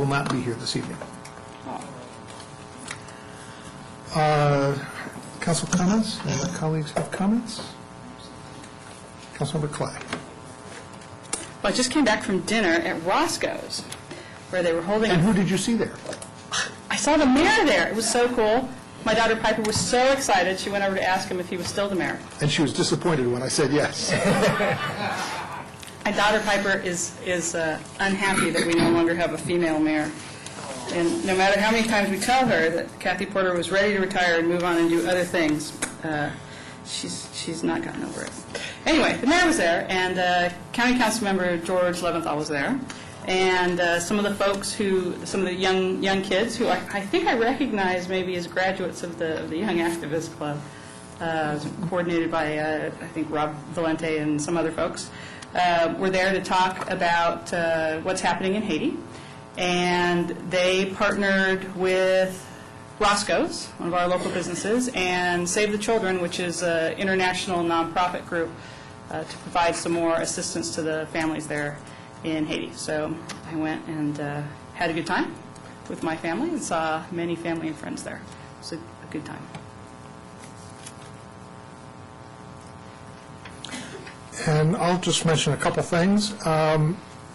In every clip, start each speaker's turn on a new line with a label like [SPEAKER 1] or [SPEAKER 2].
[SPEAKER 1] will not be here this evening. Council comments? Any other colleagues have comments? Councilmember Clay.
[SPEAKER 2] Well, I just came back from dinner at Roscoe's, where they were holding...
[SPEAKER 1] And who did you see there?
[SPEAKER 2] I saw the mayor there. It was so cool. My daughter Piper was so excited, she went over to ask him if he was still the mayor.
[SPEAKER 1] And she was disappointed when I said yes.
[SPEAKER 2] My daughter Piper is unhappy that we no longer have a female mayor. And no matter how many times we tell her that Kathy Porter was ready to retire and move on and do other things, she's not gotten over it. Anyway, the mayor was there, and County Council member George Leventhal was there, and some of the folks some of the young kids who I think I recognize maybe as graduates of the Young Activist Club, coordinated by I think Rob Valente and some other folks, were there to talk about what's happening in Haiti. And they partnered with Roscoe's, one of our local businesses, and Save the Children, which is an international nonprofit group, to provide some more assistance to the families there in Haiti. So I went and had a good time with my family and saw many family and friends there. It was a good time.
[SPEAKER 1] And I'll just mention a couple things.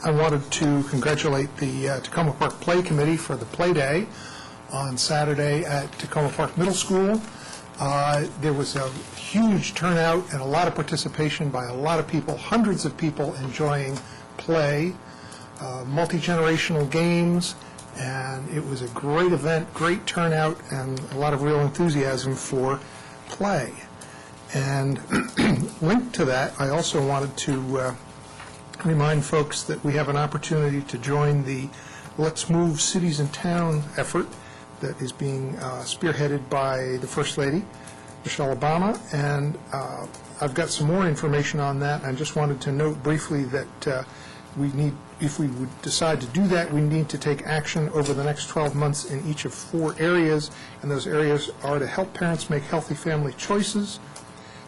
[SPEAKER 1] I wanted to congratulate the Tacoma Park Play Committee for the Play Day on Saturday at Tacoma Park Middle School. There was a huge turnout and a lot of participation by a lot of people, hundreds of people enjoying play, multi-generational games, and it was a great event, great turnout, and a lot of real enthusiasm for play. And linked to that, I also wanted to remind folks that we have an opportunity to join the Let's Move Cities and Town effort that is being spearheaded by the First Lady, Michelle Obama, and I've got some more information on that. I just wanted to note briefly that if we would decide to do that, we need to take action over the next 12 months in each of 4 areas, and those areas are to help parents make healthy family choices,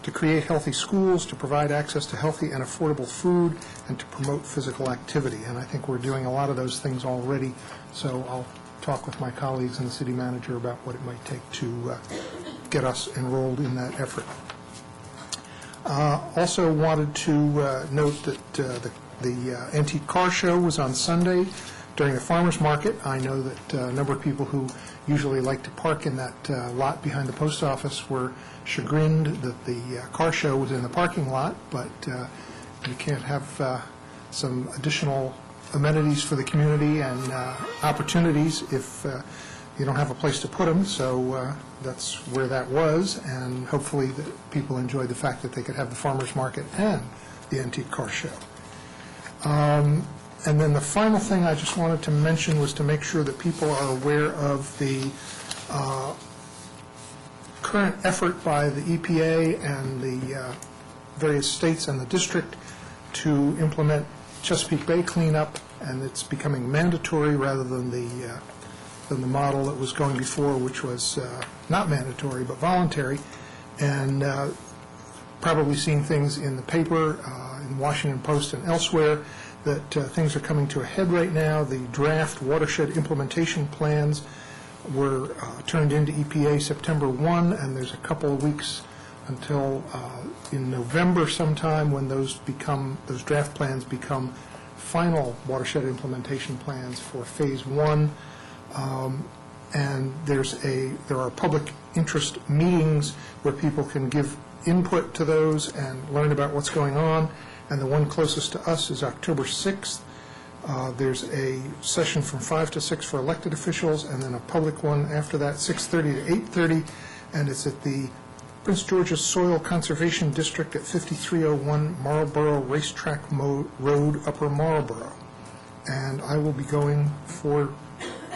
[SPEAKER 1] to create healthy schools, to provide access to healthy and affordable food, and to promote physical activity. And I think we're doing a lot of those things already, so I'll talk with my colleagues and the city manager about what it might take to get us enrolled in that effort. Also wanted to note that the antique car show was on Sunday during the farmers market. I know that a number of people who usually like to park in that lot behind the post office were chagrined that the car show was in the parking lot, but you can't have some additional amenities for the community and opportunities if you don't have a place to put them, so that's where that was, and hopefully the people enjoyed the fact that they could have the farmers market and the antique car show. And then the final thing I just wanted to mention was to make sure that people are aware of the current effort by the EPA and the various states and the district to implement Chesapeake Bay cleanup, and it's becoming mandatory rather than the model that was going before, which was not mandatory but voluntary. And probably seen things in the paper, in Washington Post and elsewhere, that things are coming to a head right now. The draft watershed implementation plans were turned into EPA September 1, and there's a couple of weeks until in November sometime when those draft plans become final watershed implementation plans for Phase 1. And there are public interest meetings where people can give input to those and learn about what's going on. And the one closest to us is October 6th. There's a session from 5 to 6 for elected officials, and then a public one after that, 6:30 to 8:30, and it's at the Prince George's Soil Conservation District at 5301 Marlborough Racetrack Road, Upper Marlborough. And I will be going for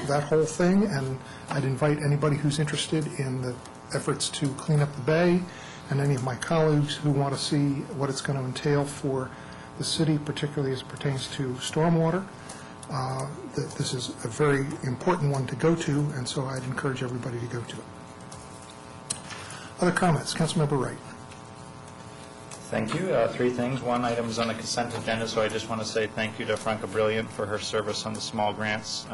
[SPEAKER 1] that whole thing, and I'd invite anybody who's interested in the efforts to clean up the bay, and any of my colleagues who want to see what it's going to entail for the city, particularly as it pertains to stormwater, that this is a very important one to go to, and so I'd encourage everybody to go to it. Other comments? Councilmember Wright.
[SPEAKER 3] Thank you. Three things. One item is on the consent agenda, so I just want to say thank you to Franca Brilliant for her service on the small grants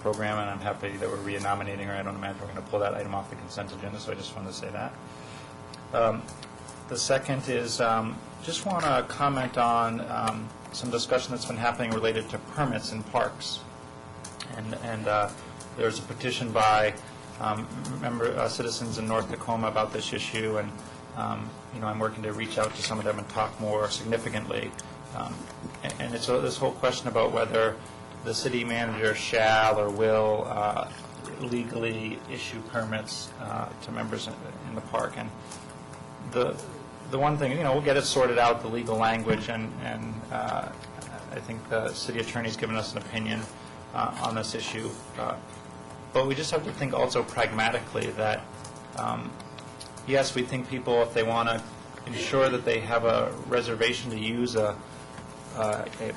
[SPEAKER 3] program, and I'm happy that we're re-nominating her. I don't imagine we're going to pull that item off the consent agenda, so I just wanted to say that. The second is just want to comment on some discussion that's been happening related to permits in parks. And there's a petition by citizens in North Tacoma about this issue, and I'm working to reach out to some of them and talk more significantly. And it's this whole question about whether the city manager shall or will legally issue permits to members in the park. And the one thing, we'll get it sorted out, the legal language, and I think the city attorney's given us an opinion on this issue. But we just have to think also pragmatically that, yes, we think people, if they want to ensure that they have a reservation to use a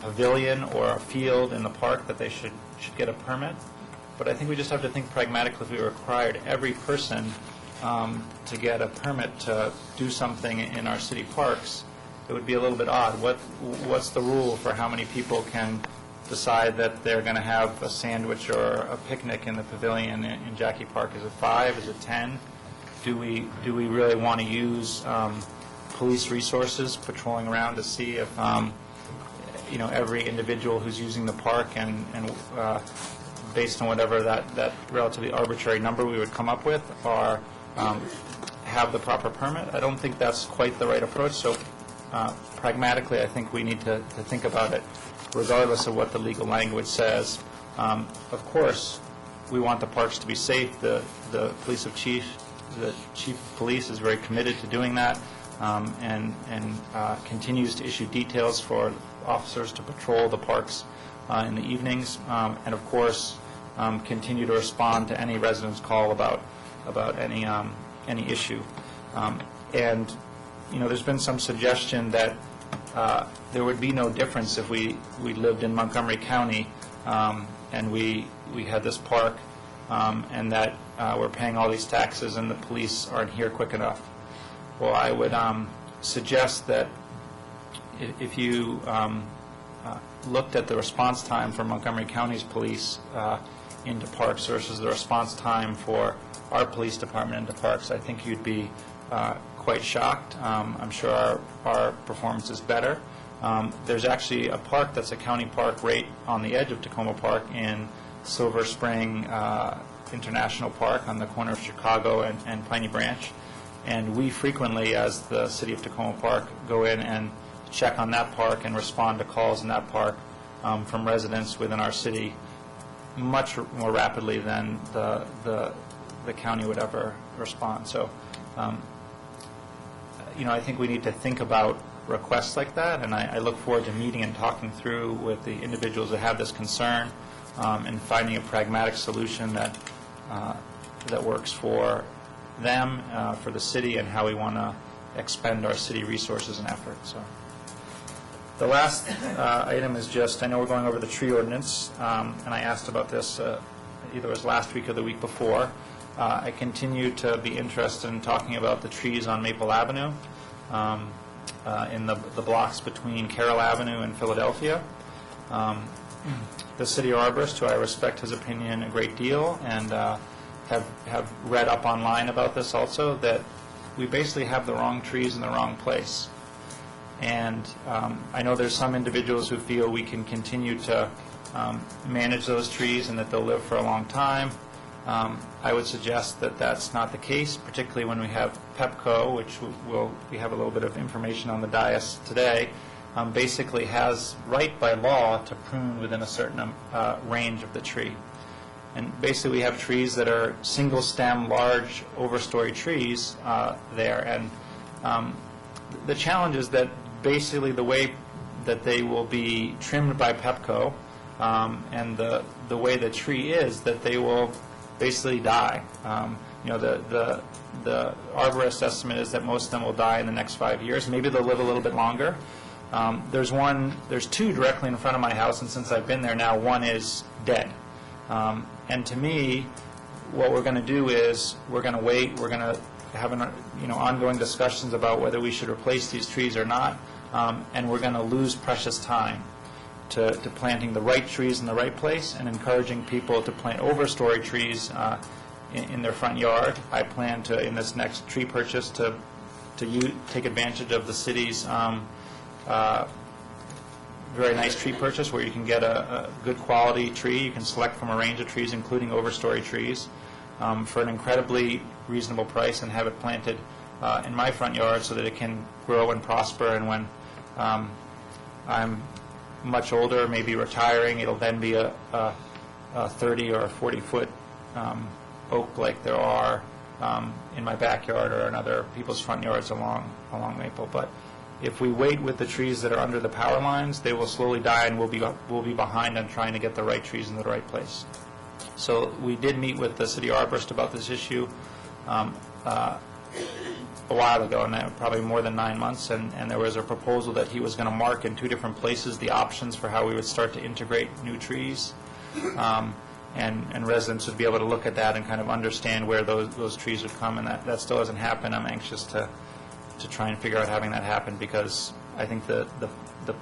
[SPEAKER 3] pavilion or a field in the park, that they should get a permit. But I think we just have to think pragmatically. If we required every person to get a permit to do something in our city parks, it would be a little bit odd. What's the rule for how many people can decide that they're going to have a sandwich or a picnic in the pavilion in Jackie Park? Is it 5? Is it 10? Do we really want to use police resources patrolling around to see if every individual who's using the park and based on whatever that relatively arbitrary number we would come up with, or have the proper permit? I don't think that's quite the right approach. So pragmatically, I think we need to think about it regardless of what the legal language says. Of course, we want the parks to be safe. The chief of police is very committed to doing that, and continues to issue details for officers to patrol the parks in the evenings, and of course continue to respond to any residents' call about any issue. And there's been some suggestion that there would be no difference if we lived in Montgomery County and we had this park and that we're paying all these taxes and the police aren't here quick enough. Well, I would suggest that if you looked at the response time for Montgomery County's police into parks versus the response time for our police department into parks, I think you'd be quite shocked. I'm sure our performance is better. There's actually a park that's a county park right on the edge of Tacoma Park in Silver Spring International Park on the corner of Chicago and Piney Branch. And we frequently, as the City of Tacoma Park, go in and check on that park and respond to calls in that park from residents within our city much more rapidly than the county would ever respond. So, I think we need to think about requests like that, and I look forward to meeting and talking through with the individuals that have this concern and finding a pragmatic solution that works for them, for the city, and how we want to expend our city resources and effort. So, the last item is just, I know we're going over the tree ordinance, and I asked about this either it was last week or the week before. I continue to be interested in talking about the trees on Maple Avenue in the blocks between Carroll Avenue and Philadelphia. The city arborist, who I respect his opinion a great deal, and have read up online about this also, that we basically have the wrong trees in the wrong place. And I know there's some individuals who feel we can continue to manage those trees and that they'll live for a long time. I would suggest that that's not the case, particularly when we have Pepco, which we have a little bit of information on the dais today, basically has right by law to prune within a certain range of the tree. And basically we have trees that are single stem, large, overstory trees there. And the challenge is that basically the way that they will be trimmed by Pepco and the way the tree is, that they will basically die. The arborist estimate is that most of them will die in the next 5 years. Maybe they'll live a little bit longer. There's two directly in front of my house, and since I've been there now, one is dead. And to me, what we're going to do is we're going to wait, we're going to having, ongoing discussions about whether we should replace these trees or not, and we're going to lose precious time to planting the right trees in the right place and encouraging people to plant overstory trees in their front yard. I plan to, in this next tree purchase, to take advantage of the city's very nice tree purchase where you can get a good quality tree. You can select from a range of trees, including overstory trees, for an incredibly reasonable price and have it planted in my front yard so that it can grow and prosper. And when I'm much older, maybe retiring, it'll then be a 30 or 40-foot oak like there are in my backyard or in other people's front yards along Maple. But if we wait with the trees that are under the power lines, they will slowly die, and we'll be behind on trying to get the right trees in the right place. So we did meet with the city arborist about this issue a while ago, and probably more than 9 months, and there was a proposal that he was going to mark in 2 different places the options for how we would start to integrate new trees. And residents would be able to look at that and kind of understand where those trees would come, and that still hasn't happened. I'm anxious to try and figure out having that happen, because I think the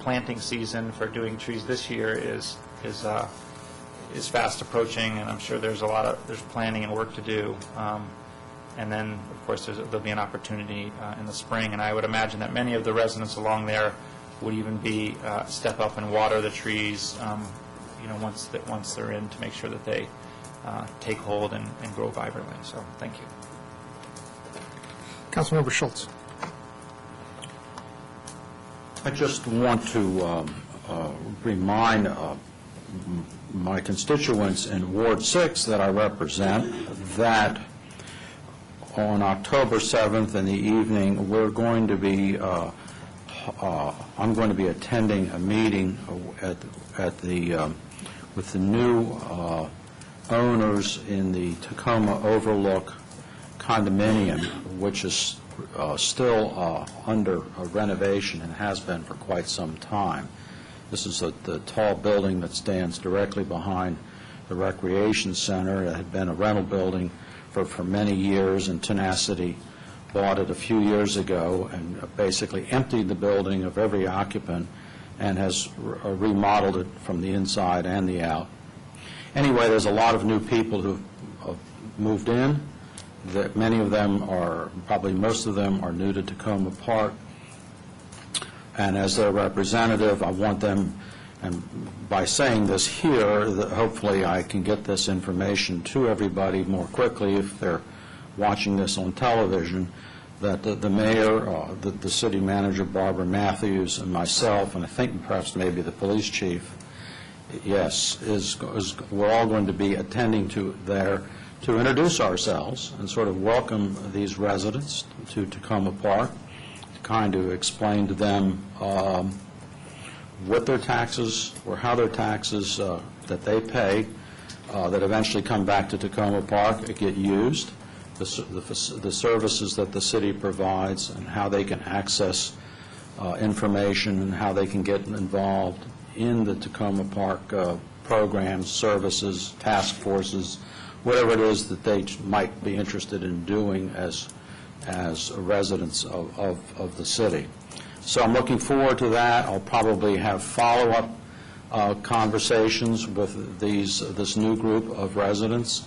[SPEAKER 3] planting season for doing trees this year is fast approaching, and I'm sure there's planning and work to do. And then, of course, there'll be an opportunity in the spring, and I would imagine that many of the residents along there would even step up and water the trees, once they're in, to make sure that they take hold and grow vibrantly. So, thank you.
[SPEAKER 1] Councilmember Schultz.
[SPEAKER 4] I just want to remind my constituents in Ward 6 that I represent that on October 7th in the evening, we're going to be, I'm going to be attending a meeting with the new owners in the Tacoma Overlook condominium, which is still under renovation and has been for quite some time. This is the tall building that stands directly behind the recreation center. It had been a rental building for many years, and Tenacity bought it a few years ago and basically emptied the building of every occupant and has remodeled it from the inside and the out. Anyway, there's a lot of new people who've moved in. That many of them are, probably most of them, are new to Tacoma Park. And as their representative, I want them, and by saying this here, hopefully I can get this information to everybody more quickly if they're watching this on television, that the mayor, the city manager, Barbara Matthews, and myself, and I think perhaps maybe the police chief, yes, we're all going to be attending to introduce ourselves and sort of welcome these residents to Tacoma Park, to kind of explain to them what their taxes, or how their taxes that they pay that eventually come back to Tacoma Park get used, the services that the city provides, and how they can access information and how they can get involved in the Tacoma Park programs, services, task forces, whatever it is that they might be interested in doing as residents of the city. So I'm looking forward to that. I'll probably have follow-up conversations with this new group of residents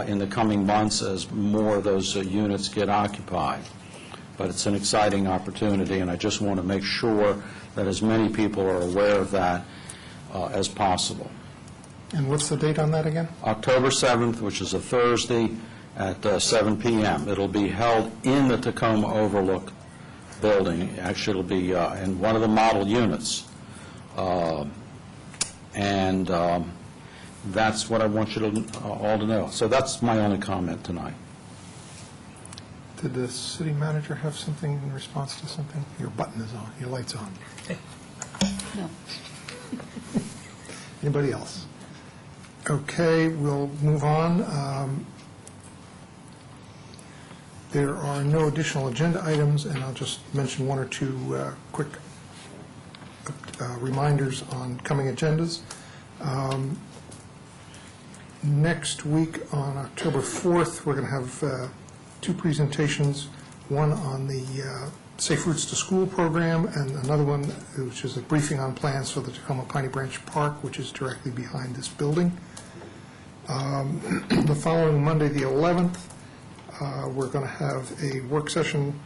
[SPEAKER 4] in the coming months as more of those units get occupied. But it's an exciting opportunity, and I just want to make sure that as many people are aware of that as possible.
[SPEAKER 1] And what's the date on that again?
[SPEAKER 4] October 7th, which is a Thursday, at 7 p.m. It'll be held in the Tacoma Overlook building. Actually, it'll be in one of the model units. That's what I want you to all to know. So that's my only comment tonight.
[SPEAKER 1] Did the city manager have something in response to something? Your button is on, your light's on.
[SPEAKER 2] No.
[SPEAKER 1] Anybody else? Okay, we'll move on. There are no additional agenda items, and I'll just mention one or two quick reminders on coming agendas. Next week, on October 4th, we're going to have 2 presentations, one on the Safe Routes to School program, and another one, which is a briefing on plans for the Tacoma Piney Branch Park, which is directly behind this building. The following Monday, the 11th, we're going to have a work session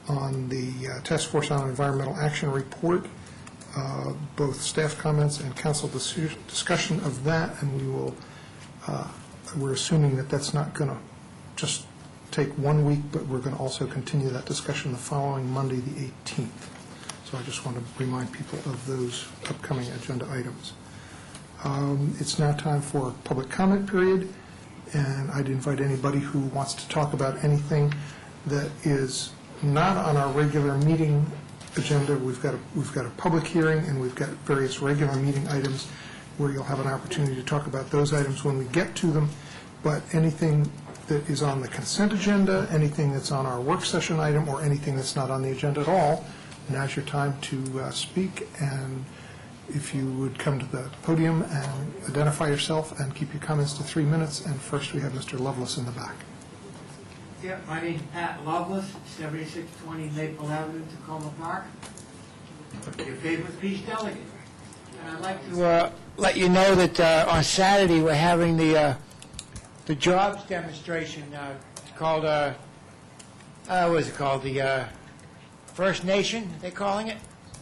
[SPEAKER 1] on the Task Force on Environmental Action Report, both staff comments and council discussion of that, and we will, we're assuming that that's not going to just take 1 week, but we're going to also continue that discussion the following Monday, the 18th. So I just want to remind people of those upcoming agenda items. It's now time for public comment period, and I'd invite anybody who wants to talk about anything that is not on our regular meeting agenda. We've got a public hearing, and we've got various regular meeting items where you'll have an opportunity to talk about those items when we get to them. But anything that is on the consent agenda, anything that's on our work session item, or anything that's not on the agenda at all, now's your time to speak. And if you would come to the podium and identify yourself and keep your comments to 3 minutes. And first, we have Mr. Lovelace in the back.
[SPEAKER 5] Yeah, my name's Pat Lovelace, 7620 Maple Avenue, Tacoma Park. Your favorite peace delegate. And I'd like to let you know that on Saturday we're having the jobs demonstration called, what is it called? The First Nation, they're calling it.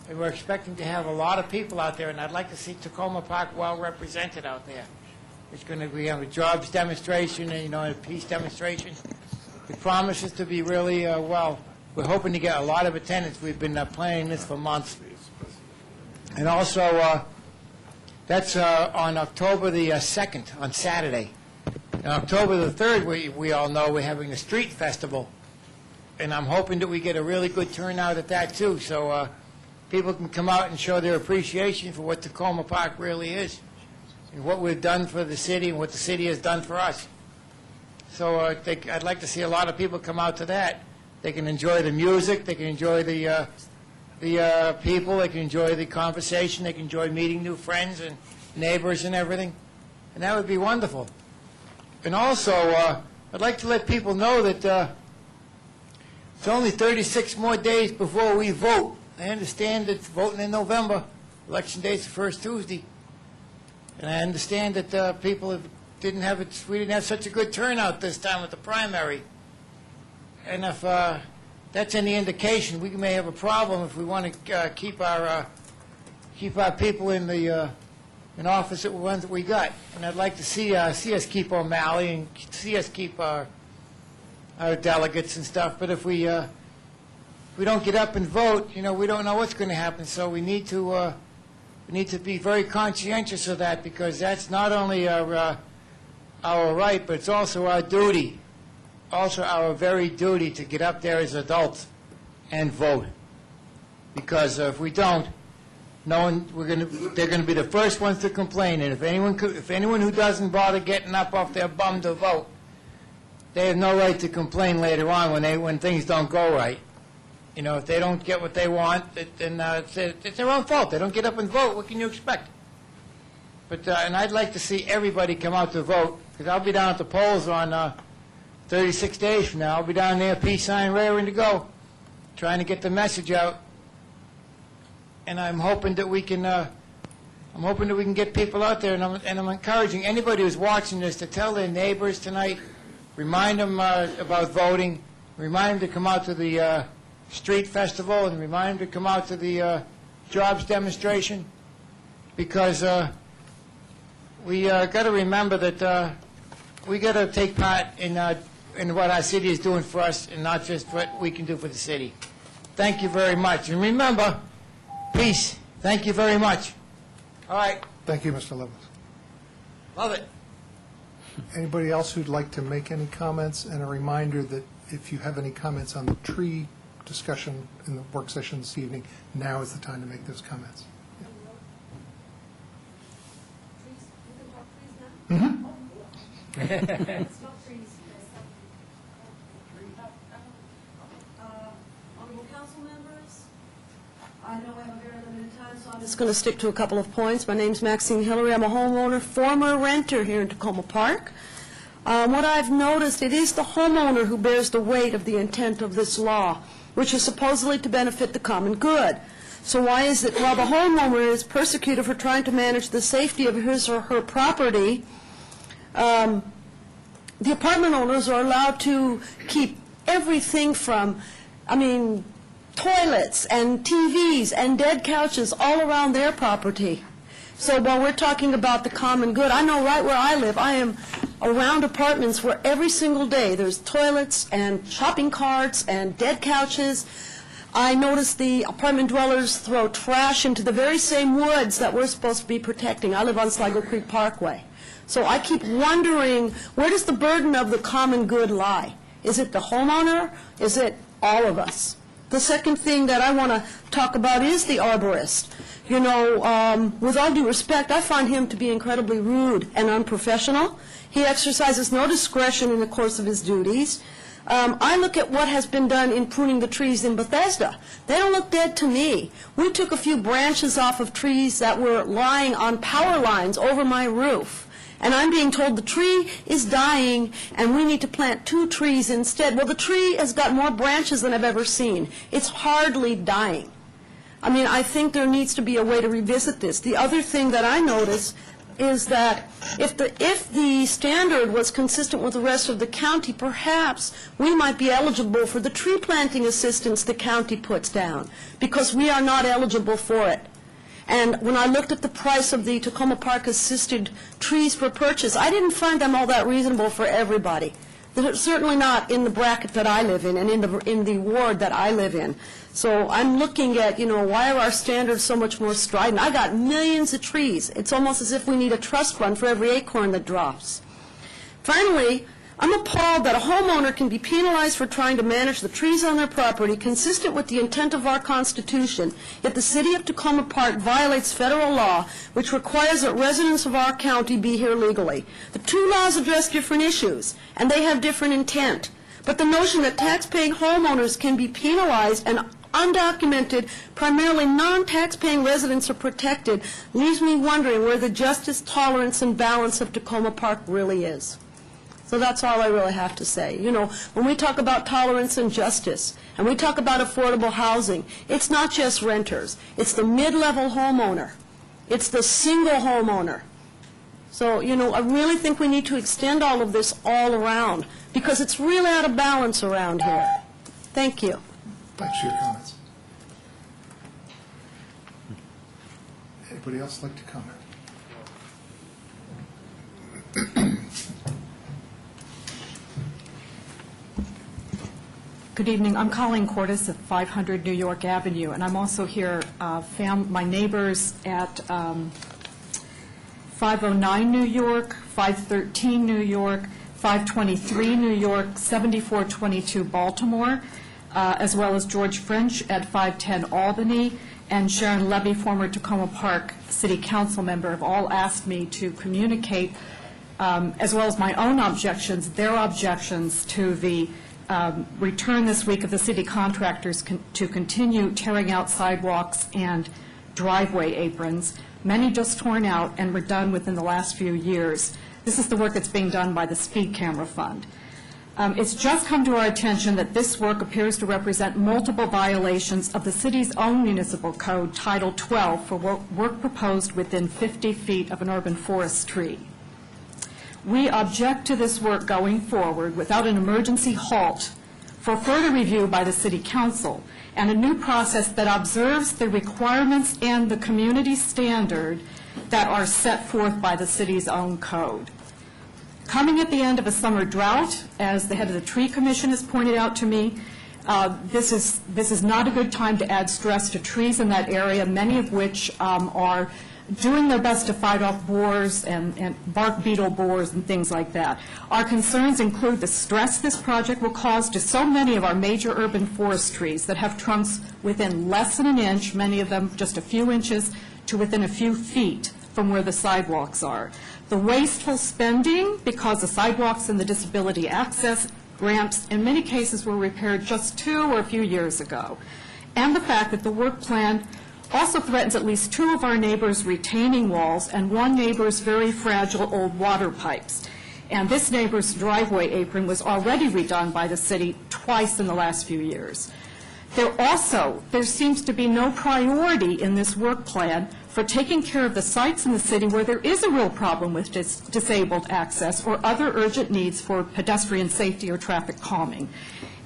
[SPEAKER 5] And we're expecting to have a lot of people out there, and I'd like to see Tacoma Park well represented out there. It's going to be a jobs demonstration and, a peace demonstration. It promises to be really well. We're hoping to get a lot of attendance. We've been planning this for months. And also, that's on October the 2nd, on Saturday. On October the 3rd, we all know we're having the street festival. And I'm hoping that we get a really good turnout at that, too. So people can come out and show their appreciation for what Tacoma Park really is and what we've done for the city and what the city has done for us. So I'd like to see a lot of people come out to that. They can enjoy the music, they can enjoy the people, they can enjoy the conversation, they can enjoy meeting new friends and neighbors and everything. And that would be wonderful. And also, I'd like to let people know that it's only 36 more days before we vote. I understand that voting in November, election day is the first Tuesday. And I understand that people we didn't have such a good turnout this time with the primary. And if that's any indication, we may have a problem if we want to keep our people in the in office at the ones that we got. And I'd like to see us keep O'Malley and see us keep our delegates and stuff. But if we don't get up and vote, we don't know what's going to happen. So we need to be very conscientious of that, because that's not only our right, but it's also our duty, also our very duty to get up there as adults and vote. Because if we don't, they're going to be the first ones to complain. And if anyone who doesn't bother getting up off their bum to vote, they have no right to complain later on when things don't go right. If they don't get what they want, then it's their own fault. They don't get up and vote. What can you expect? But and I'd like to see everybody come out to vote, because I'll be down at the polls on 36 days from now. I'll be down there, peace sign raring to go, trying to get the message out. And I'm hoping that we can. Get people out there, and I'm encouraging anybody who's watching this to tell their neighbors tonight, remind them about voting, remind them to come out to the street festival, and remind them to come out to the jobs demonstration, because we got to remember that we got to take part in what our city is doing for us, and not just what we can do for the city. Thank you very much. And remember, peace. Thank you very much. All right.
[SPEAKER 1] Thank you, Mr. Lovelace.
[SPEAKER 5] Love it.
[SPEAKER 1] Anybody else who'd like to make any comments? And a reminder that if you have any comments on the tree discussion in the work session this evening, now is the time to make those comments. Mm-hmm.
[SPEAKER 6] Honorable council members, I know I have a very limited time, so I'm just going to stick to a couple of points. My name's Maxine Hillary. I'm a homeowner, former renter here in Tacoma Park. What I've noticed, it is the homeowner who bears the weight of the intent of this law, which is supposedly to benefit the common good. So why is it, while the homeowner is persecuted for trying to manage the safety of his or her property, the apartment owners are allowed to keep everything from, toilets and TVs and dead couches all around their property? So while we're talking about the common good, I know right where I live, I am around apartments where every single day there's toilets and shopping carts and dead couches. I notice the apartment dwellers throw trash into the very same woods that we're supposed to be protecting. I live on Sligo Creek Parkway. So I keep wondering, where does the burden of the common good lie? Is it the homeowner? Is it all of us? The second thing that I want to talk about is the arborist. With all due respect, I find him to be incredibly rude and unprofessional. He exercises no discretion in the course of his duties. I look at what has been done in pruning the trees in Bethesda. They don't look dead to me. We took a few branches off of trees that were lying on power lines over my roof. And I'm being told the tree is dying and we need to plant 2 trees instead. Well, the tree has got more branches than I've ever seen. It's hardly dying. I think there needs to be a way to revisit this. The other thing that I notice is that if the standard was consistent with the rest of the county, perhaps we might be eligible for the tree planting assistance the county puts down, because we are not eligible for it. And when I looked at the price of the Tacoma Park assisted trees for purchase, I didn't find them all that reasonable for everybody. They're certainly not in the bracket that I live in and in the ward that I live in. So I'm looking at, why are our standards so much more strident? I got millions of trees. It's almost as if we need a trust fund for every acorn that drops. Finally, I'm appalled that a homeowner can be penalized for trying to manage the trees on their property consistent with the intent of our Constitution, yet the City of Tacoma Park violates federal law, which requires that residents of our county be here legally. The 2 laws address different issues, and they have different intent. But the notion that tax-paying homeowners can be penalized and undocumented, primarily non-tax-paying residents are protected leaves me wondering where the justice, tolerance, and balance of Tacoma Park really is. So that's all I really have to say. When we talk about tolerance and justice, and we talk about affordable housing, it's not just renters. It's the mid-level homeowner. It's the single homeowner. So, I really think we need to extend all of this all around, because it's really out of balance around here. Thank you.
[SPEAKER 1] Thanks for your comments. Anybody else like to comment?
[SPEAKER 7] Good evening. I'm Colleen Cordes at 500 New York Avenue, and I'm also here, my neighbors at 509 New York, 513 New York, 523 New York, 7422 Baltimore, as well as George French at 510 Albany, and Sharon Levy, former Tacoma Park City Council member, have all asked me to communicate, as well as my own objections, their objections to the return this week of the city contractors to continue tearing out sidewalks and driveway aprons, many just torn out and were done within the last few years. This is the work that's being done by the Speed Camera Fund. It's just come to our attention that this work appears to represent multiple violations of the city's own municipal code, Title 12, for work proposed within 50 feet of an urban forest tree. We object to this work going forward without an emergency halt for further review by the City Council and a new process that observes the requirements and the community standard that are set forth by the city's own code. Coming at the end of a summer drought, as the head of the Tree Commission has pointed out to me, this is not a good time to add stress to trees in that area, many of which are doing their best to fight off borers and bark beetle borers and things like that. Our concerns include the stress this project will cause to so many of our major urban forest trees that have trunks within less than an inch, many of them just a few inches, to within a few feet from where the sidewalks are. The wasteful spending, because the sidewalks and the disability access ramps in many cases were repaired just 2 or a few years ago, and the fact that the work plan also threatens at least 2 of our neighbors' retaining walls and one neighbor's very fragile old water pipes. And this neighbor's driveway apron was already redone by the city twice in the last few years. There seems to be no priority in this work plan for taking care of the sites in the city where there is a real problem with disabled access or other urgent needs for pedestrian safety or traffic calming.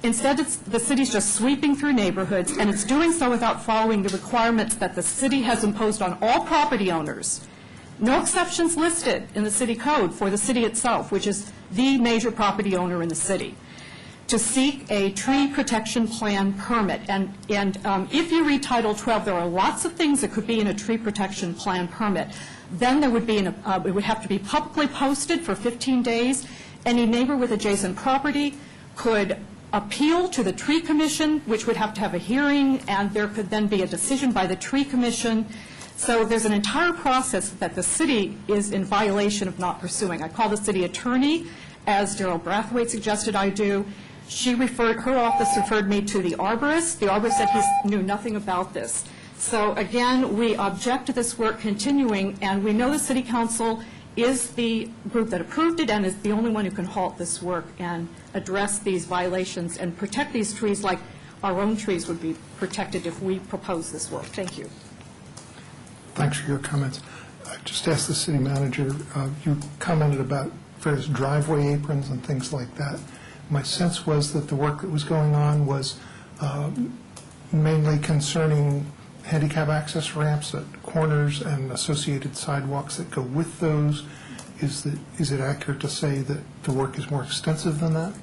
[SPEAKER 7] Instead, the city's just sweeping through neighborhoods, and it's doing so without following the requirements that the city has imposed on all property owners. No exceptions listed in the city code for the city itself, which is the major property owner in the city, to seek a tree protection plan permit. And if you read Title 12, there are lots of things that could be in a tree protection plan permit. Then there would be it would have to be publicly posted for 15 days. Any neighbor with adjacent property could appeal to the tree commission, which would have to have a hearing, and there could then be a decision by the tree commission. So there's an entire process that the city is in violation of not pursuing. I called the city attorney, as Daryl Brathwaite suggested I do. Her office referred me to the arborist. The arborist said he knew nothing about this. So again, we object to this work continuing, and we know the city council is the group that approved it and is the only one who can halt this work and address these violations and protect these trees like our own trees would be protected if we propose this work. Thank you.
[SPEAKER 1] Thanks for your comments. I just asked the city manager, you commented about various driveway aprons and things like that. My sense was that the work that was going on was mainly concerning handicap access ramps at corners and associated sidewalks that go with those. Is it accurate to say that the work is more extensive than that?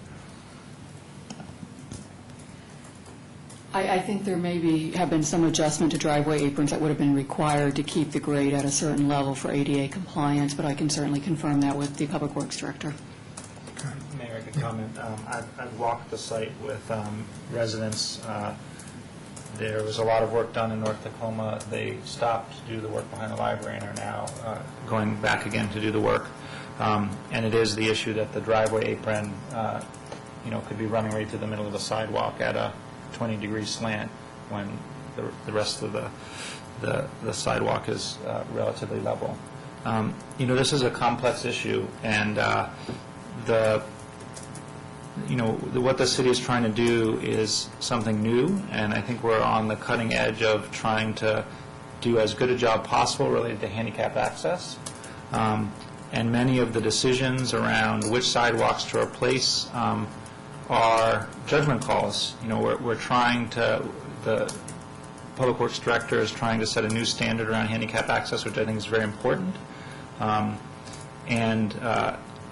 [SPEAKER 8] I think there have been some adjustment to driveway aprons that would have been required to keep the grade at a certain level for ADA compliance, but I can certainly confirm that with the Public Works Director.
[SPEAKER 1] Okay.
[SPEAKER 3] Mayor, I could comment. I've walked the site with residents. There was a lot of work done in North Tacoma. They stopped to do the work behind the library and are now going back again to do the work. And it is the issue that the driveway apron, could be running right through the middle of the sidewalk at a 20-degree slant when the rest of the sidewalk is relatively level. This is a complex issue, and what the city is trying to do is something new, and I think we're on the cutting edge of trying to do as good a job possible related to handicap access. And many of the decisions around which sidewalks to replace are judgment calls. We're trying to, the Public Works Director is trying to set a new standard around handicap access, which I think is very important.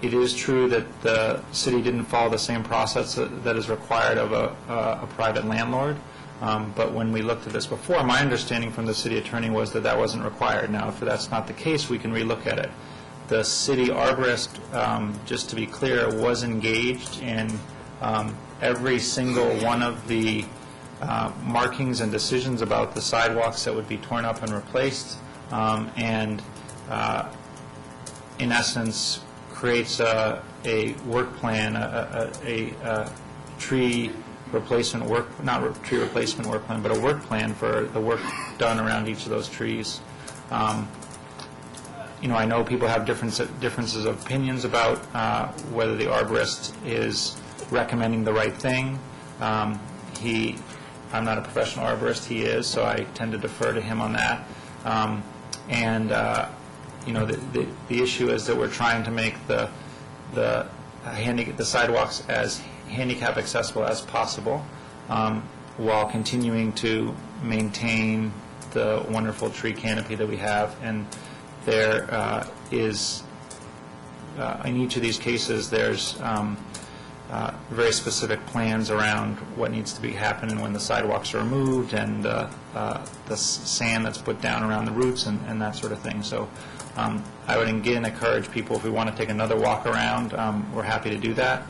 [SPEAKER 3] It is true that the city didn't follow the same process that is required of a private landlord. But when we looked at this before, my understanding from the city attorney was that that wasn't required. Now, if that's not the case, we can relook at it. The city arborist, just to be clear, was engaged in every single one of the markings and decisions about the sidewalks that would be torn up and replaced, and in essence creates a work plan, a tree replacement work, not tree replacement work plan, but a work plan for the work done around each of those trees. I know people have differences of opinions about whether the arborist is recommending the right thing. I'm not a professional arborist, he is, so I tend to defer to him on that. The issue is that we're trying to make the sidewalks as handicap accessible as possible, while continuing to maintain the wonderful tree canopy that we have. And there is, in each of these cases, there's very specific plans around what needs to be happening when the sidewalks are removed, and the sand that's put down around the roots and that sort of thing. So I would again encourage people, if we want to take another walk around, we're happy to do that.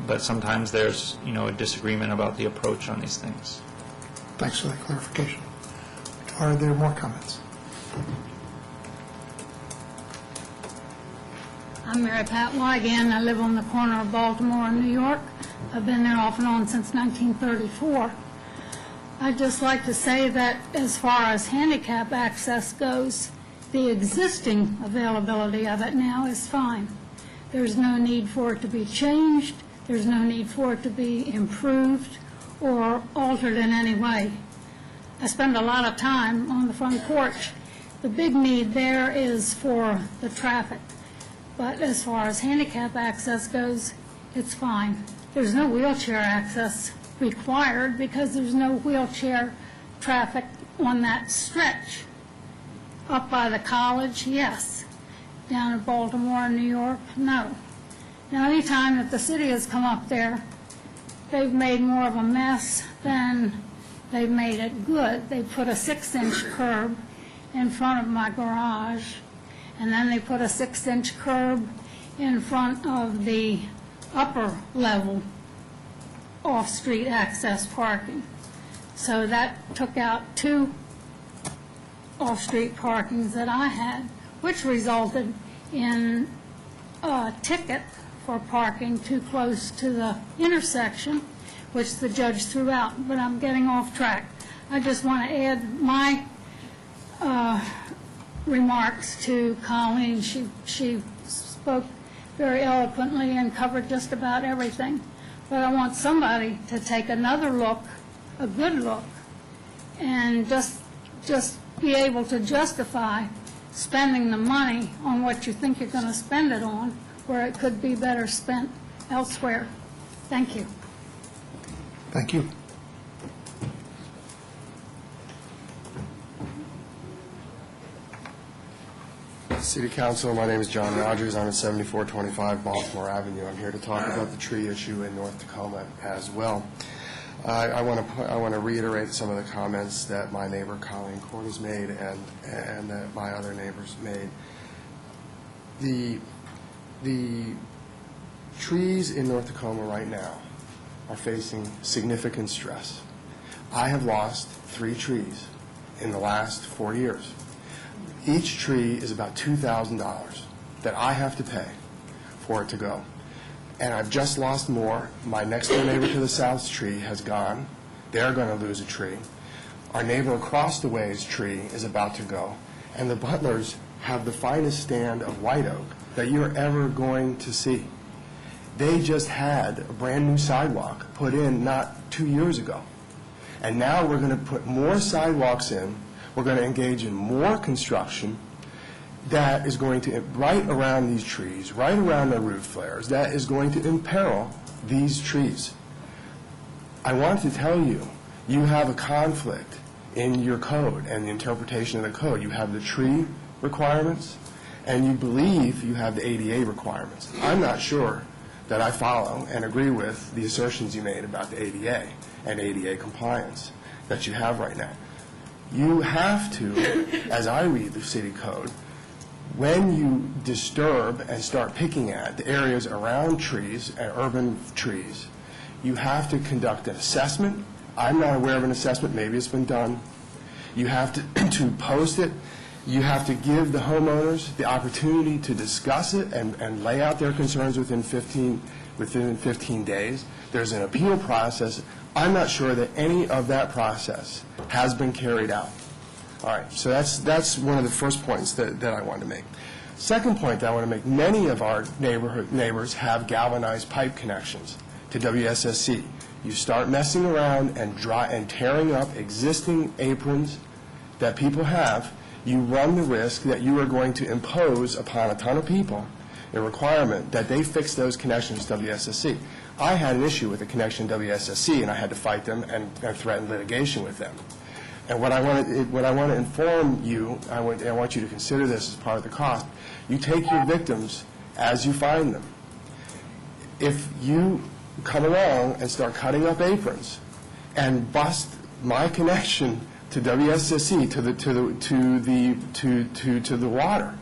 [SPEAKER 3] But sometimes there's a disagreement about the approach on these things.
[SPEAKER 1] Thanks for that clarification. Are there more comments?
[SPEAKER 9] I'm Mary Pat Wygan. I live on the corner of Baltimore and New York. I've been there off and on since 1934. I'd just like to say that as far as handicap access goes, The existing availability of it now is fine. There's no need for it to be changed, there's no need for it to be improved or altered in any way. I spend a lot of time on the front porch. The big need there is for the traffic. But as far as handicap access goes, it's fine. There's no wheelchair access required because there's no wheelchair traffic on that stretch. Up by the college, yes. Down in Baltimore and New York, no. Now, any time that the city has come up there, they've made more of a mess than they've made it good. They put a 6-inch curb in front of my garage, and then they put a 6-inch curb in front of the upper level off-street access parking. So that took out 2 off-street parkings that I had, which resulted in a ticket for parking too close to the intersection, which the judge threw out. But I'm getting off track. I just want to add my remarks to Colleen. She spoke very eloquently and covered just about everything. But I want somebody to take another look, a good look, and just be able to justify spending the money on what you think you're going to spend it on, where it could be better spent elsewhere. Thank you.
[SPEAKER 1] Thank you.
[SPEAKER 10] City Council, my name is John Rogers. I'm at 7425 Baltimore Avenue. I'm here to talk about the tree issue in North Tacoma as well. I want to reiterate some of the comments that my neighbor Colleen Court has made and that my other neighbors made. The trees in North Tacoma right now are facing significant stress. I have lost 3 trees in the last 4 years. Each tree is about $2,000 that I have to pay for it to go. And I've just lost more. My next door neighbor to the south's tree has gone. They're going to lose a tree. Our neighbor across the way's tree is about to go. And the Butlers have the finest stand of white oak that you're ever going to see. They just had a brand new sidewalk put in not 2 years ago. And now we're going to put more sidewalks in. We're going to engage in more construction that is going to, right around these trees, right around the root flares, that is going to imperil these trees. I want to tell you, you have a conflict in your code and the interpretation of the code. You have the tree requirements, and you believe you have the ADA requirements. I'm not sure that I follow and agree with the assertions you made about the ADA and ADA compliance that you have right now. You have to, as I read the city code, when you disturb and start picking at the areas around trees and urban trees, you have to conduct an assessment. I'm not aware of an assessment. Maybe it's been done. You have to post it. You have to give the homeowners the opportunity to discuss it and lay out their concerns within 15 days. There's an appeal process. I'm not sure that any of that process has been carried out. All right, so that's one of the first points that I wanted to make. Second point that I want to make, many of our neighbors have galvanized pipe connections to WSSC. You start messing around and tearing up existing aprons that people have, you run the risk that you are going to impose upon a ton of people a requirement that they fix those connections to WSSC. I had an issue with a connection to WSSC, and I had to fight them and threaten litigation with them. And what I want to inform you, I want you to consider this as part of the cost. You take your victims as you find them. If you come along and start cutting up aprons and bust my connection to WSSC to the water,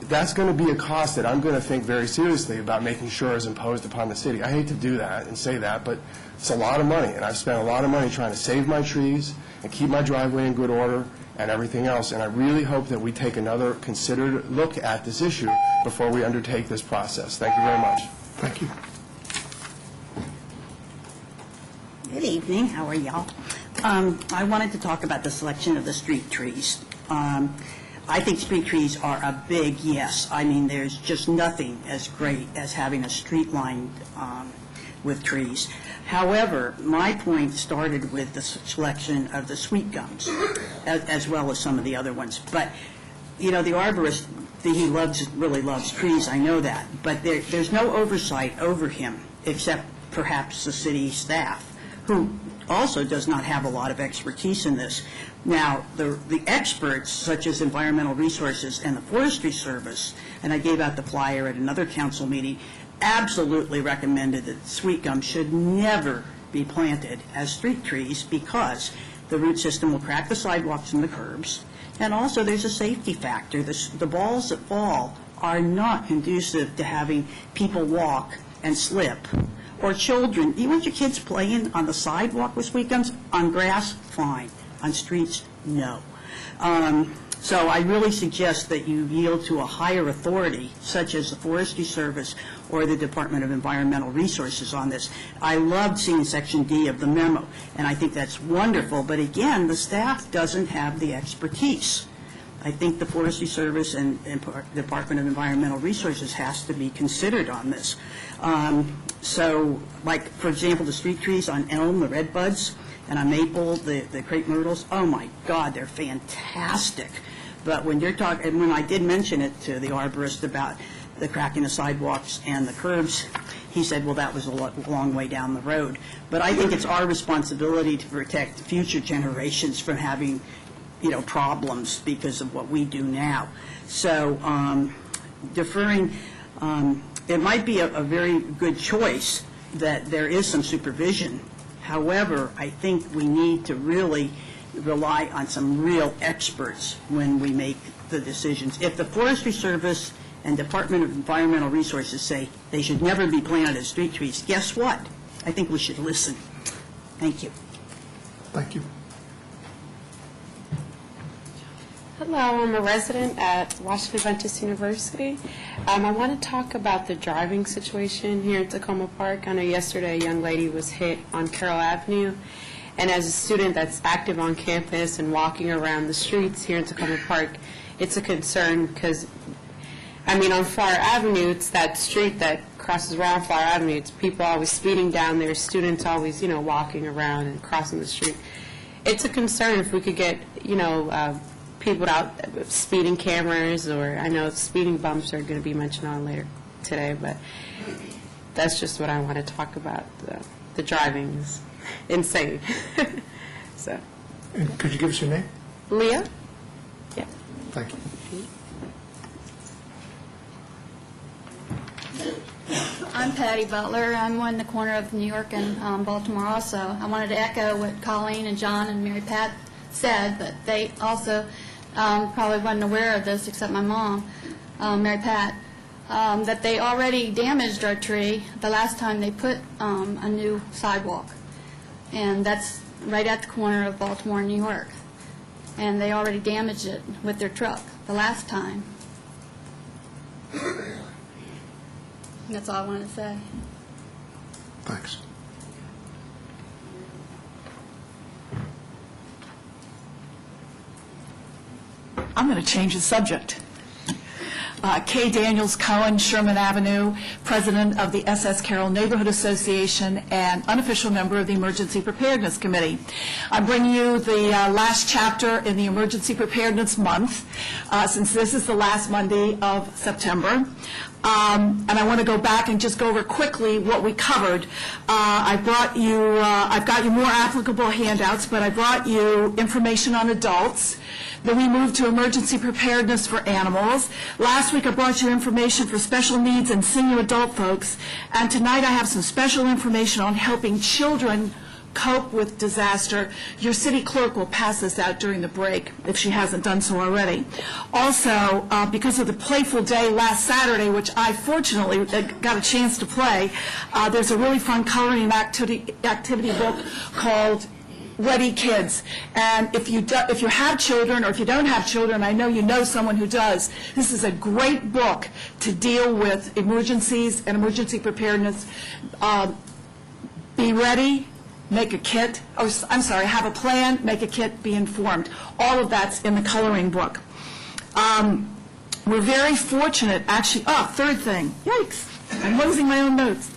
[SPEAKER 10] that's going to be a cost that I'm going to think very seriously about making sure is imposed upon the city. I hate to do that and say that, but it's a lot of money, and I've spent a lot of money trying to save my trees and keep my driveway in good order and everything else, and I really hope that we take another considered look at this issue before we undertake this process. Thank you very much.
[SPEAKER 1] Thank you.
[SPEAKER 11] Good evening. How are y'all? I wanted to talk about the selection of the street trees. I think street trees are a big yes. I mean, there's just nothing as great as having a street lined with trees. However, my point started with the selection of the sweet gums, as well as some of the other ones. But, you know, the arborist, he really loves trees, I know that. But there's no oversight over him, except perhaps the city staff, who also does not have a lot of expertise in this. Now, the experts, such as Environmental Resources and the Forestry Service, and I gave out the flyer at another council meeting, absolutely recommended that sweet gum should never be planted as street trees because the root system will crack the sidewalks and the curbs. And also, there's a safety factor. The balls that fall are not conducive to having people walk and slip. Or children. Do you want your kids playing on the sidewalk with sweet gums? On grass? Fine. On streets? No. So I really suggest that you yield to a higher authority, such as the Forestry Service or the Department of Environmental Resources on this. I loved seeing Section D of the memo, and I think that's wonderful. But again, the staff doesn't have the expertise. I think the Forestry Service and Department of Environmental Resources has to be considered on this. So, like, for example, the street trees on elm, the red buds, and on maple, the crepe myrtles, oh my God, they're fantastic. But when you're talking, and when I did mention it to the arborist about the cracking the sidewalks and the curbs, he said, well, that was a long way down the road. But I think it's our responsibility to protect future generations from having, you know, problems because of what we do now. So deferring, it might be a very good choice that there is some supervision. However, I think we need to really rely on some real experts when we make the decisions. If the Forestry Service and Department of Environmental Resources say they should never be planted as street trees, guess what? I think we should listen. Thank you.
[SPEAKER 1] Thank you.
[SPEAKER 12] Hello, I'm a resident at Washington Adventist University. I want to talk about the driving situation here at Tacoma Park. I know yesterday a young lady was hit on Carroll Avenue, and as a student that's active on campus and walking around the streets here in Tacoma Park, it's a concern because, I mean, on Flower Avenue, it's that street that crosses around Flower Avenue. It's people always speeding down there, students always, you know, walking around and crossing the street. It's a concern if we could get, you know, people without speeding cameras, or I know speeding bumps are going to be mentioned on later today, but that's just what I want to talk about. The driving is insane. So.
[SPEAKER 1] And could you give us your name?
[SPEAKER 12] Leah? Yeah.
[SPEAKER 1] Thank you.
[SPEAKER 9] I'm Patty Butler. I'm on the corner of New York and Baltimore also. I wanted to echo what Colleen and John and Mary Pat said, but they also probably wasn't aware of this, except my mom, Mary Pat, that they already damaged our tree the last time they put a new sidewalk. And that's right at the corner of Baltimore and New York. And they already damaged it with their truck the last time. That's all I wanted to say.
[SPEAKER 1] Thanks.
[SPEAKER 13] I'm going to change the subject. Kay Daniels Cohen, Sherman Avenue, president of the S.S. Carroll Neighborhood Association and unofficial member of the Emergency Preparedness Committee. I'm bringing you the last chapter in the Emergency Preparedness Month, since this is the last Monday of September. And I want to go back and just go over quickly what we covered. I've got you more applicable handouts, but I brought you information on adults. Then we moved to emergency preparedness for animals. Last week I brought you information for special needs and senior adult folks. And tonight I have some special information on helping children cope with disaster. Your city clerk will pass this out during the break if she hasn't done so already. Also, because of the Playful Day last Saturday, which I fortunately got a chance to play, there's a really fun coloring activity book called Ready Kids. And if you have children, or if you don't have children, I know you know someone who does, this is a great book to deal with emergencies and emergency preparedness. Be ready, make a kit, have a plan, make a kit, be informed. All of that's in the coloring book. We're very fortunate, actually, third thing, yikes, I'm losing my own notes.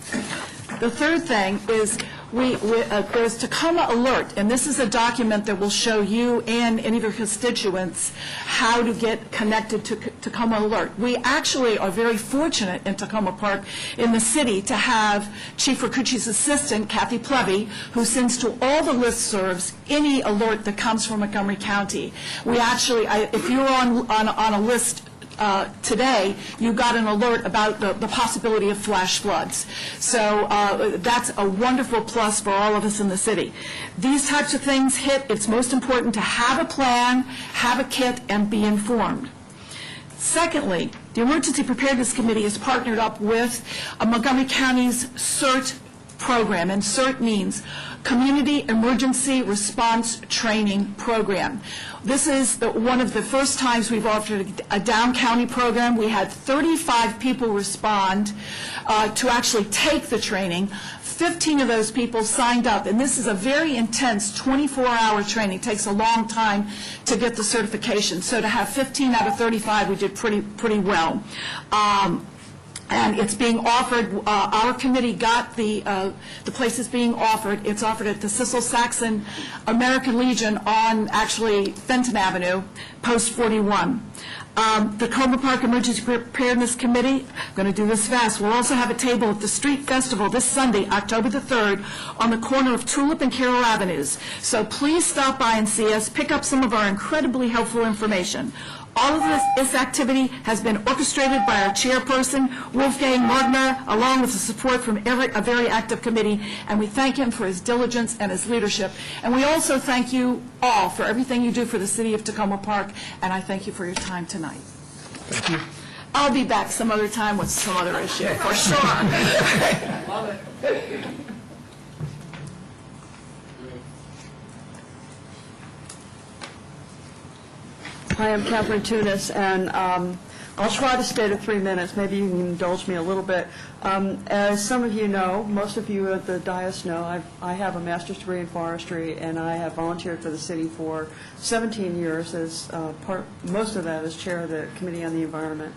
[SPEAKER 13] The third thing is there's Tacoma Alert, and this is a document that will show you and any of your constituents how to get connected to Tacoma Alert. We actually are very fortunate in Tacoma Park in the city to have Chief Rakuchi's assistant, Kathy Plevy, who sends to all the listservs any alert that comes from Montgomery County. We actually, if you're on a list today, you got an alert about the possibility of flash floods. So that's a wonderful plus for all of us in the city. These types of things hit, it's most important to have a plan, have a kit, and be informed. Secondly, the Emergency Preparedness Committee is partnered up with Montgomery County's CERT program, and CERT means Community Emergency Response Training Program. This is one of the first times we've offered a down-county program. We had 35 people respond to actually take the training. 15 of those people signed up, and this is a very intense 24-hour training. It takes a long time to get the certification. So to have 15 out of 35, we did pretty well. And it's being offered, our committee got the places being offered. It's offered at the Cecil Saxon American Legion on, actually, Fenton Avenue, Post 41. The Tacoma Park Emergency Preparedness Committee, I'm going to do this fast, will also have a table at the Street Festival this Sunday, October the 3rd, on the corner of Tulip and Carroll Avenues. So please stop by and see us, pick up some of our incredibly helpful information. All of this activity has been orchestrated by our chairperson, Wolfgang Morgner, along with the support from a very active committee, and we thank him for his diligence and his leadership. And we also thank you all for everything you do for the city of Tacoma Park, and I thank you for your time tonight.
[SPEAKER 1] Thank you.
[SPEAKER 13] I'll be back some other time with some other issue, for sure.
[SPEAKER 6] Hi, I'm Catherine Tunis, and I'll try to stay to 3 minutes. Maybe you can indulge me a little bit. As some of you know, most of you at the dais know, I have a master's degree in forestry, and I have volunteered for the city for 17 years as most of that as chair of the Committee on the Environment.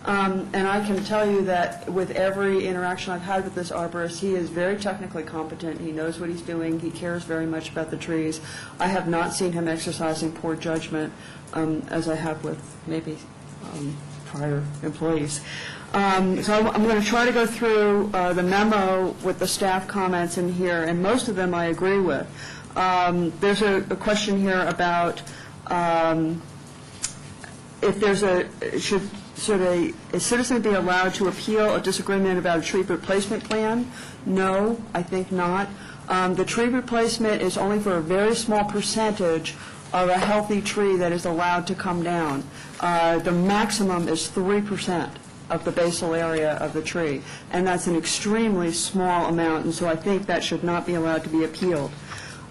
[SPEAKER 6] And I can tell you that with every interaction I've had with this arborist, he is very technically competent. He knows what he's doing. He cares very much about the trees. I have not seen him exercising poor judgment as I have with maybe prior employees. So I'm going to try to go through the memo with the staff comments in here, and most of them I agree with. There's a question here about if there's should a citizen be allowed to appeal a disagreement about a tree replacement plan? No, I think not. The tree replacement is only for a very small percentage of a healthy tree that is allowed to come down. The maximum is 3% of the basal area of the tree, and that's an extremely small amount, and so I think that should not be allowed to be appealed.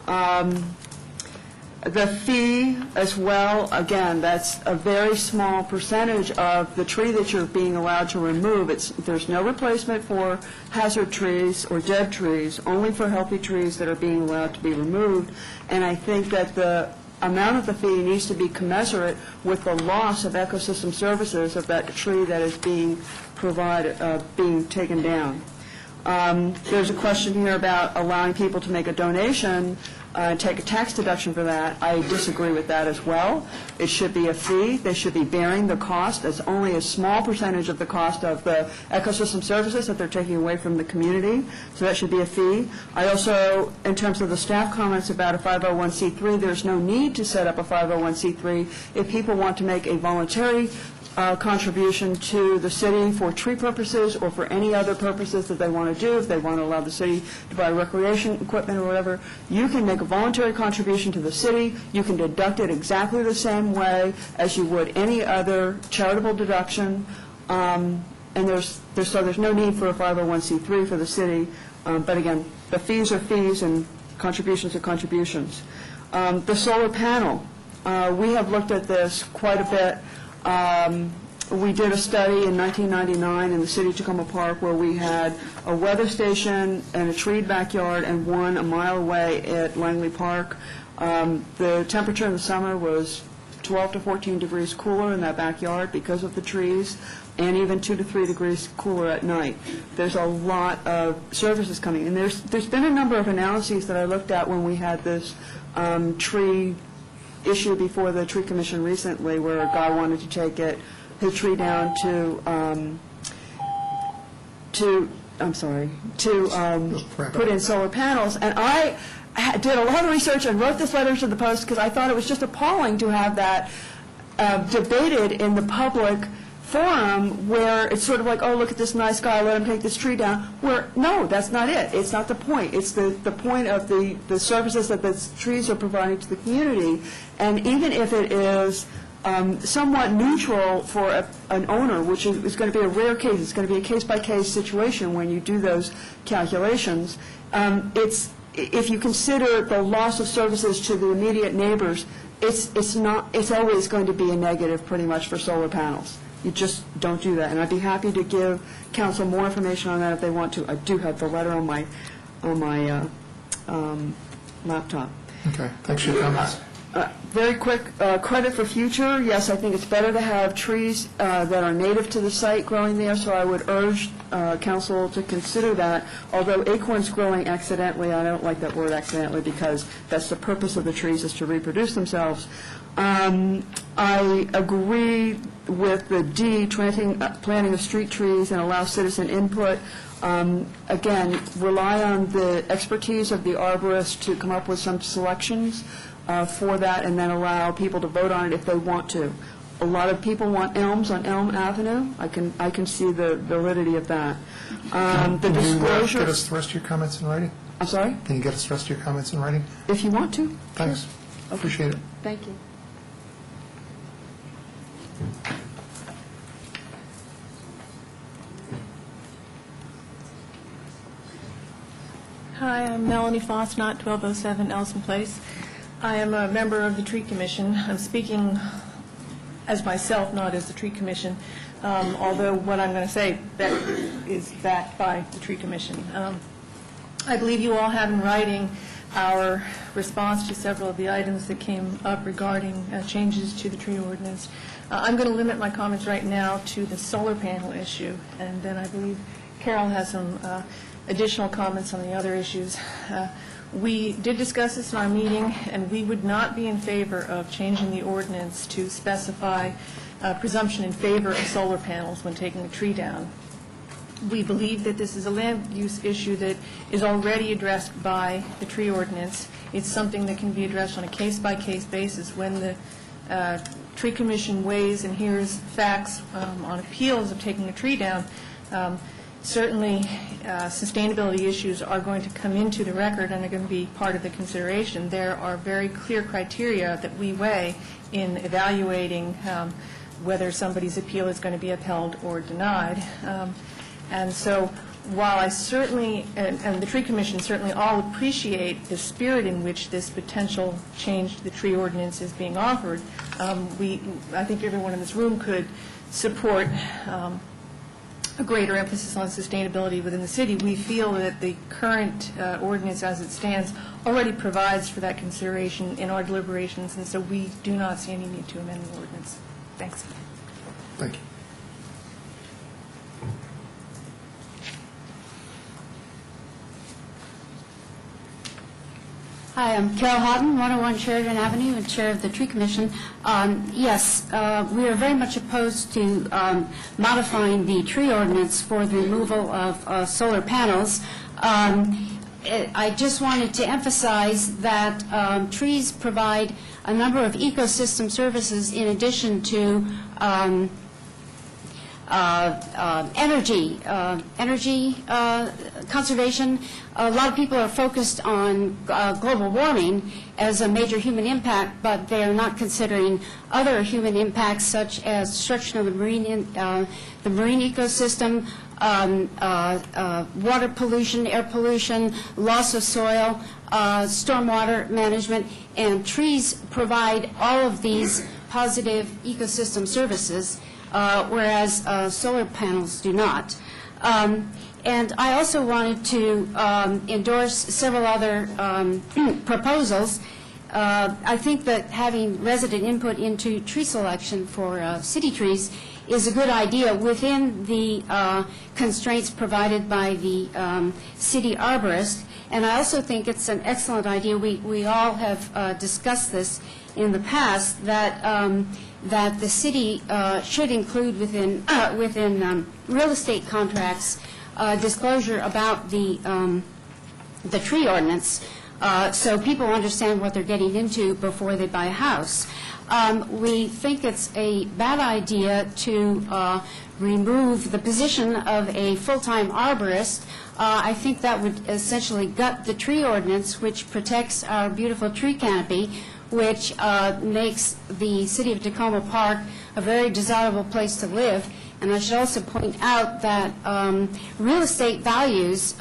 [SPEAKER 6] The fee as well, again, that's a very small percentage of the tree that you're being allowed to remove. There's no replacement for hazard trees or dead trees, only for healthy trees that are being allowed to be removed. And I think that the amount of the fee needs to be commensurate with the loss of ecosystem services of that tree that is being being taken down. There's a question here about allowing people to make a donation and take a tax deduction for that. I disagree with that as well. It should be a fee. They should be bearing the cost. It's only a small percentage of the cost of the ecosystem services that they're taking away from the community, so that should be a fee. I also, in terms of the staff comments about a 501c3, there's no need to set up a 501c3 if people want to make a voluntary contribution to the city for tree purposes or for any other purposes that they want to do. If they want to allow the city to buy recreation equipment or whatever, you can make a voluntary contribution to the city. You can deduct it exactly the same way as you would any other charitable deduction. And there's no need for a 501c3 for the city. But again, the fees are fees and contributions are contributions. The solar panel, we have looked at this quite a bit. We did a study in 1999 in the city of Tacoma Park where we had a weather station and a treed backyard and one a mile away at Langley Park. The temperature in the summer was
[SPEAKER 14] 12 to 14 degrees cooler in that backyard because of the trees, and even 2 to 3 degrees cooler at night. There's a lot of services coming, and there's been a number of analyses that I looked at when we had this tree issue before the tree commission recently, where a guy wanted to take his tree down to put in solar panels. And I did a lot of research and wrote this letter to the Post because I thought it was just appalling to have that debated in the public forum, where it's sort of like, oh, look at this nice guy, let him take this tree down, where, no, that's not it. It's not the point. It's the point of the services that the trees are providing to the community. And even if it is somewhat neutral for an owner, which is going to be a rare case, it's going to be a case-by-case situation when you do those calculations, if you consider the loss of services to the immediate neighbors, it's always going to be a negative pretty much for solar panels. You just don't do that. And I'd be happy to give council more information on that if they want to. I do have the letter on my laptop.
[SPEAKER 1] Okay, thanks for your comments.
[SPEAKER 14] Very quick, credit for future. Yes, I think it's better to have trees that are native to the site growing there, so I would urge council to consider that. Although acorns growing accidentally, I don't like that word accidentally, because that's the purpose of the trees, is to reproduce themselves. I agree with the D, planting of street trees and allow citizen input. Again, rely on the expertise of the arborist to come up with some selections for that, and then allow people to vote on it if they want to. A lot of people want elms on Elm Avenue. I can see the validity of that. The disclosure.
[SPEAKER 1] Can you get us the rest of your comments in writing?
[SPEAKER 14] I'm sorry?
[SPEAKER 1] Can you get us the rest of your comments in writing?
[SPEAKER 14] If you want to.
[SPEAKER 1] Thanks.
[SPEAKER 14] Sure.
[SPEAKER 1] Appreciate it.
[SPEAKER 14] Thank you.
[SPEAKER 15] Hi, I'm Melanie Fosnot, 1207 Elson Place. I am a member of the Tree Commission. I'm speaking as myself, not as the Tree Commission, although what I'm going to say is backed by the Tree Commission. I believe you all have in writing our response to several of the items that came up regarding changes to the tree ordinance. I'm going to limit my comments right now to the solar panel issue, and then I believe Carol has some additional comments on the other issues. We did discuss this in our meeting, and we would not be in favor of changing the ordinance to specify presumption in favor of solar panels when taking a tree down. We believe that this is a land use issue that is already addressed by the tree ordinance. It's something that can be addressed on a case-by-case basis when the Tree Commission weighs and hears facts on appeals of taking a tree down. Certainly, sustainability issues are going to come into the record and are going to be part of the consideration. There are very clear criteria that we weigh in evaluating whether somebody's appeal is going to be upheld or denied. And so while I certainly, and the Tree Commission certainly all appreciate the spirit in which this potential change to the tree ordinance is being offered, I think everyone in this room could support a greater emphasis on sustainability within the city. We feel that the current ordinance as it stands already provides for that consideration in our deliberations, and so we do not see any need to amend the ordinance. Thanks.
[SPEAKER 1] Thank you.
[SPEAKER 16] Hi, I'm Carol Houghton, 101 Sheridan Avenue, and Chair of the Tree Commission. Yes, we are very much opposed to modifying the tree ordinance for the removal of solar panels. I just wanted to emphasize that trees provide a number of ecosystem services in addition to energy conservation. A lot of people are focused on global warming as a major human impact, but they are not considering other human impacts such as destruction of the marine ecosystem, water pollution, air pollution, loss of soil, stormwater management, and trees provide all of these positive ecosystem services, whereas solar panels do not. And I also wanted to endorse several other proposals. I think that having resident input into tree selection for city trees is a good idea within the constraints provided by the city arborist. And I also think it's an excellent idea. We all have discussed this in the past, that that the city should include within real estate contracts disclosure about the tree ordinance, so people understand what they're getting into before they buy a house. We think it's a bad idea to remove the position of a full-time arborist. I think that would essentially gut the tree ordinance, which protects our beautiful tree canopy, which makes the city of Tacoma Park a very desirable place to live. And I should also point out that real estate values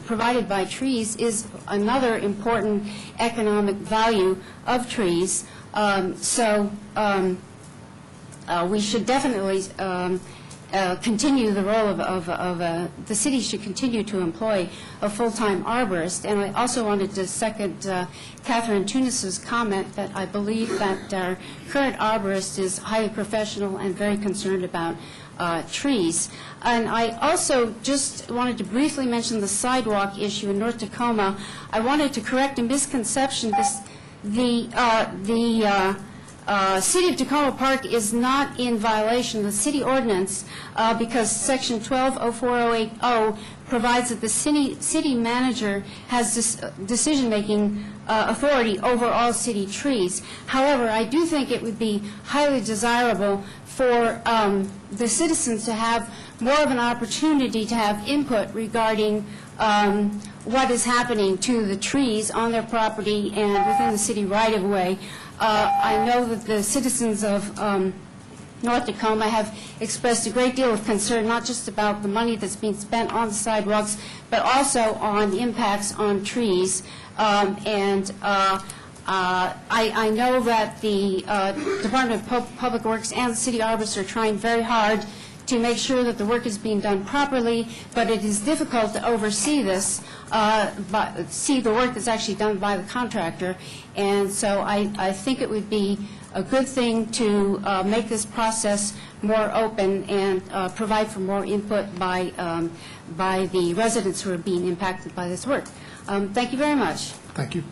[SPEAKER 16] provided by trees is another important economic value of trees. So we should definitely continue the role of the city should continue to employ a full-time arborist. And I also wanted to second Catherine Tunis's comment that I believe that our current arborist is highly professional and very concerned about trees. And I also just wanted to briefly mention the sidewalk issue in North Tacoma. I wanted to correct a misconception. The City of Tacoma Park is not in violation of the city ordinance because Section 120408O provides that the city manager has decision-making authority over all city trees. However, I do think it would be highly desirable for the citizens to have more of an opportunity to have input regarding what is happening to the trees on their property and within the city right-of-way. I know that the citizens of North Tacoma have expressed a great deal of concern, not just about the money that's being spent on the sidewalks, but also on the impacts on trees. I know that the Department of Public Works and the city arborists are trying very hard to make sure that the work is being done properly, but it is difficult to oversee this, see the work that's actually done by the contractor. And so I think it would be a good thing to make this process more open and provide for more input by the residents who are being impacted by this work. Thank you very much.
[SPEAKER 1] Thank you.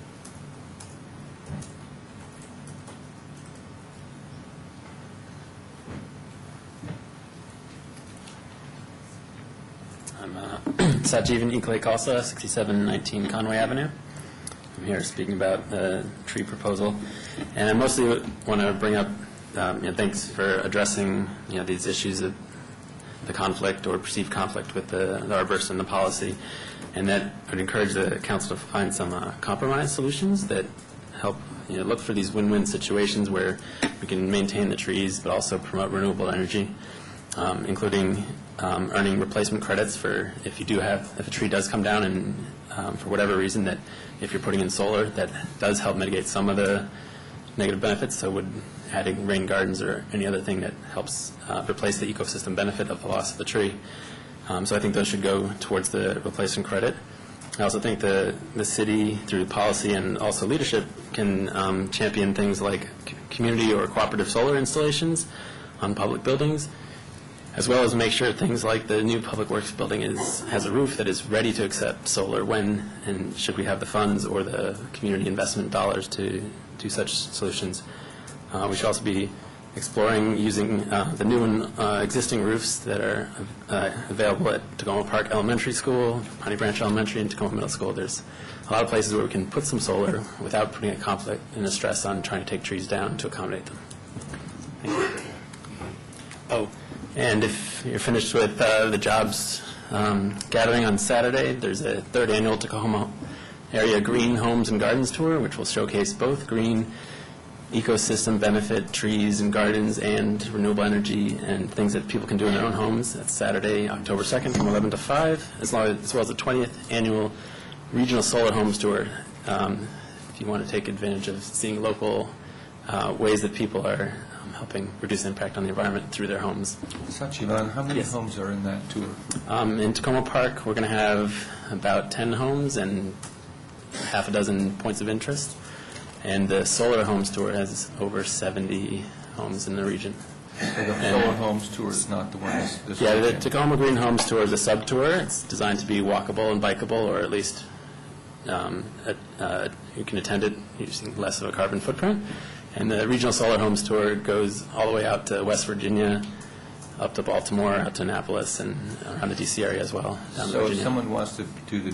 [SPEAKER 17] Sajivan Eklay Khalsa, 6719 Conway Avenue. I'm here speaking about the tree proposal, and I mostly want to bring up, thanks for addressing these issues of the conflict or perceived conflict with the arborist and the policy, and that I would encourage the council to find some compromise solutions that help look for these win-win situations where we can maintain the trees but also promote renewable energy, including earning replacement credits for if a tree does come down and for whatever reason, that if you're putting in solar, that does help mitigate some of the negative benefits. So would adding rain gardens or any other thing that helps replace the ecosystem benefit of the loss of the tree. So I think those should go towards the replacement credit. I also think the city, through policy and also leadership, can champion things like community or cooperative solar installations on public buildings, as well as make sure things like the new Public Works building has a roof that is ready to accept solar when and should we have the funds or the community investment dollars to do such solutions. We should also be exploring using the new and existing roofs that are available at Tacoma Park Elementary School, Piney Branch Elementary, and Tacoma Middle School. There's a lot of places where we can put some solar without putting a conflict and a stress on trying to take trees down to accommodate them. Thank you. Oh. And if you're finished with the jobs gathering on Saturday, there's a third annual Tacoma Area Green Homes and Gardens Tour, which will showcase both green ecosystem benefit, trees and gardens, and renewable energy and things that people can do in their own homes. That's Saturday, October 2nd from 11 to 5, as well as the 20th annual Regional Solar Homes Tour. If you want to take advantage of seeing local ways that people are helping reduce impact on the environment through their homes.
[SPEAKER 18] Sachivan, how many homes are in that tour?
[SPEAKER 17] In Tacoma Park, we're going to have about 10 homes and half a dozen points of interest. And the Solar Homes Tour has over 70 homes in the region.
[SPEAKER 18] So the Solar Homes Tour is not the one this
[SPEAKER 17] Yeah, the
[SPEAKER 18] weekend?
[SPEAKER 17] Tacoma Green Homes Tour is a sub-tour. It's designed to be walkable and bikeable, or at least you can attend it using less of a carbon footprint. And the Regional Solar Homes Tour goes all the way out to West Virginia, up to Baltimore, out to Annapolis, and around the D.C. area as well, down to
[SPEAKER 18] So if
[SPEAKER 17] Virginia.
[SPEAKER 18] someone wants to do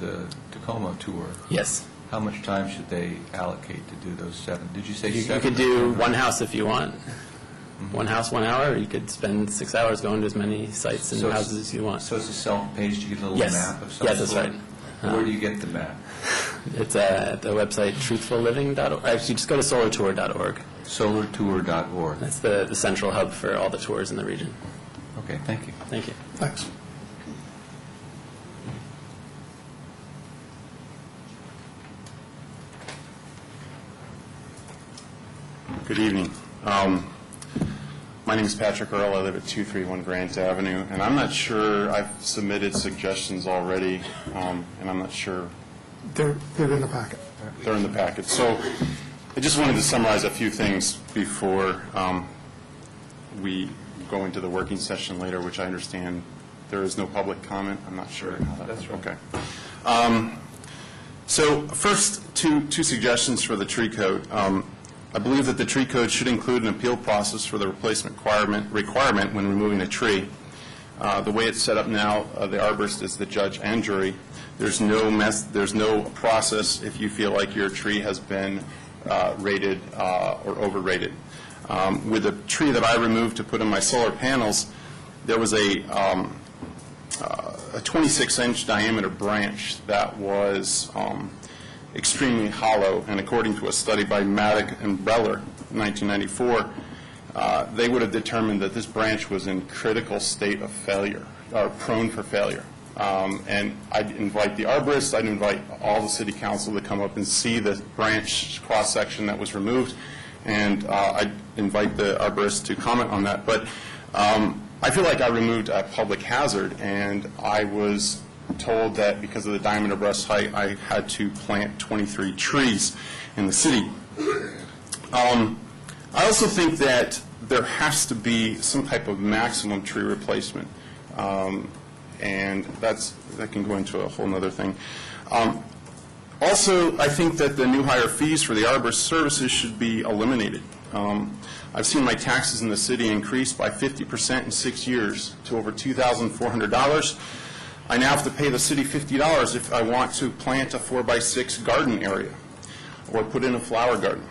[SPEAKER 18] the Tacoma tour?
[SPEAKER 17] Yes.
[SPEAKER 18] How much time should they allocate to do those 7? Did you say
[SPEAKER 17] You
[SPEAKER 18] 7?
[SPEAKER 17] could do one house if you want. One house, 1 hour, or you could spend 6 hours going to as many sites and
[SPEAKER 18] So it's-
[SPEAKER 17] houses as you want.
[SPEAKER 18] So it's a self-page, you get a little
[SPEAKER 17] Yes.
[SPEAKER 18] map of some
[SPEAKER 17] Yes, that's
[SPEAKER 18] sort?
[SPEAKER 17] right.
[SPEAKER 18] Where do you get the map?
[SPEAKER 17] It's at the website truthfulliving.org. Actually, just go to solartour.org.
[SPEAKER 18] Solartour.org.
[SPEAKER 17] That's the central hub for all the tours in the region.
[SPEAKER 18] Okay, thank you.
[SPEAKER 17] Thank you.
[SPEAKER 1] Thanks.
[SPEAKER 19] Good evening. My name is Patrick Earl. I live at 231 Grant Avenue, and I'm not sure, I've submitted suggestions already, and I'm not sure
[SPEAKER 1] They're in the packet.
[SPEAKER 19] they're in the packet. So I just wanted to summarize a few things before we go into the working session later, which I understand there is no public comment. I'm not sure. That's right. Okay. So first, two suggestions for the tree code. I believe that the tree code should include an appeal process for the replacement requirement when removing a tree. The way it's set up now, the arborist is the judge and jury. There's no process if you feel like your tree has been rated or overrated. With the tree that I removed to put in my solar panels, there was a 26-inch diameter branch that was extremely hollow, and according to a study by Maddock and Breller in 1994, they would have determined that this branch was in critical state of failure, or prone for failure. And I'd invite the arborist, I'd invite all the city council to come up and see the branch cross-section that was removed, and I'd invite the arborist to comment on that. But I feel like I removed a public hazard, and I was told that because of the diameter breast height, I had to plant 23 trees in the city. I also think that there has to be some type of maximum tree replacement, and that can go into a whole other thing. Also, I think that the new hire fees for the arborist services should be eliminated. I've seen my taxes in the city increase by 50% in 6 years to over $2,400. I now have to pay the city $50 if I want to plant a 4x6 garden area or put in a flower garden,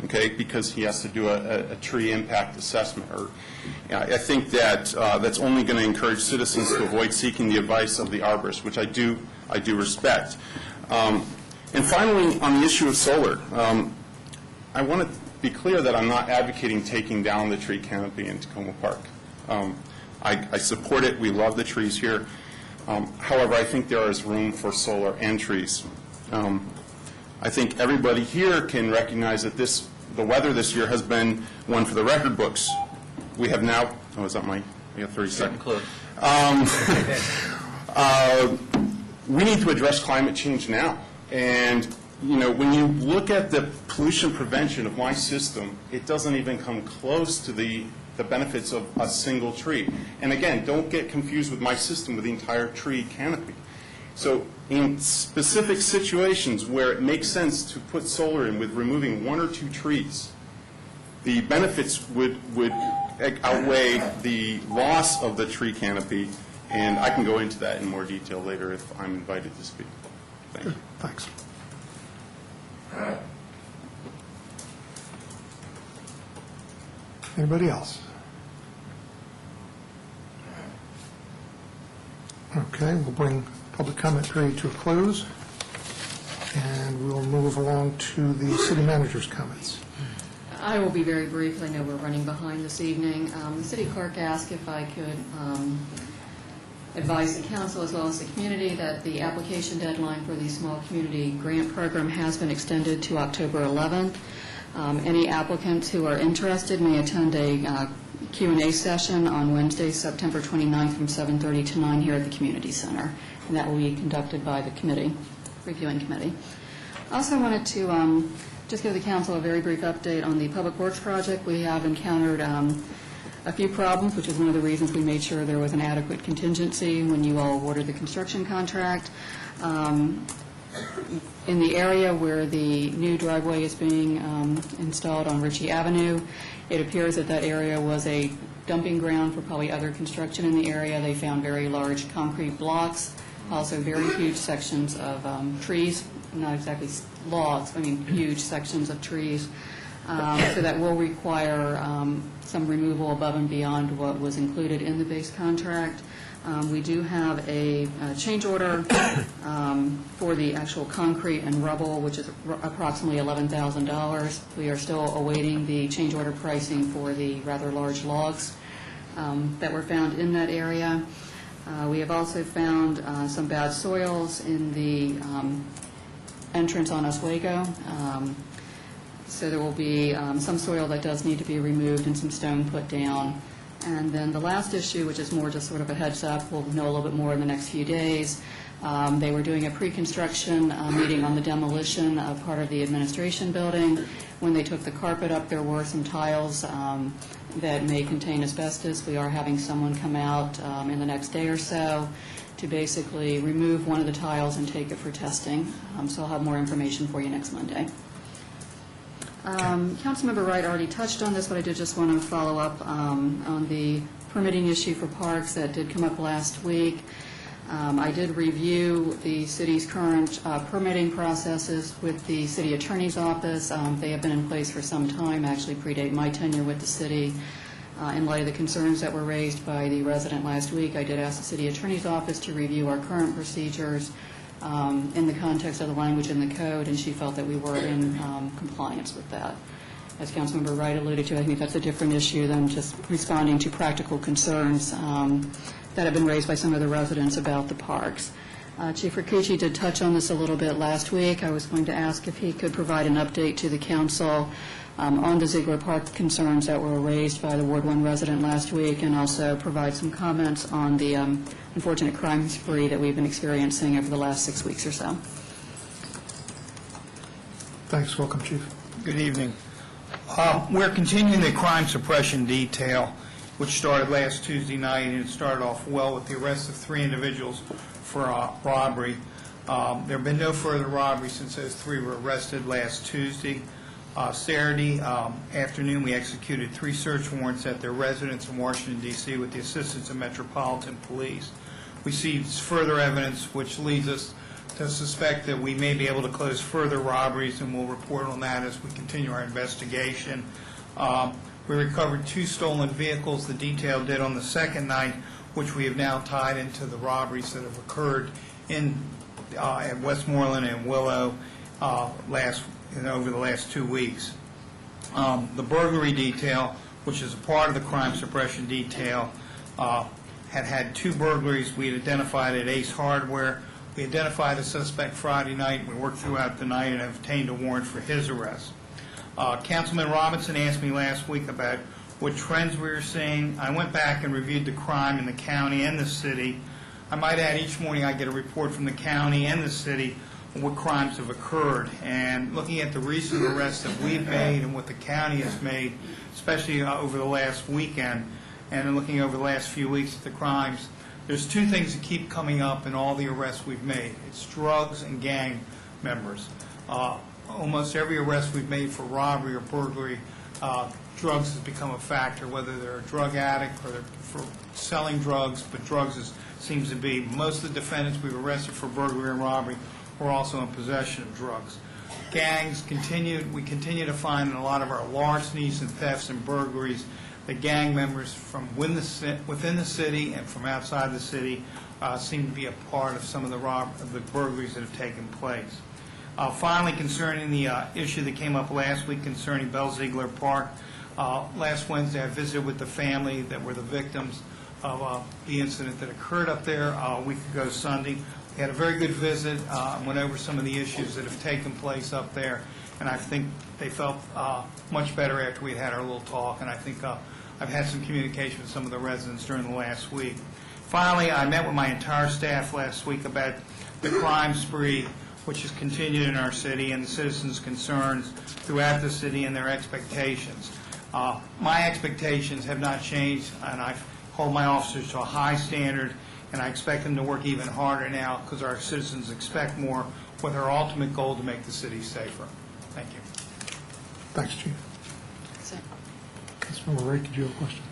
[SPEAKER 19] okay, because he has to do a tree impact assessment. Or, I think that that's only going to encourage citizens to avoid seeking the advice of the arborist, which I do respect. And finally, on the issue of solar, I want to be clear that I'm not advocating taking down the tree canopy in Tacoma Park. I support it. We love the trees here. However, I think there is room for solar and trees. I think everybody here can recognize that the weather this year has been one for the record books. We have now, is that we have 30 seconds. We need to address climate change now. And, when you look at the pollution prevention of my system, it doesn't even come close to the benefits of a single tree. And again, don't get confused with my system with the entire tree canopy. So in specific situations where it makes sense to put solar in with removing 1 or 2 trees, the benefits would outweigh the loss of the tree canopy, and I can go into that in more detail later if I'm invited to speak. Thank you.
[SPEAKER 1] Thanks. Anybody else? Okay, we'll bring public comment period to a close, and we'll move along to the city manager's comments.
[SPEAKER 8] I will be very brief. I know we're running behind this evening. The city clerk asked if I could advise the council as well as the community that the application deadline for the small community grant program has been extended to October 11th. Any applicants who are interested may attend a Q&A session on Wednesday, September 29th from 7:30 to 9 here at the community center, and that will be conducted by the committee, reviewing committee. I also wanted to Just give the council a very brief update on the Public Works project. We have encountered a few problems, which is one of the reasons we made sure there was an adequate contingency when you all awarded the construction contract. In the area where the new driveway is being installed on Ritchie Avenue, it appears that that area was a dumping ground for probably other construction in the area. They found very large concrete blocks, also very huge sections of trees, not exactly logs, I mean huge sections of trees. So that will require some removal above and beyond what was included in the base contract. We do have a change order for the actual concrete and rubble, which is approximately $11,000. We are still awaiting the change order pricing for the rather large logs that were found in that area. We have also found some bad soils in the entrance on Oswego. So there will be some soil that does need to be removed and some stone put down. And then the last issue, which is more just sort of a heads up, we'll know a little bit more in the next few days. They were doing a pre-construction meeting on the demolition of part of the administration building. When they took the carpet up, there were some tiles that may contain asbestos. We are having someone come out in the next day or so to basically remove one of the tiles and take it for testing. So I'll have more information for you next Monday. Councilmember Wright already touched on this, but I did just want to follow up on the permitting issue for parks that did come up last week. I did review the city's current permitting processes with the city attorney's office. They have been in place for some time, actually predate my tenure with the city. In light of the concerns that were raised by the resident last week, I did ask the city attorney's office to review our current procedures in the context of the language in the code, and she felt that we were in compliance with that. As Councilmember Wright alluded to, I think that's a different issue than just responding to practical concerns that have been raised by some of the residents about the parks. Chief Ricucci did touch on this a little bit last week. I was going to ask if he could provide an update to the council on the Ziegler Park concerns that were raised by the Ward 1 resident last week, and also provide some comments on the unfortunate crime spree that we've been experiencing over the last 6 weeks or so.
[SPEAKER 1] Thanks. Welcome, Chief.
[SPEAKER 20] Good evening. We're continuing the crime suppression detail, which started last Tuesday night, and it started off well with the arrest of 3 individuals for robbery. There have been no further robberies since those 3 were arrested last Tuesday. Saturday afternoon, we executed 3 search warrants at their residence in Washington, D.C. with the assistance of Metropolitan Police. We see further evidence which leads us to suspect that we may be able to close further robberies, and we'll report on that as we continue our investigation. We recovered 2 stolen vehicles, the detail did on the second night, which we have now tied into the robberies that have occurred at Westmoreland and Willow over the last 2 weeks. The burglary detail, which is a part of the crime suppression detail, had 2 burglaries. We had identified at Ace Hardware. We identified the suspect Friday night. We worked throughout the night and have obtained a warrant for his arrest. Councilman Robinson asked me last week about what trends we were seeing. I went back and reviewed the crime in the county and the city. I might add, each morning I get a report from the county and the city on what crimes have occurred. And looking at the recent arrests that we've made and what the county has made, especially over the last weekend, and looking over the last few weeks at the crimes, there's 2 things that keep coming up in all the arrests we've made. It's drugs and gang members. Almost every arrest we've made for robbery or burglary, drugs has become a factor, whether they're a drug addict or they're for selling drugs, but drugs seems to be. Most of the defendants we've arrested for burglary and robbery were also in possession of drugs. Gangs we continue to find in a lot of our larcenies and thefts and burglaries that gang members from within the city and from outside the city seem to be a part of some of the burglaries that have taken place. Finally, concerning the issue that came up last week concerning Bell Ziegler Park, last Wednesday I visited with the family that were the victims of the incident that occurred up there a week ago Sunday. We had a very good visit, went over some of the issues that have taken place up there, and I think they felt much better after we had our little talk, and I think I've had some communication with some of the residents during the last week. Finally, I met with my entire staff last week about the crime spree which has continued in our city, and the citizens' concerns throughout the city and their expectations. My expectations have not changed, and I hold my officers to a high standard, and I expect them to work even harder now because our citizens expect more, with our ultimate goal to make the city safer. Thank you.
[SPEAKER 1] Thanks, Chief. Councilmember Wright, did you have a question?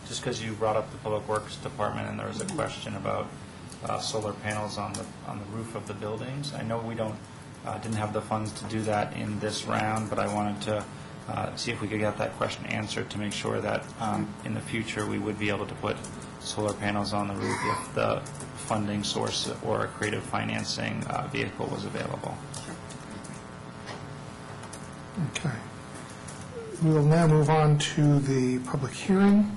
[SPEAKER 3] Just because you brought up the Public Works Department and there was a question about solar panels on the roof of the buildings. I know we didn't have the funds to do that in this round, but I wanted to see if we could get that question answered to make sure that in the future we would be able to put solar panels on the roof if the funding source or a creative financing vehicle was available.
[SPEAKER 1] Okay. We will now move on to the public hearing.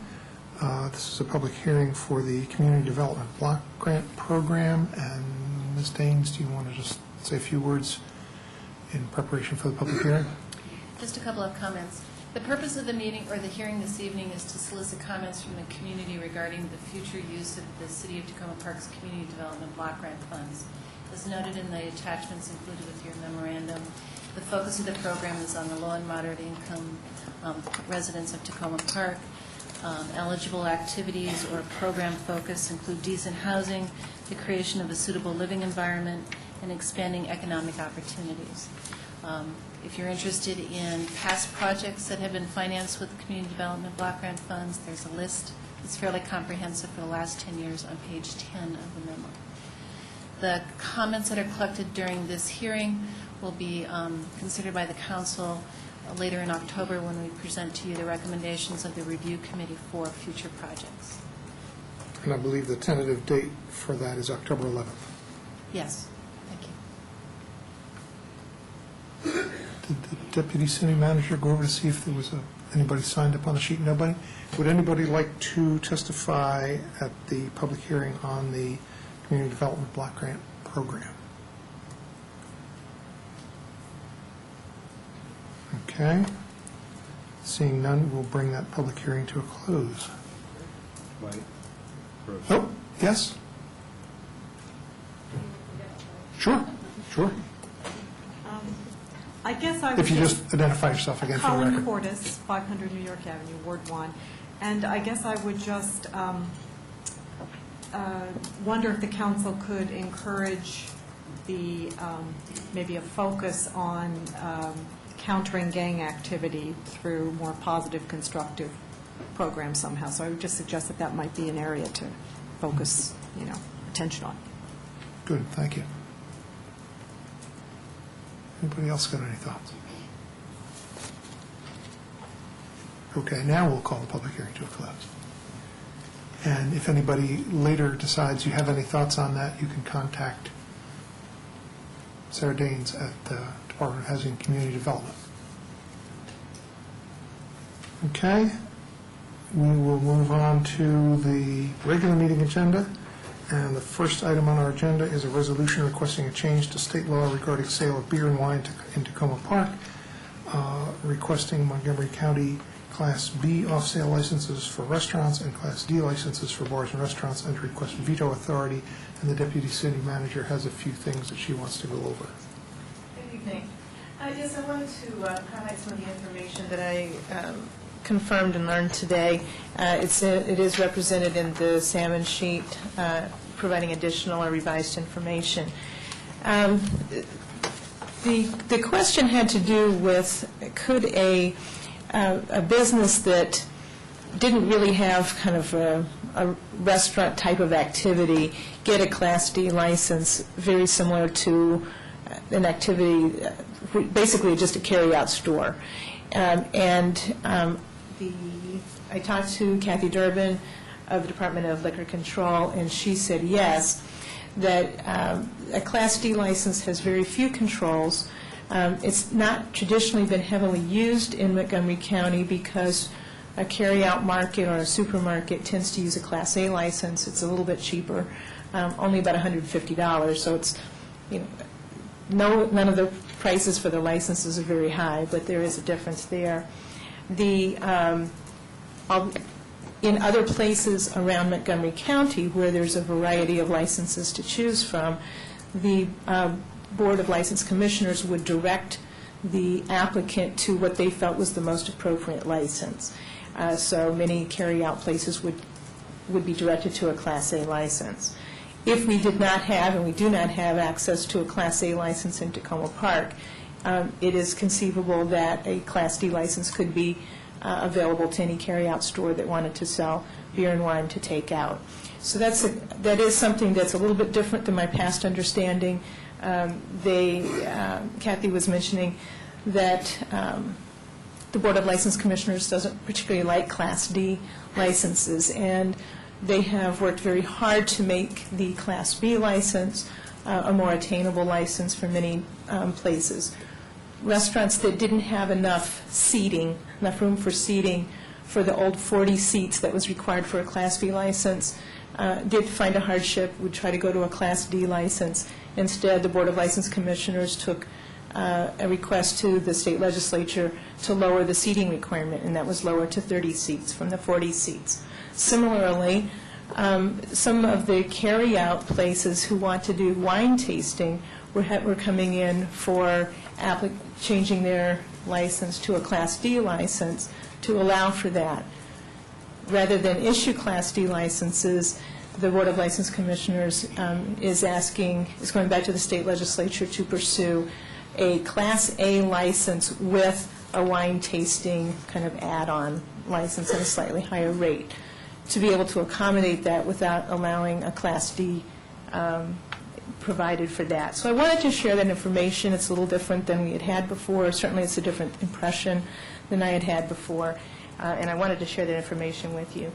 [SPEAKER 1] This is a public hearing for the Community Development Block Grant Program. And Ms. Daines, do you want to just say a few words in preparation for the public hearing?
[SPEAKER 21] Just a couple of comments. The purpose of the meeting or the hearing this evening is to solicit comments from the community regarding the future use of the City of Tacoma Park's Community Development Block Grant funds. As noted in the attachments included with your memorandum, the focus of the program is on the low and moderate income residents of Tacoma Park. Eligible activities or program focus include decent housing, the creation of a suitable living environment, and expanding economic opportunities. If you're interested in past projects that have been financed with Community Development Block Grant funds, there's a list. It's fairly comprehensive for the last 10 years on page 10 of the memo. The comments that are collected during this hearing will be considered by the council later in October when we present to you the recommendations of the review committee for future projects.
[SPEAKER 1] And I believe the tentative date for that is October 11th.
[SPEAKER 21] Yes.
[SPEAKER 1] Did the deputy city manager go over to see if there was anybody signed up on the sheet? Nobody? Would anybody like to testify at the public hearing on the Community Development Block Grant Program? Okay. Seeing none, we'll bring that public hearing to a close. Oh, yes? Sure, sure.
[SPEAKER 22] I guess I would
[SPEAKER 1] If you just identify yourself again for the record.
[SPEAKER 22] Colin Cordes, 500 New York Avenue, Ward 1. And I guess I would just wonder if the council could encourage the, maybe a focus on countering gang activity through more positive, constructive programs somehow. So I would just suggest that that might be an area to focus, attention on.
[SPEAKER 1] Good, thank you. Anybody else got any thoughts? Okay, now we'll call the public hearing to a close. And if anybody later decides you have any thoughts on that, you can contact Sarah Daines at the Department of Housing and Community Development. Okay, we will move on to the regular meeting agenda. And the first item on our agenda is a resolution requesting a change to state law regarding sale of beer and wine in Tacoma Park, requesting Montgomery County Class B off-sale licenses for restaurants and Class D licenses for bars and restaurants, and to request veto authority. And the deputy city manager has a few things that she wants to go over.
[SPEAKER 15] Good evening. Yes, I wanted to highlight some of the information that I confirmed and learned today. It is represented in the salmon sheet, providing additional or revised information. The question had to do with, could a business that didn't really have kind of a restaurant type of activity get a Class D license very similar to an activity, basically just a carry-out store. I talked to Kathy Durbin of the Department of Liquor Control, and she said yes, that a Class D license has very few controls. It's not traditionally been heavily used in Montgomery County because a carry-out market or a supermarket tends to use a Class A license. It's a little bit cheaper, only about $150. So it's, none of the prices for the licenses are very high, but there is a difference there. In other places around Montgomery County where there's a variety of licenses to choose from, the Board of License Commissioners would direct the applicant to what they felt was the most appropriate license. So many carry-out places would be directed to a Class A license. If we did not have, and we do not have, access to a Class A license in Tacoma Park, it is conceivable that a Class D license could be available to any carry-out store that wanted to sell beer and wine to take out. So that is something that's a little bit different than my past understanding. Kathy was mentioning that the Board of License Commissioners doesn't particularly like Class D licenses, and they have worked very hard to make the Class B license a more attainable license for many places. Restaurants that didn't have enough seating, enough room for seating for the old 40 seats that was required for a Class B license, did find a hardship, would try to go to a Class D license. Instead, the Board of License Commissioners took a request to the state legislature to lower the seating requirement, and that was lowered to 30 seats from the 40 seats. Similarly, some of the carry-out places who want to do wine tasting were coming in for changing their license to a Class D license to allow for that. Rather than issue Class D licenses, the Board of License Commissioners is going back to the state legislature to pursue a Class A license with a wine tasting kind of add-on license at a slightly higher rate, to be able to accommodate that without allowing a Class D provided for that. So I wanted to share that information. It's a little different than we had before. Certainly it's a different impression than I had before, and I wanted to share that information with you.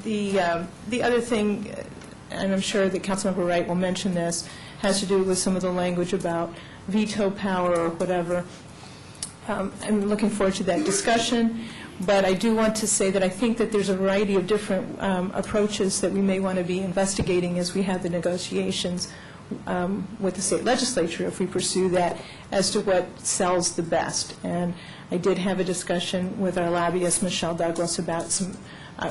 [SPEAKER 15] The other thing, and I'm sure that Councilmember Wright will mention this, has to do with some of the language about veto power or whatever. I'm looking forward to that discussion, but I do want to say that I think that there's a variety of different approaches that we may want to be investigating as we have the negotiations with the state legislature, if we pursue that, as to what sells the best. And I did have a discussion with our lobbyist, Michelle Douglas, about some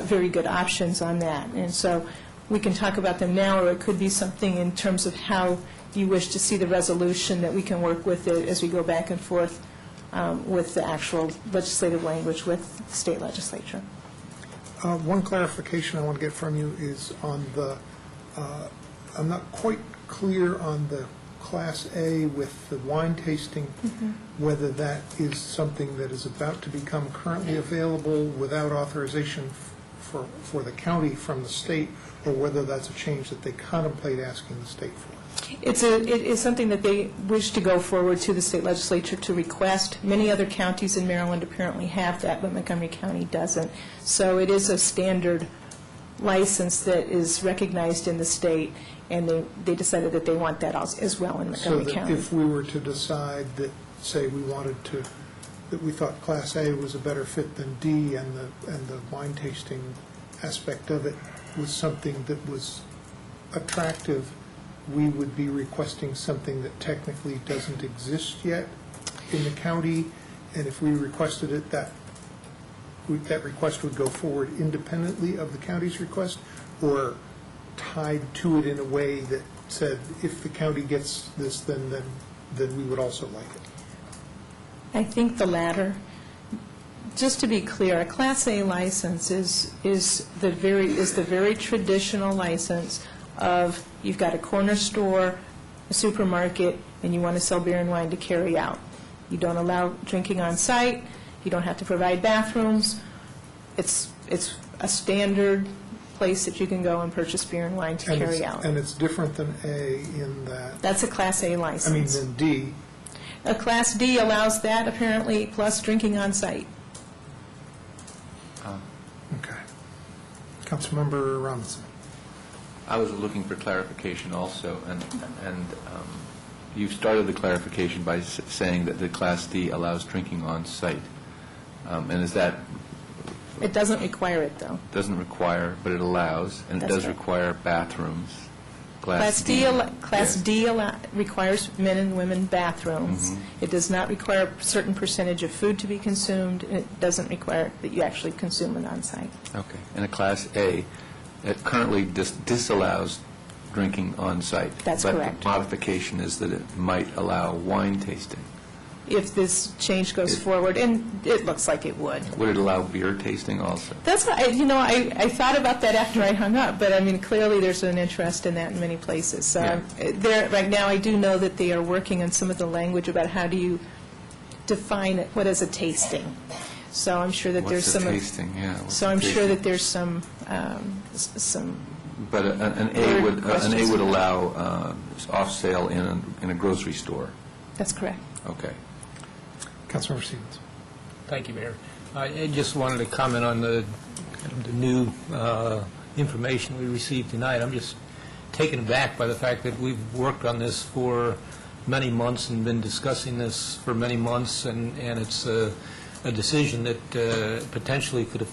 [SPEAKER 15] very good options on that. And so we can talk about them now, or it could be something in terms of how you wish to see the resolution, that we can work with it as we go back and forth with the actual legislative language with the state legislature.
[SPEAKER 1] One clarification I want to get from you is on the, I'm not quite clear on the Class A with the wine tasting, whether that is something that is about to become currently available without authorization for the county from the state, or whether that's a change that they contemplate asking the state for.
[SPEAKER 15] It is something that they wish to go forward to the state legislature to request. Many other counties in Maryland apparently have that, but Montgomery County doesn't. So it is a standard license that is recognized in the state, and they decided that they want that as well in Montgomery County.
[SPEAKER 1] So that if we were to decide that, say, we wanted to, that we thought Class A was a better fit than D, and the wine tasting aspect of it was something that was attractive, we would be requesting something that technically doesn't exist yet in the county, and if we requested it, that request would go forward independently of the county's request, or tied to it in a way that said, if the county gets this, then we would also like it.
[SPEAKER 15] I think the latter. Just to be clear, a Class A license is the very traditional license of, you've got a corner store, a supermarket, and you want to sell beer and wine to carry out. You don't allow drinking on site. You don't have to provide bathrooms. It's a standard place that you can go and purchase beer and wine to carry out.
[SPEAKER 1] And it's different than A in that...
[SPEAKER 15] That's a Class A license.
[SPEAKER 1] I mean, than D.
[SPEAKER 15] A Class D allows that, apparently, plus drinking on site.
[SPEAKER 1] Okay. Councilmember Robinson.
[SPEAKER 18] I was looking for clarification also, and you started the clarification by saying that the Class D allows drinking on site. And is that...
[SPEAKER 15] It doesn't require it, though.
[SPEAKER 18] Doesn't require, but it allows, and
[SPEAKER 15] That's
[SPEAKER 18] it does
[SPEAKER 15] right.
[SPEAKER 18] require bathrooms.
[SPEAKER 15] Class D requires men and women bathrooms. It does not require a certain percentage of food to be consumed, and it doesn't require that you actually consume it on site.
[SPEAKER 18] Okay. And a Class A, it currently disallows drinking on site.
[SPEAKER 22] That's correct.
[SPEAKER 18] But the modification is that it might allow wine tasting.
[SPEAKER 22] If this change goes forward, and it looks like it would.
[SPEAKER 18] Would it allow beer tasting also?
[SPEAKER 22] That's what, I thought about that after I hung up, but I mean, clearly there's an interest in that in many places. Right now, I do know that they are working on some of the language about how do you define it, what is a tasting. So I'm sure that there's some.
[SPEAKER 18] What's a tasting? Yeah.
[SPEAKER 22] So I'm sure that there's some.
[SPEAKER 18] But an A would allow off sale in a grocery store.
[SPEAKER 22] That's correct.
[SPEAKER 18] Okay.
[SPEAKER 1] Councilmember Stevens.
[SPEAKER 2] Thank you, Mayor. I just wanted to comment on the new information we received tonight. I'm just taken aback by the fact that we've worked on this for many months and been discussing this for many months, and it's a decision that potentially could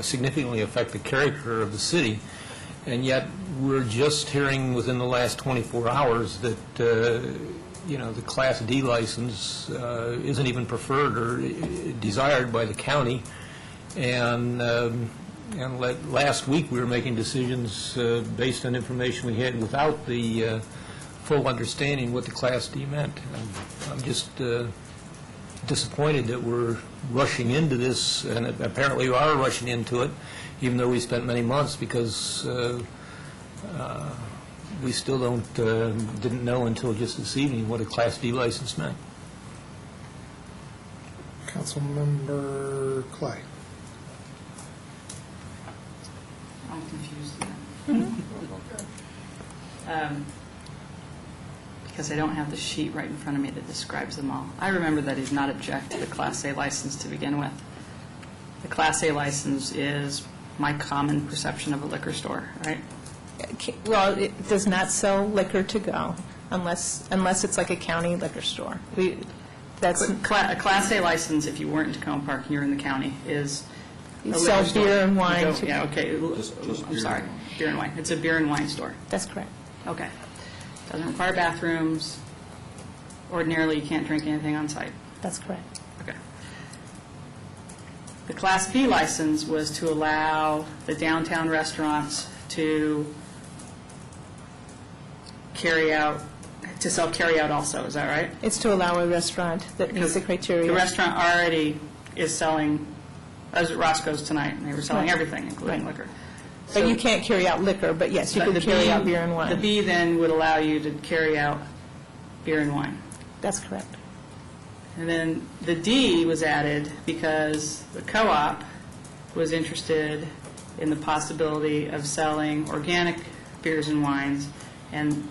[SPEAKER 2] significantly affect the character of the city. And yet, we're just hearing within the last 24 hours that the Class D license isn't even preferred or desired by the county. And last week, we were making decisions based on information we had without the full understanding what the Class D meant. I'm just disappointed that we're rushing into this, and apparently we are rushing into it, even though we spent many months, because we still didn't know until just this evening what a Class D license meant.
[SPEAKER 1] Councilmember Clay.
[SPEAKER 4] I'm confused. Because I don't have the sheet right in front of me that describes them all. I remember that I did not object to the Class A license to begin with. The Class A license is my common perception of a liquor store, right?
[SPEAKER 22] Well, it does not sell liquor to go unless it's like a county liquor store.
[SPEAKER 4] A Class A license, if you weren't in Tacoma Park and you're in the county, is
[SPEAKER 22] You
[SPEAKER 4] a
[SPEAKER 22] sell
[SPEAKER 4] liquor store.
[SPEAKER 22] beer and wine.
[SPEAKER 4] Yeah, okay. I'm sorry. Beer and wine. It's a beer and wine store.
[SPEAKER 22] That's correct.
[SPEAKER 4] Okay. Doesn't require bathrooms. Ordinarily, you can't drink anything on site.
[SPEAKER 22] That's correct.
[SPEAKER 4] Okay. The Class B license was to allow the downtown restaurants to sell carry-out also, is that right?
[SPEAKER 22] It's to allow a restaurant that meets the criteria.
[SPEAKER 4] The restaurant already is selling, I was at Roscoe's tonight, and they were selling
[SPEAKER 22] Right.
[SPEAKER 4] everything, including liquor.
[SPEAKER 22] But you can't carry out liquor, but yes, you can carry out beer and wine.
[SPEAKER 4] The B then would allow you to carry out beer and wine.
[SPEAKER 22] That's correct.
[SPEAKER 4] And then the D was added because the co-op was interested in the possibility of selling organic beers and wines, and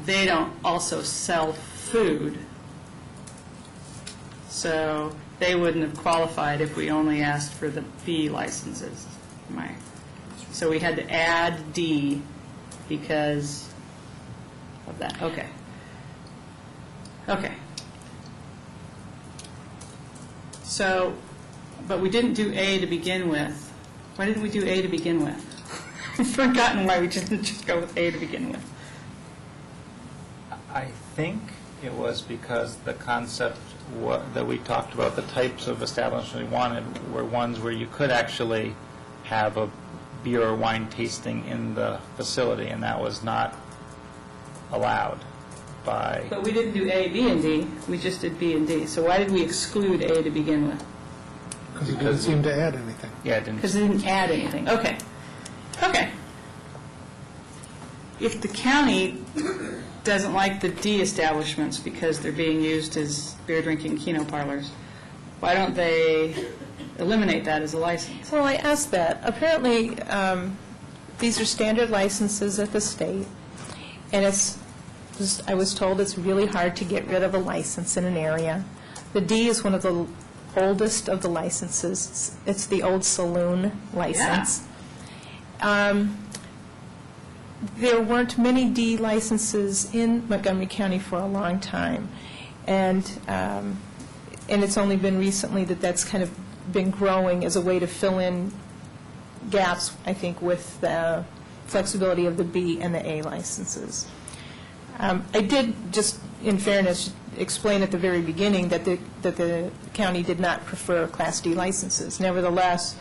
[SPEAKER 4] they don't also sell food. So they wouldn't have qualified if we only asked for the B licenses. So we had to add D because of that. Okay. Okay. So, but we didn't do A to begin with. Why didn't we do A to begin with? I've forgotten why we didn't just go with A to begin with.
[SPEAKER 3] I think it was because the concept that we talked about, the types of establishments we wanted, were ones where you could actually have a beer or wine tasting in the facility, and that was not allowed by...
[SPEAKER 4] But we didn't do A, B, and D. We just did B and D. So why did we exclude A to begin with?
[SPEAKER 1] Because it didn't seem to add anything.
[SPEAKER 3] Yeah, it didn't.
[SPEAKER 4] Because it didn't add anything. Okay. Okay. If the county doesn't like the D establishments because they're being used as beer drinking keno parlors, why don't they eliminate that as a license?
[SPEAKER 22] Well, I asked that. Apparently, these are standard licenses at the state, and I was told it's really hard to get rid of a license in an area. The D is one of the oldest of the licenses. It's the old saloon license. Yeah. There weren't many D licenses in Montgomery County for a long time, and it's only been recently that that's kind of been growing as a way to fill in gaps, I think, with the flexibility of the B and the A licenses. I did, just in fairness, explain at the very beginning that the county did not prefer Class D licenses. Nevertheless,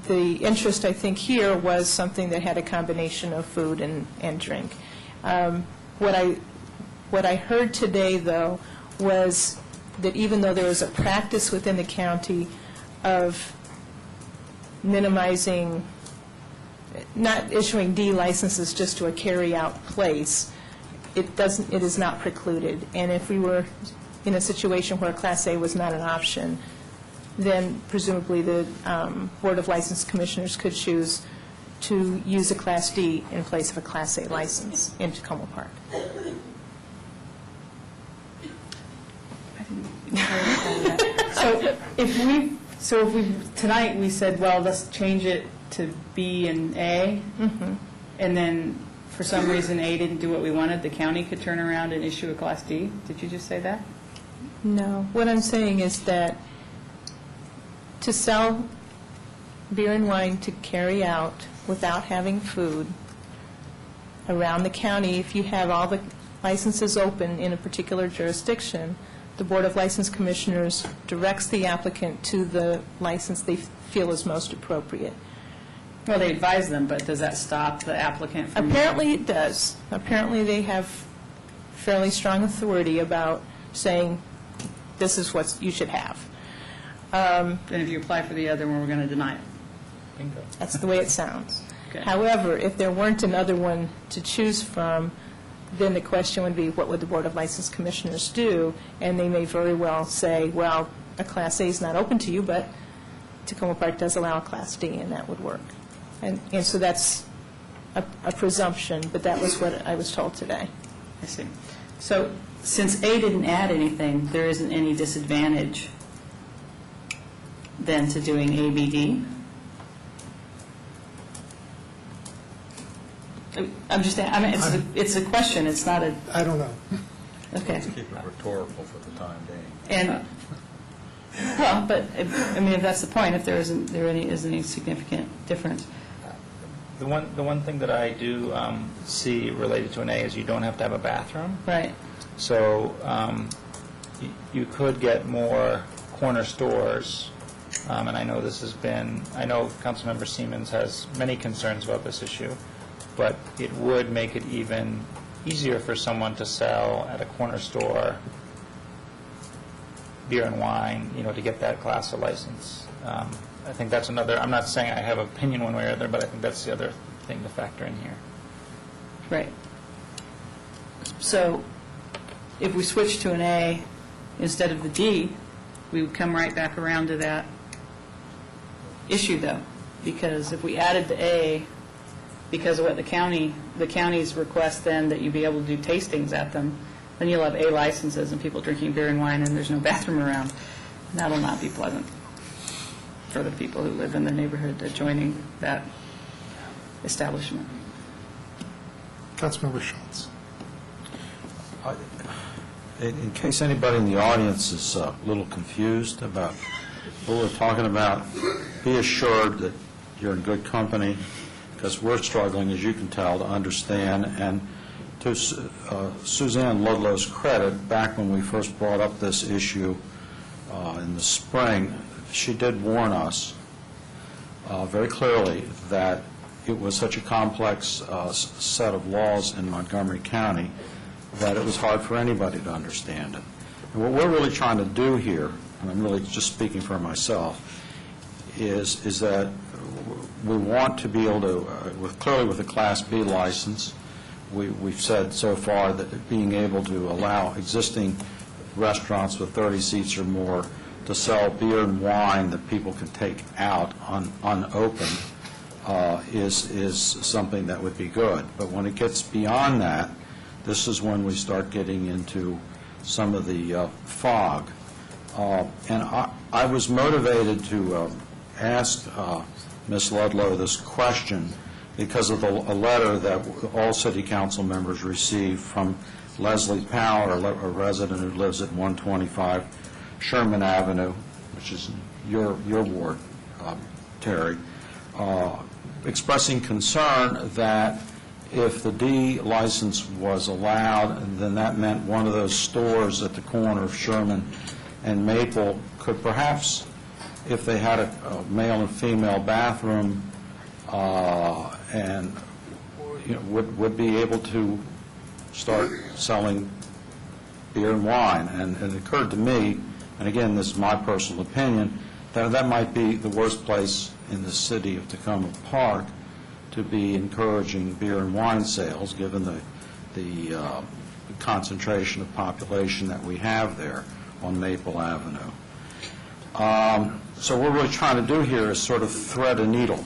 [SPEAKER 15] the interest, I think, here was something that had a combination of food and drink. What I heard today, though, was that even though there was a practice within the county of minimizing, not issuing D licenses just to a carry-out place, it is not precluded. And if we were in a situation where Class A was not an option, then presumably the Board of License Commissioners could choose to use a Class D in place of a Class A license in Tacoma Park.
[SPEAKER 4] So if we, tonight, we said, well, let's change it to B and A, and then for some reason A didn't do what we wanted, the county could turn around and issue a Class D? Did you just say that?
[SPEAKER 15] No. What I'm saying is that to sell beer and wine to carry out without having food around the county, if you have all the licenses open in a particular jurisdiction, the Board of License Commissioners directs the applicant to the license they feel is most appropriate.
[SPEAKER 4] Well, they advise them, but does that stop the applicant from...
[SPEAKER 15] Apparently it does. Apparently they have fairly strong authority about saying, this is what you should have.
[SPEAKER 4] Then if you apply for the other one, we're going to deny it. Bingo.
[SPEAKER 15] That's the way it sounds.
[SPEAKER 4] Okay.
[SPEAKER 15] However, if there weren't another one to choose from, then the question would be, what would the Board of License Commissioners do? And they may very well say, well, a Class A is not open to you, but Tacoma Park does allow a Class D, and that would work. And so that's a presumption, but that was what I was told today.
[SPEAKER 4] I see. So since A didn't add anything, there isn't any disadvantage then to doing ABD? I'm just, it's a question, it's not a...
[SPEAKER 1] I don't know.
[SPEAKER 4] Okay.
[SPEAKER 5] Let's keep it rhetorical for the time being.
[SPEAKER 4] And, well, but, I mean, if that's the point, if there isn't any significant difference.
[SPEAKER 3] The one thing that I do see related to an A is you don't have to have a bathroom.
[SPEAKER 4] Right.
[SPEAKER 3] So you could get more corner stores, and I know this has been, I know Councilmember Siemens has many concerns about this issue, but it would make it even easier for someone to sell at a corner store beer and wine, to get that class of license. I think that's another, I'm not saying I have an opinion one way or other, but I think that's the other thing to factor in here.
[SPEAKER 4] Right. So if we switch to an A instead of the D, we would come right back around to that issue, though, because if we added the A, because of what the county's request then that you be able to do tastings at them, then you'll have A licenses and people drinking beer and wine and there's no bathroom around. And that'll not be pleasant for the people who live in the neighborhood adjoining that establishment.
[SPEAKER 1] Councilmember Schultz.
[SPEAKER 5] In case anybody in the audience is a little confused about what we're talking about, be assured that you're in good company, because we're struggling, as you can tell, to understand. And to Suzanne Ludlow's credit, back when we first brought up this issue in the spring, she did warn us very clearly that it was such a complex set of laws in Montgomery County that it was hard for anybody to understand it. And what we're really trying to do here, and I'm really just speaking for myself, is that we want to be able to, clearly with a Class B license, we've said so far that being able to allow existing restaurants with 30 seats or more to sell beer and wine that people can take out unopened is something that would be good. But when it gets beyond that, this is when we start getting into some of the fog. And I was motivated to ask Ms. Ludlow this question because of a letter that all city council members received from Leslie Powell, a resident who lives at 125 Sherman Avenue, which is your ward, Terry, expressing concern that if the D license was allowed, then that meant one of those stores at the corner of Sherman and Maple could perhaps if they had a male and female bathroom, and would be able to start selling beer and wine. And it occurred to me, and again, this is my personal opinion, that might be the worst place in the city of Tacoma Park to be encouraging beer and wine sales, given the concentration of population that we have there on Maple Avenue. So what we're really trying to do here is sort of thread a needle.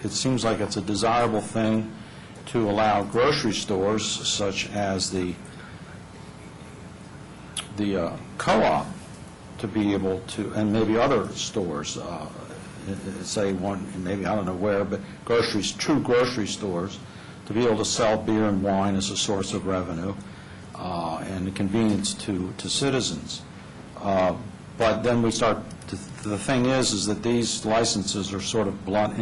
[SPEAKER 5] It seems like it's a desirable thing to allow grocery stores such as the co-op to be able to, and maybe other stores, say one, maybe I don't know where, but true grocery stores, to be able to sell beer and wine as a source of revenue and the convenience to citizens. But then we start, the thing is that these licenses are sort of blunt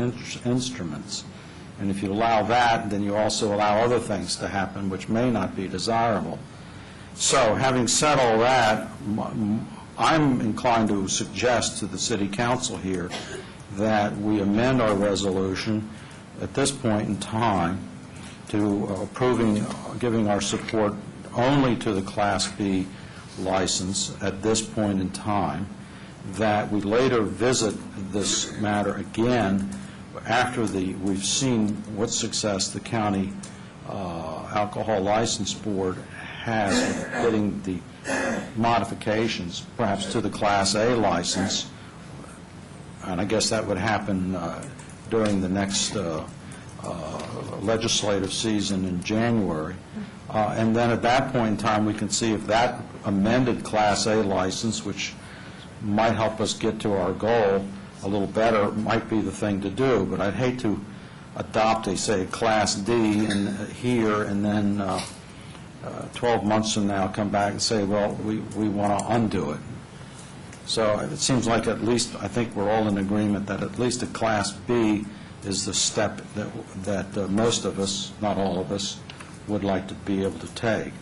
[SPEAKER 5] instruments. And if you allow that, then you also allow other things to happen which may not be desirable. So having said all that, I'm inclined to suggest to the City Council here that we amend our resolution at this point in time to giving our support only to the Class B license at this point in time, that we later visit this matter again after we've seen what success the County Alcohol License Board has in getting the modifications, perhaps to the Class A license, and I guess that would happen during the next legislative season in January. And then at that point in time, we can see if that amended Class A license, which might help us get to our goal a little better, might be the thing to do. But I'd hate to adopt a Class D here and then 12 months from now come back and say, well, we want to undo it. So it seems like at least, I think we're all in agreement that at least a Class B is the step that most of us, not all of us, would like to be able to take.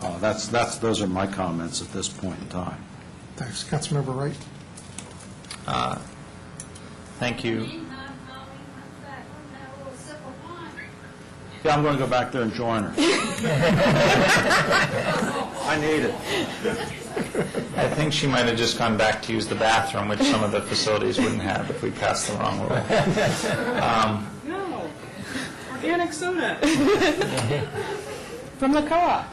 [SPEAKER 5] Those are my comments at this point in time.
[SPEAKER 1] Thanks. Councilmember Wright.
[SPEAKER 3] Thank you.
[SPEAKER 5] Yeah, I'm going to go back there and join her. I need it.
[SPEAKER 3] I think she might have just gone back to use the bathroom, which some of the facilities wouldn't have if we passed the wrong rule.
[SPEAKER 14] No, organic soda from the co-op.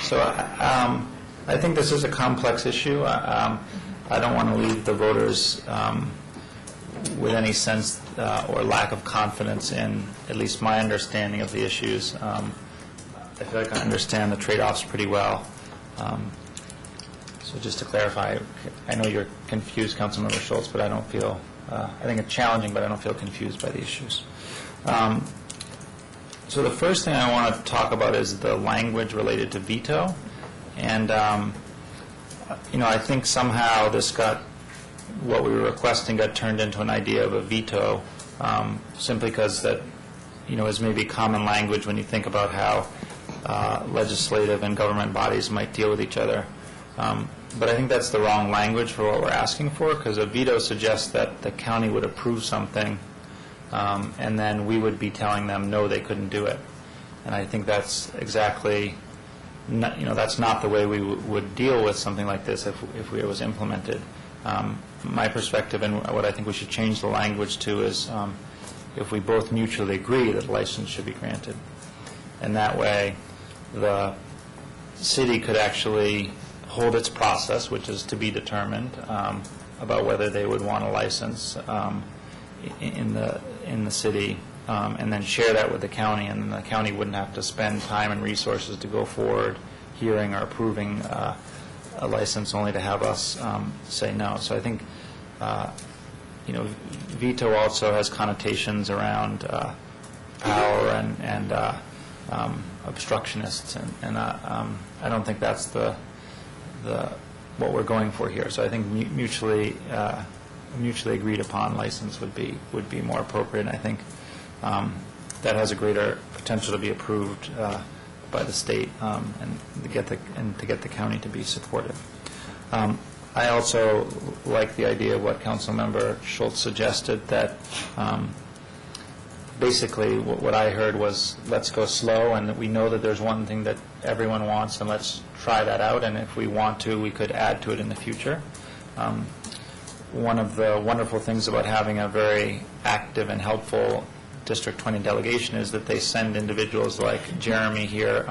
[SPEAKER 3] So I think this is a complex issue. I don't want to leave the voters with any sense or lack of confidence in at least my understanding of the issues. I feel like I understand the trade-offs pretty well. So just to clarify, I know you're confused, Councilmember Schultz, but I don't feel, I think it's challenging, but I don't feel confused by the issues. So the first thing I want to talk about is the language related to veto. And, I think somehow what we were requesting got turned into an idea of a veto, simply because that, is maybe common language when you think about how legislative and government bodies might deal with each other. But I think that's the wrong language for what we're asking for, because a veto suggests that the county would approve something, and then we would be telling them, no, they couldn't do it. And I think that's exactly, that's not the way we would deal with something like this if it was implemented. My perspective and what I think we should change the language to is if we both mutually agree that a license should be granted. And that way, the city could actually hold its process, which is to be determined, about whether they would want a license in the city, and then share that with the county, and then the county wouldn't have to spend time and resources to go forward hearing or approving a license only to have us say no. So I think veto also has connotations around power and obstructionists, and I don't think that's what we're going for here. So I think mutually agreed upon license would be more appropriate. And I think that has a greater potential to be approved by the state and to get the county to be supportive. I also like the idea of what Councilmember Schultz suggested, that basically what I heard was, let's go slow, and that we know that there's one thing that everyone wants, and let's try that out, and if we want to, we could add to it in the future. One of the wonderful things about having a very active and helpful District 20 delegation is that they send individuals like Jeremy here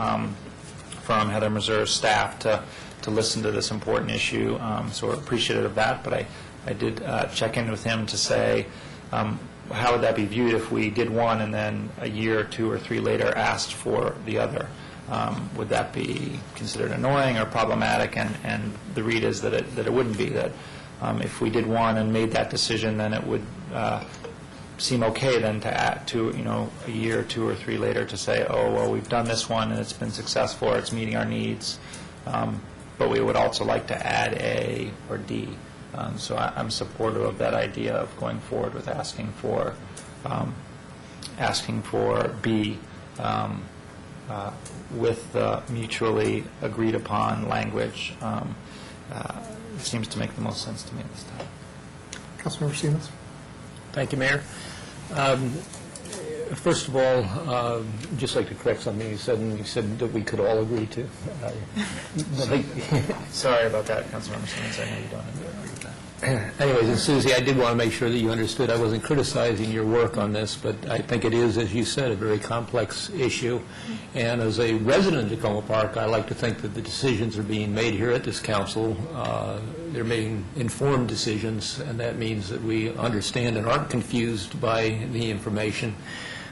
[SPEAKER 3] from Heather Meserve's staff to listen to this important issue, so we're appreciative of that, but I did check in with him to say, how would that be viewed if we did one and then a year, 2 or 3 later asked for the other? Would that be considered annoying or problematic? And the read is that it wouldn't be, that if we did one and made that decision, then it would seem okay then to add to, a year, 2 or 3 later to say, oh, well, we've done this one and it's been successful, or it's meeting our needs, but we would also like to add A or D. So I'm supportive of that idea of going forward with asking for B with the mutually agreed upon language. It seems to make the most sense to me this time.
[SPEAKER 1] Councilmember Siemens.
[SPEAKER 2] Thank you, Mayor. First of all, just like to correct something you said, and you said that we could all agree to.
[SPEAKER 3] Sorry about that, Councilmember Siemens. I know you don't agree with that.
[SPEAKER 2] Anyways, and Susie, I did want to make sure that you understood I wasn't criticizing your work on this, but I think it is, as you said, a very complex issue. And as a resident of Tacoma Park, I like to think that the decisions are being made here at this council. They're making informed decisions, and that means that we understand and aren't confused by the information,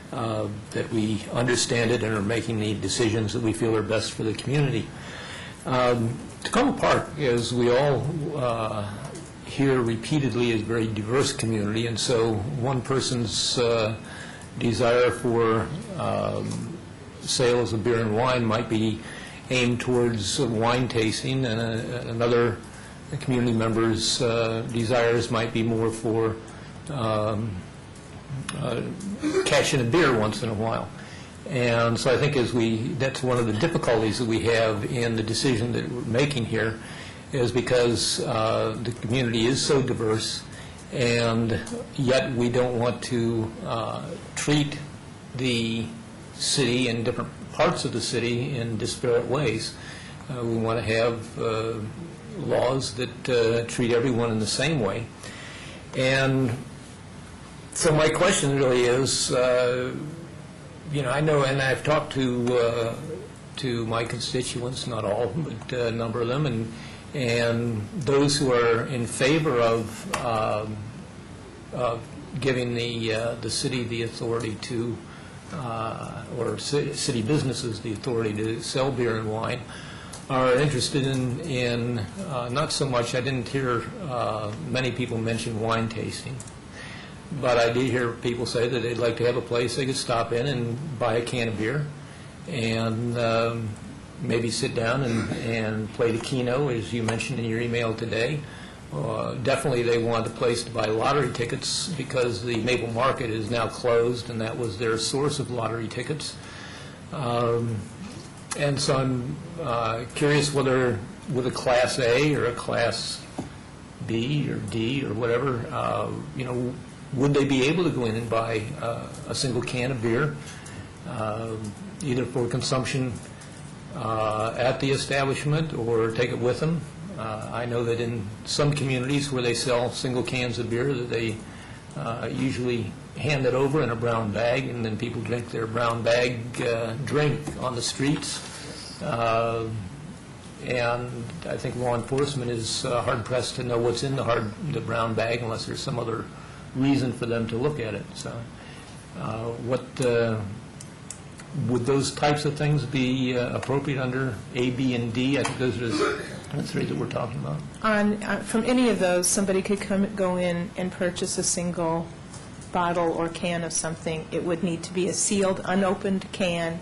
[SPEAKER 2] that we understand it and are making the decisions that we feel are best for the community. Tacoma Park, as we all hear repeatedly, is a very diverse community, and so one person's desire for sales of beer and wine might be aimed towards wine tasting, and another community member's desires might be more for catching a beer once in a while. And so I think that's one of the difficulties that we have in the decision that we're making here, is because the community is so diverse, and yet we don't want to treat the city and different parts of the city in disparate ways. We want to have laws that treat everyone in the same way. And so my question really is, I know, and I've talked to my constituents, not all, but a number of them, and those who are in favor of giving the city the authority to, or city businesses the authority to sell beer and wine, are interested in not so much, I didn't hear many people mention wine tasting, but I did hear people say that they'd like to have a place they could stop in and buy a can of beer and maybe sit down and play the Keno, as you mentioned in your email today. Definitely they want a place to buy lottery tickets, because the Maple Market is now closed, and that was their source of lottery tickets. And so I'm curious whether with a Class A or a Class B or D or whatever, would they be able to go in and buy a single can of beer, either for consumption at the establishment or take it with them? I know that in some communities where they sell single cans of beer, that they usually hand it over in a brown bag, and then people drink their brown bag drink on the streets. And I think law enforcement is hard-pressed to know what's in the brown bag unless there's some other reason for them to look at it. So would those types of things be appropriate under A, B, and D? I think those are the three that we're talking about.
[SPEAKER 15] From any of those, somebody could go in and purchase a single bottle or can of something. It would need to be a sealed, unopened can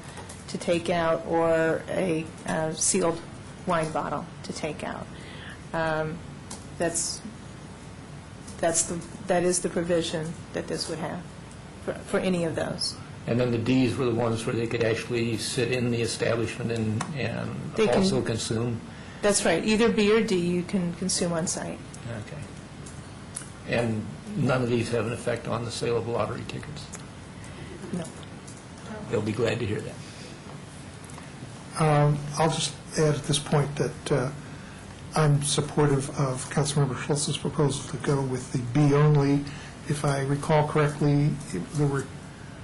[SPEAKER 15] to take out, or a sealed wine bottle to take out. That is the provision that this would have for any of those.
[SPEAKER 2] And then the Ds were the ones where they could actually sit in the establishment and also consume.
[SPEAKER 15] That's right. Either B or D you can consume on site.
[SPEAKER 2] Okay. And none of these have an effect on the sale of lottery tickets?
[SPEAKER 15] No.
[SPEAKER 2] They'll be glad to hear that.
[SPEAKER 1] I'll just add at this point that I'm supportive of Councilmember Schultz's proposal to go with the B only. If I recall correctly, there were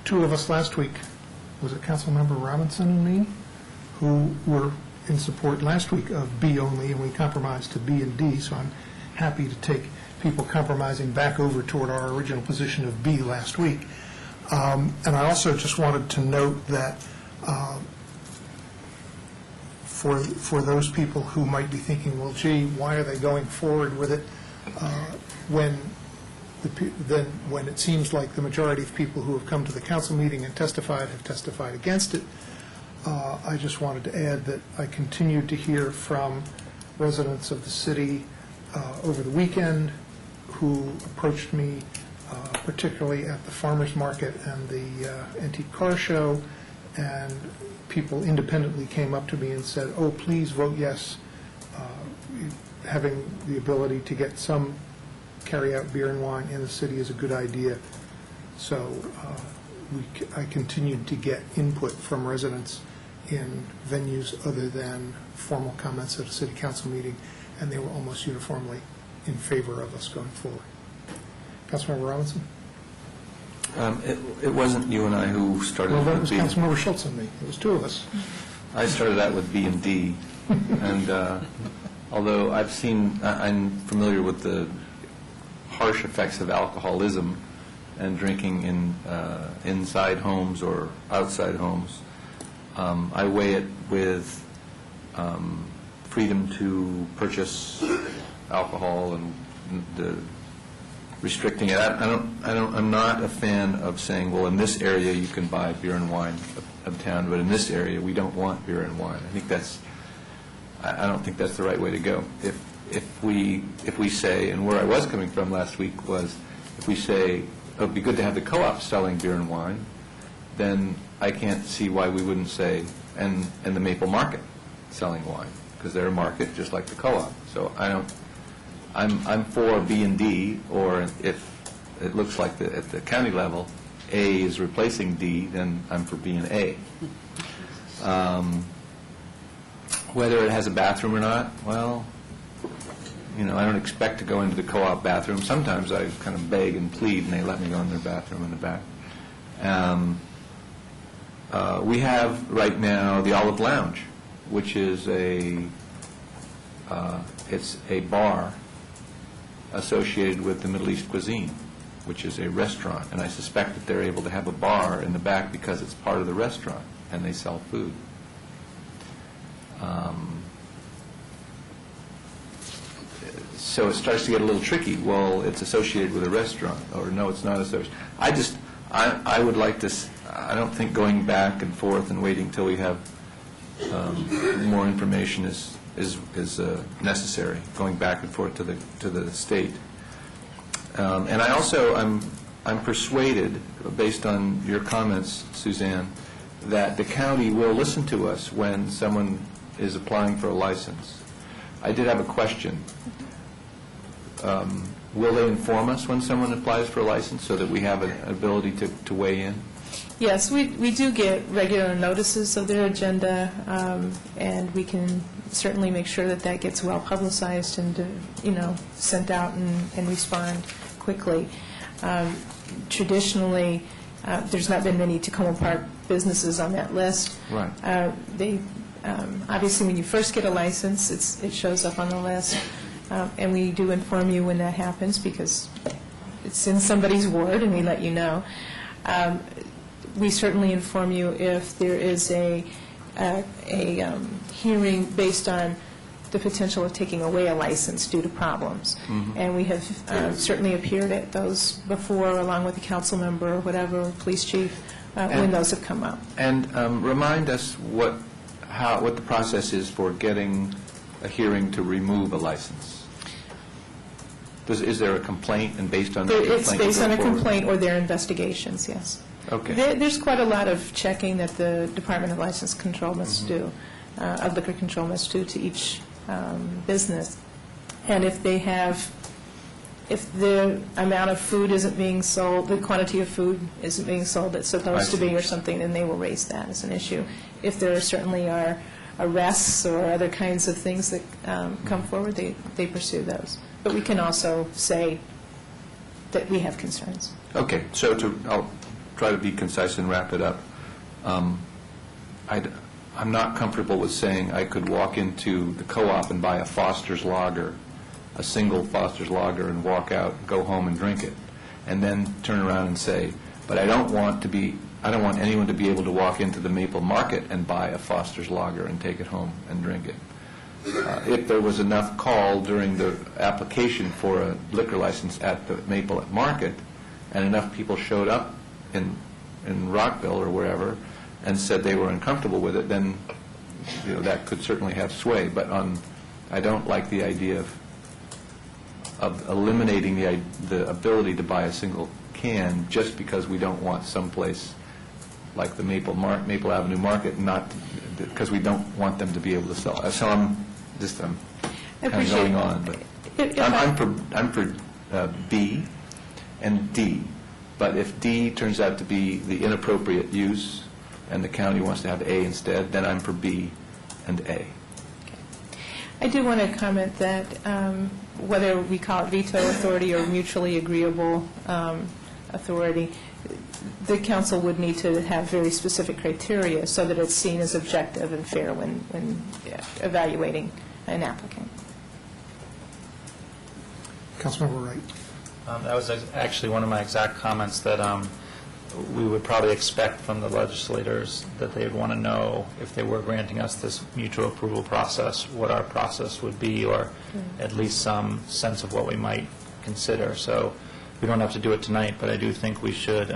[SPEAKER 1] two of us last week, was it Councilmember Robinson and me, who were in support last week of B only, and we compromised to B and D, so I'm happy to take people compromising back over toward our original position of B last week. And I also just wanted to note that for those people who might be thinking, well, gee, why are they going forward with it when it seems like the majority of people who have come to the council meeting and testified have testified against it? I just wanted to add that I continued to hear from residents of the city over the weekend who approached me, particularly at the farmers market and the antique car show, and people independently came up to me and said, oh, please vote yes. Having the ability to get some carry-out beer and wine in the city is a good idea. So I continued to get input from residents in venues other than formal comments at a city council meeting, and they were almost uniformly in favor of us going forward. Councilmember Robinson?
[SPEAKER 18] It wasn't you and I who started
[SPEAKER 1] Well, that
[SPEAKER 18] with
[SPEAKER 1] was
[SPEAKER 18] B.
[SPEAKER 1] Councilmember Schultz and me. It was two of us.
[SPEAKER 18] I started out with B and D, and although I'm familiar with the harsh effects of alcoholism and drinking in inside homes or outside homes, I weigh it with freedom to purchase alcohol and the restricting it. I'm not a fan of saying, well, in this area you can buy beer and wine uptown, but in this area we don't want beer and wine. I don't think that's the right way to go. If we say, and where I was coming from last week was, if we say it would be good to have the co-op selling beer and wine, then I can't see why we wouldn't say, and the Maple Market selling wine, because they're a market just like the co-op. So I'm for B and D, or if it looks like at the county level, A is replacing D, then I'm for B and A. Whether it has a bathroom or not, well, I don't expect to go into the co-op bathroom. Sometimes I kind of beg and plead, and they let me go in their bathroom in the back. We have right now the Olive Lounge, which is it's a bar associated with the Middle East cuisine, which is a restaurant, and I suspect that they're able to have a bar in the back because it's part of the restaurant, and they sell food. So it starts to get a little tricky. Well, it's associated with a restaurant, or no, it's not associated. I would like to, I don't think going back and forth and waiting until we have more information is necessary, going back and forth to the state. And I also, I'm persuaded, based on your comments, Suzanne, that the county will listen to us when someone is applying for a license. I did have a question. Will they inform us when someone applies for a license so that we have an ability to weigh in?
[SPEAKER 15] Yes, we do get regular notices of their agenda, and we can certainly make sure that gets well publicized and, sent out and respond quickly. Traditionally, there's not been many Tacoma Park businesses on that list.
[SPEAKER 18] Right.
[SPEAKER 15] Obviously, when you first get a license, it shows up on the list, and we do inform you when that happens because it's in somebody's ward, and we let you know. We certainly inform you if there is a hearing based on the potential of taking away a license due to problems. Mm-hmm. And we have certainly appeared at those before, along with the council member or whatever, police chief, when those have come up.
[SPEAKER 18] And remind us what the process is for getting a hearing to remove a license. Is there a complaint, and based on that complaint?
[SPEAKER 15] It's based on a complaint or their investigations, yes.
[SPEAKER 18] Okay.
[SPEAKER 15] There's quite a lot of checking that the Department of License Control must do, of liquor control must do to each business. And if they have, if the amount of food isn't being sold, the quantity of food isn't being sold that's supposed to be or something, then they will raise that as an issue. If there certainly are arrests or other kinds of things that come forward, they pursue those. But we can also say that we have concerns.
[SPEAKER 18] Okay, so I'll try to be concise and wrap it up. I'm not comfortable with saying I could walk into the co-op and buy a Foster's Lager, a single Foster's Lager, and walk out, go home and drink it, and then turn around and say, but I don't want anyone to be able to walk into the Maple Market and buy a Foster's Lager and take it home and drink it. If there was enough call during the application for a liquor license at the Maple Market, and enough people showed up in Rockville or wherever and said they were uncomfortable with it, then that could certainly have sway. But I don't like the idea of eliminating the ability to buy a single can just because we don't want someplace like the Maple Avenue Market, not because we don't want them to be able to sell. So I'm kind of going on, but I'm for B and D. But if D turns out to be the inappropriate use and the county wants to have A instead, then I'm for B and A.
[SPEAKER 15] I do want to comment that whether we call it veto authority or mutually agreeable authority, the council would need to have very specific criteria so that it's seen as objective and fair when evaluating an applicant.
[SPEAKER 1] Councilmember Wright.
[SPEAKER 3] That was actually one of my exact comments, that we would probably expect from the legislators that they would want to know, if they were granting us this mutual approval process, what our process would be, or at least some sense of what we might consider. So we don't have to do it tonight, but I do think we should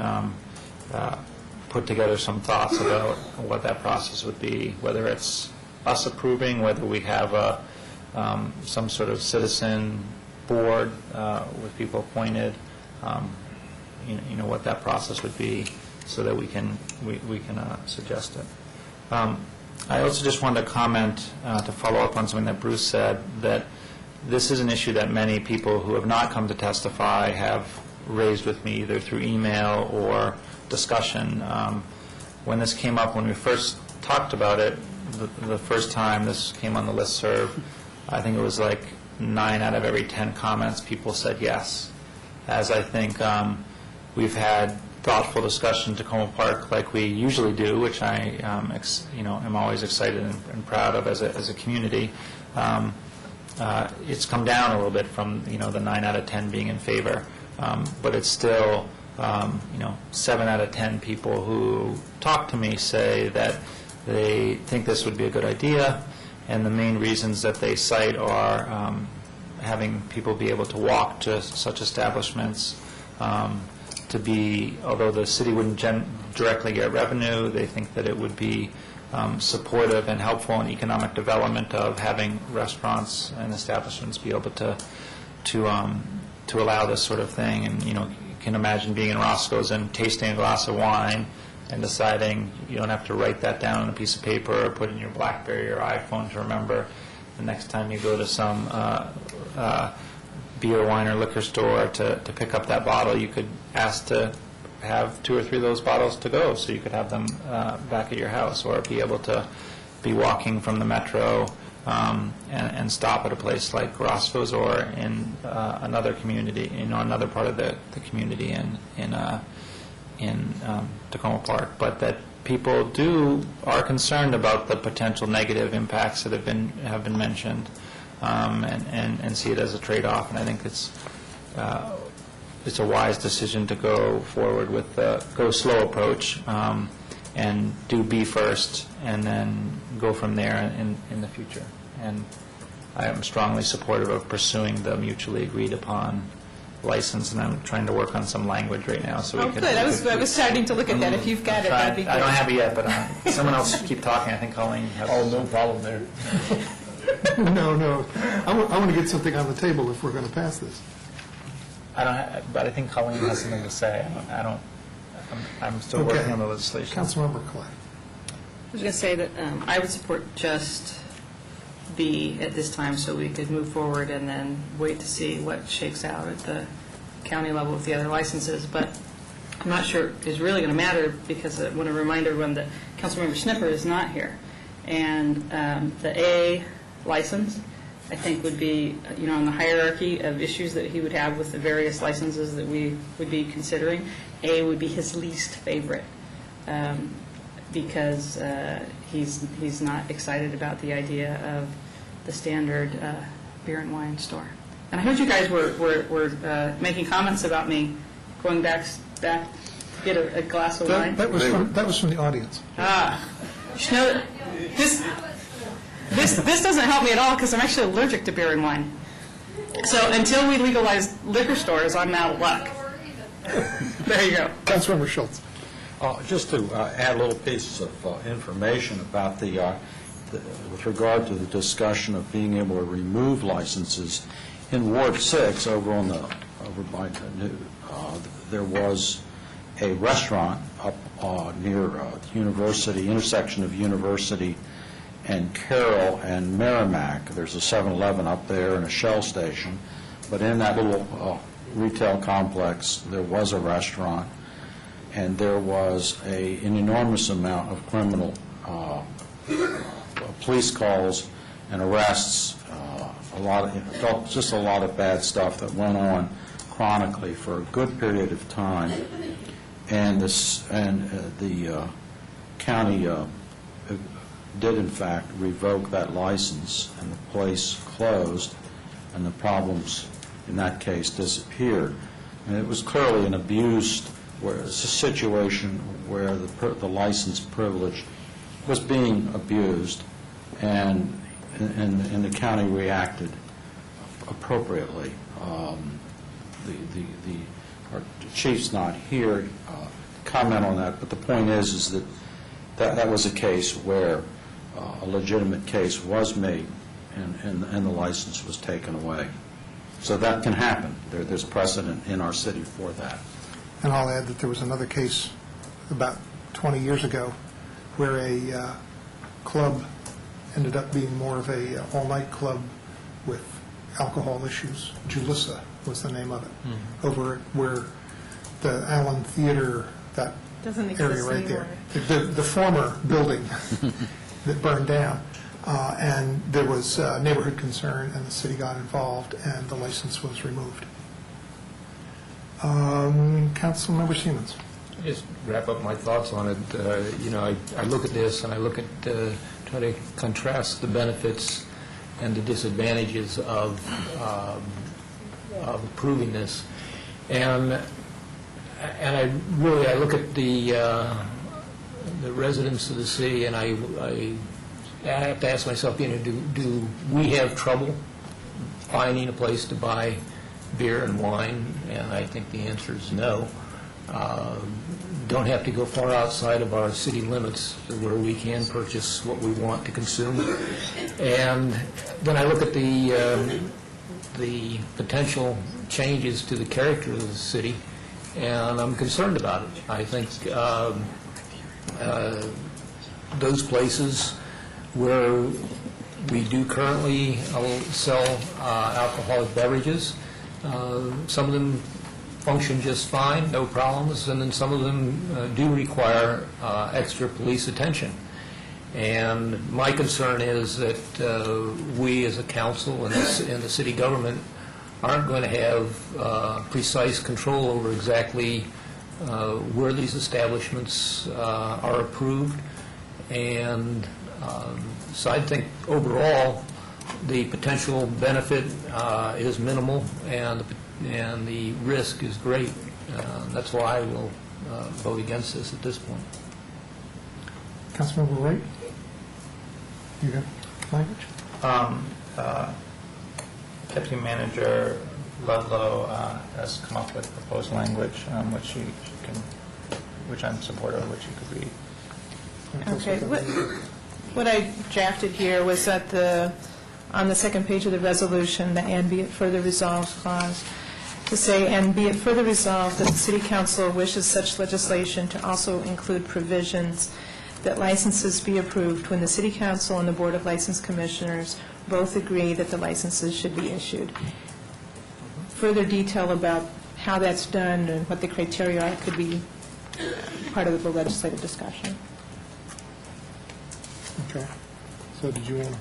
[SPEAKER 3] put together some thoughts about what that process would be, whether it's us approving, whether we have some sort of citizen board with people appointed, what that process would be, so that we can suggest it. I also just wanted to comment, to follow up on something that Bruce said, that this is an issue that many people who have not come to testify have raised with me, either through email or discussion. When this came up, when we first talked about it, the first time this came on the listserv, I think it was like 9 out of every 10 comments, people said yes. As I think we've had thoughtful discussion in Tacoma Park like we usually do, which I am always excited and proud of as a community. It's come down a little bit from the 9 out of 10 being in favor, but it's still 7 out of 10 people who talk to me say that they think this would be a good idea, and the main reasons that they cite are having people be able to walk to such establishments, although the city wouldn't directly get revenue, they think that it would be supportive and helpful in economic development of having restaurants and establishments be able to allow this sort of thing. And you can imagine being in Roscoe's and tasting a glass of wine and deciding you don't have to write that down on a piece of paper or put it in your BlackBerry or iPhone to remember. The next time you go to some beer, wine, or liquor store to pick up that bottle, you could ask to have 2 or 3 of those bottles to go, so you could have them back at your house, or be able to be walking from the metro and stop at a place like Roscoe's or in another community, another part of the community in Tacoma Park. But that people are concerned about the potential negative impacts that have been mentioned, and see it as a trade-off. And I think it's a wise decision to go forward with the go slow approach, and do B first, and then go from there in the future. And I am strongly supportive of pursuing the mutually agreed upon license, and I'm trying to work on some language right now. So
[SPEAKER 15] good. I was starting to look at that. If you've got it, that'd be great.
[SPEAKER 3] I don't have it yet, but someone else keep talking. I think Colleen has.
[SPEAKER 2] Oh, no problem there.
[SPEAKER 1] No. I want to get something on the table if we're going to pass this.
[SPEAKER 3] But I think Colleen has something to say. I'm still working on the legislation.
[SPEAKER 1] Councilmember Clay.
[SPEAKER 4] I was going to say that I would support just B at this time so we could move forward and then wait to see what shakes out at the county level with the other licenses. But I'm not sure it's really going to matter because I want to remind everyone that Councilmember Snipper is not here. And the A license, I think, would be, on the hierarchy of issues that he would have with the various licenses that we would be considering. A would be his least favorite because he's not excited about the idea of the standard beer and wine store. And I heard you guys were making comments about me going back to get a glass of wine.
[SPEAKER 1] That was from the audience.
[SPEAKER 4] You know, this doesn't help me at all because I'm actually allergic to beer and wine. So until we legalize liquor stores, I'm out of luck. There you go.
[SPEAKER 1] Councilmember Schultz.
[SPEAKER 5] Just to add a little piece of information about with regard to the discussion of being able to remove licenses, in Ward 6 over by there was a restaurant up near University, intersection of University and Carroll and Merrimack. There's a 7-Eleven up there and a Shell station, but in that little retail complex there was a restaurant, and there was an enormous amount of criminal police calls and arrests, just a lot of bad stuff that went on chronically for a good period of time, and the county did in fact revoke that license, and the place closed, and the problems in that case disappeared. And it was clearly an abused, it's a situation where the license privilege was being abused, and the county reacted appropriately. Our chief's not here to comment on that, but the point is that was a case where a legitimate case was made and the license was taken away. So that can happen. There's precedent in our city for that.
[SPEAKER 1] And I'll add that there was another case about 20 years ago where a club ended up being more of a all-night club with alcohol issues. Julissa was the name of it, over where the Allen Theater, that
[SPEAKER 22] Doesn't
[SPEAKER 1] area
[SPEAKER 22] exist
[SPEAKER 1] right
[SPEAKER 22] anymore.
[SPEAKER 1] there, the former building that burned down. And there was neighborhood concern, and the city got involved, and the license was removed. Councilmember Siemens.
[SPEAKER 2] Just wrap up my thoughts on it. I look at this and I look at try to contrast the benefits and the disadvantages of approving this, and I look at the residents of the city, and I have to ask myself, do we have trouble finding a place to buy beer and wine? And I think the answer is no. Don't have to go far outside of our city limits where we can purchase what we want to consume. And then I look at the potential changes to the character of the city, and I'm concerned about it. I think those places where we do currently sell alcoholic beverages, some of them function just fine, no problems, and then some of them do require extra police attention. And my concern is that we as a council and the city government aren't going to have precise control over exactly where these establishments are approved. And so I think overall the potential benefit is minimal, and the risk is great. That's why I will vote against this at this point.
[SPEAKER 1] Councilmember Wright, you got language?
[SPEAKER 3] Deputy Manager Ludlow has come up with proposed language, which I'm supportive of, which you could read.
[SPEAKER 15] Okay. What I drafted here was that on the second page of the resolution, the "and be it further resolved" clause, to say, "and be it further resolved that the City Council wishes such legislation to also include provisions that licenses be approved when the City Council and the Board of License Commissioners both agree that the licenses should be issued. Further detail about how that's done and what the criteria are could be part of the legislative discussion.
[SPEAKER 1] Okay. So did you want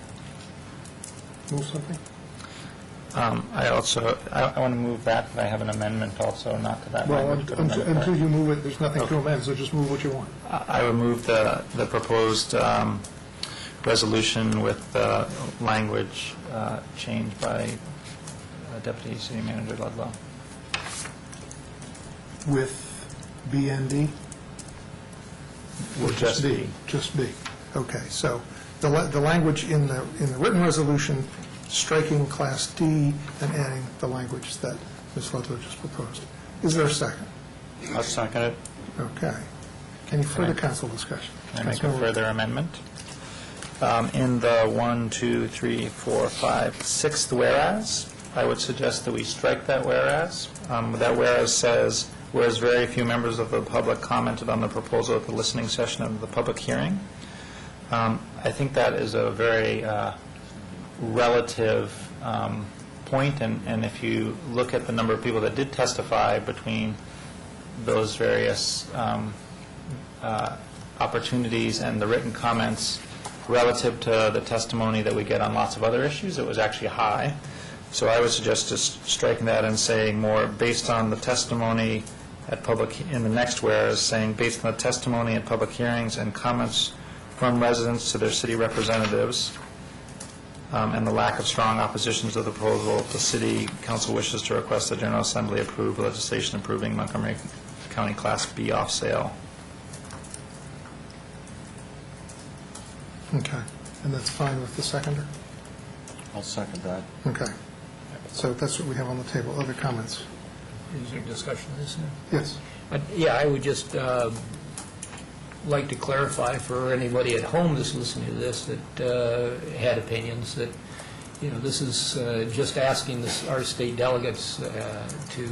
[SPEAKER 1] to move something?
[SPEAKER 3] I want to move that, but I have an amendment also, not to that.
[SPEAKER 1] Well,
[SPEAKER 3] language, but another part.
[SPEAKER 1] until you move it, there's nothing to amend, so just move what you want.
[SPEAKER 3] I would move the proposed resolution with language changed by Deputy City Manager Ludlow.
[SPEAKER 1] With B and D? Or
[SPEAKER 3] Just B.
[SPEAKER 1] Just B. Okay, so the language in the written resolution, striking Class D and adding the language that Ms. Ludlow just proposed. Is there a second?
[SPEAKER 5] I'll second it.
[SPEAKER 1] Okay. Any further council discussion?
[SPEAKER 3] Can I make a further amendment? In the 1, 2, 3, 4, 5, 6th whereas, I would suggest that we strike that whereas. That whereas says, whereas very few members of the public commented on the proposal at the listening session of the public hearing. I think that is a very relative point, and if you look at the number of people that did testify between those various opportunities and the written comments relative to the testimony that we get on lots of other issues, it was actually high. So I would suggest just striking that and saying more based on the testimony at public, in the next whereas, saying based on the testimony at public hearings and comments from residents to their city representatives, and the lack of strong opposition to the proposal, the City Council wishes to request the General Assembly approve legislation approving Montgomery County Class B off sale.
[SPEAKER 1] Okay. And that's fine with the seconder?
[SPEAKER 5] I'll second that.
[SPEAKER 1] Okay. So that's what we have on the table. Other comments?
[SPEAKER 2] Is there discussion of this now?
[SPEAKER 1] Yes.
[SPEAKER 2] Yeah, I would just like to clarify for anybody at home that's listening to this that had opinions that, you know, this is just asking our state delegates to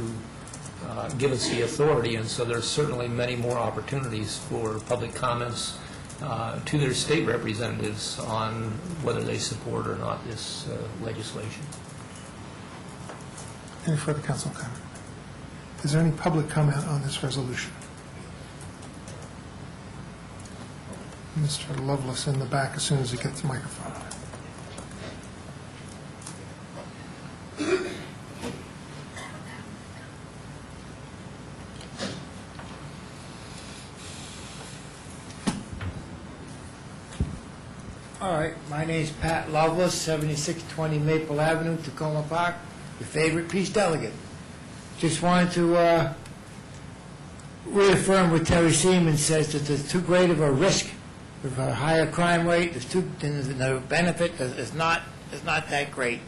[SPEAKER 2] give us the authority, and so there's certainly many more opportunities for public comments to their state representatives on whether they support or not this legislation.
[SPEAKER 1] Any further council comment? Is there any public comment on this resolution? Mr. Lovelace in the back as soon as he gets the microphone.
[SPEAKER 7] All right, my name's Pat Lovelace, 7620 Maple Avenue, Tacoma Park, your favorite peace delegate. Just wanted to reaffirm what Terry Seaman says, that there's too great of a risk with a higher crime rate. The benefit is not that great.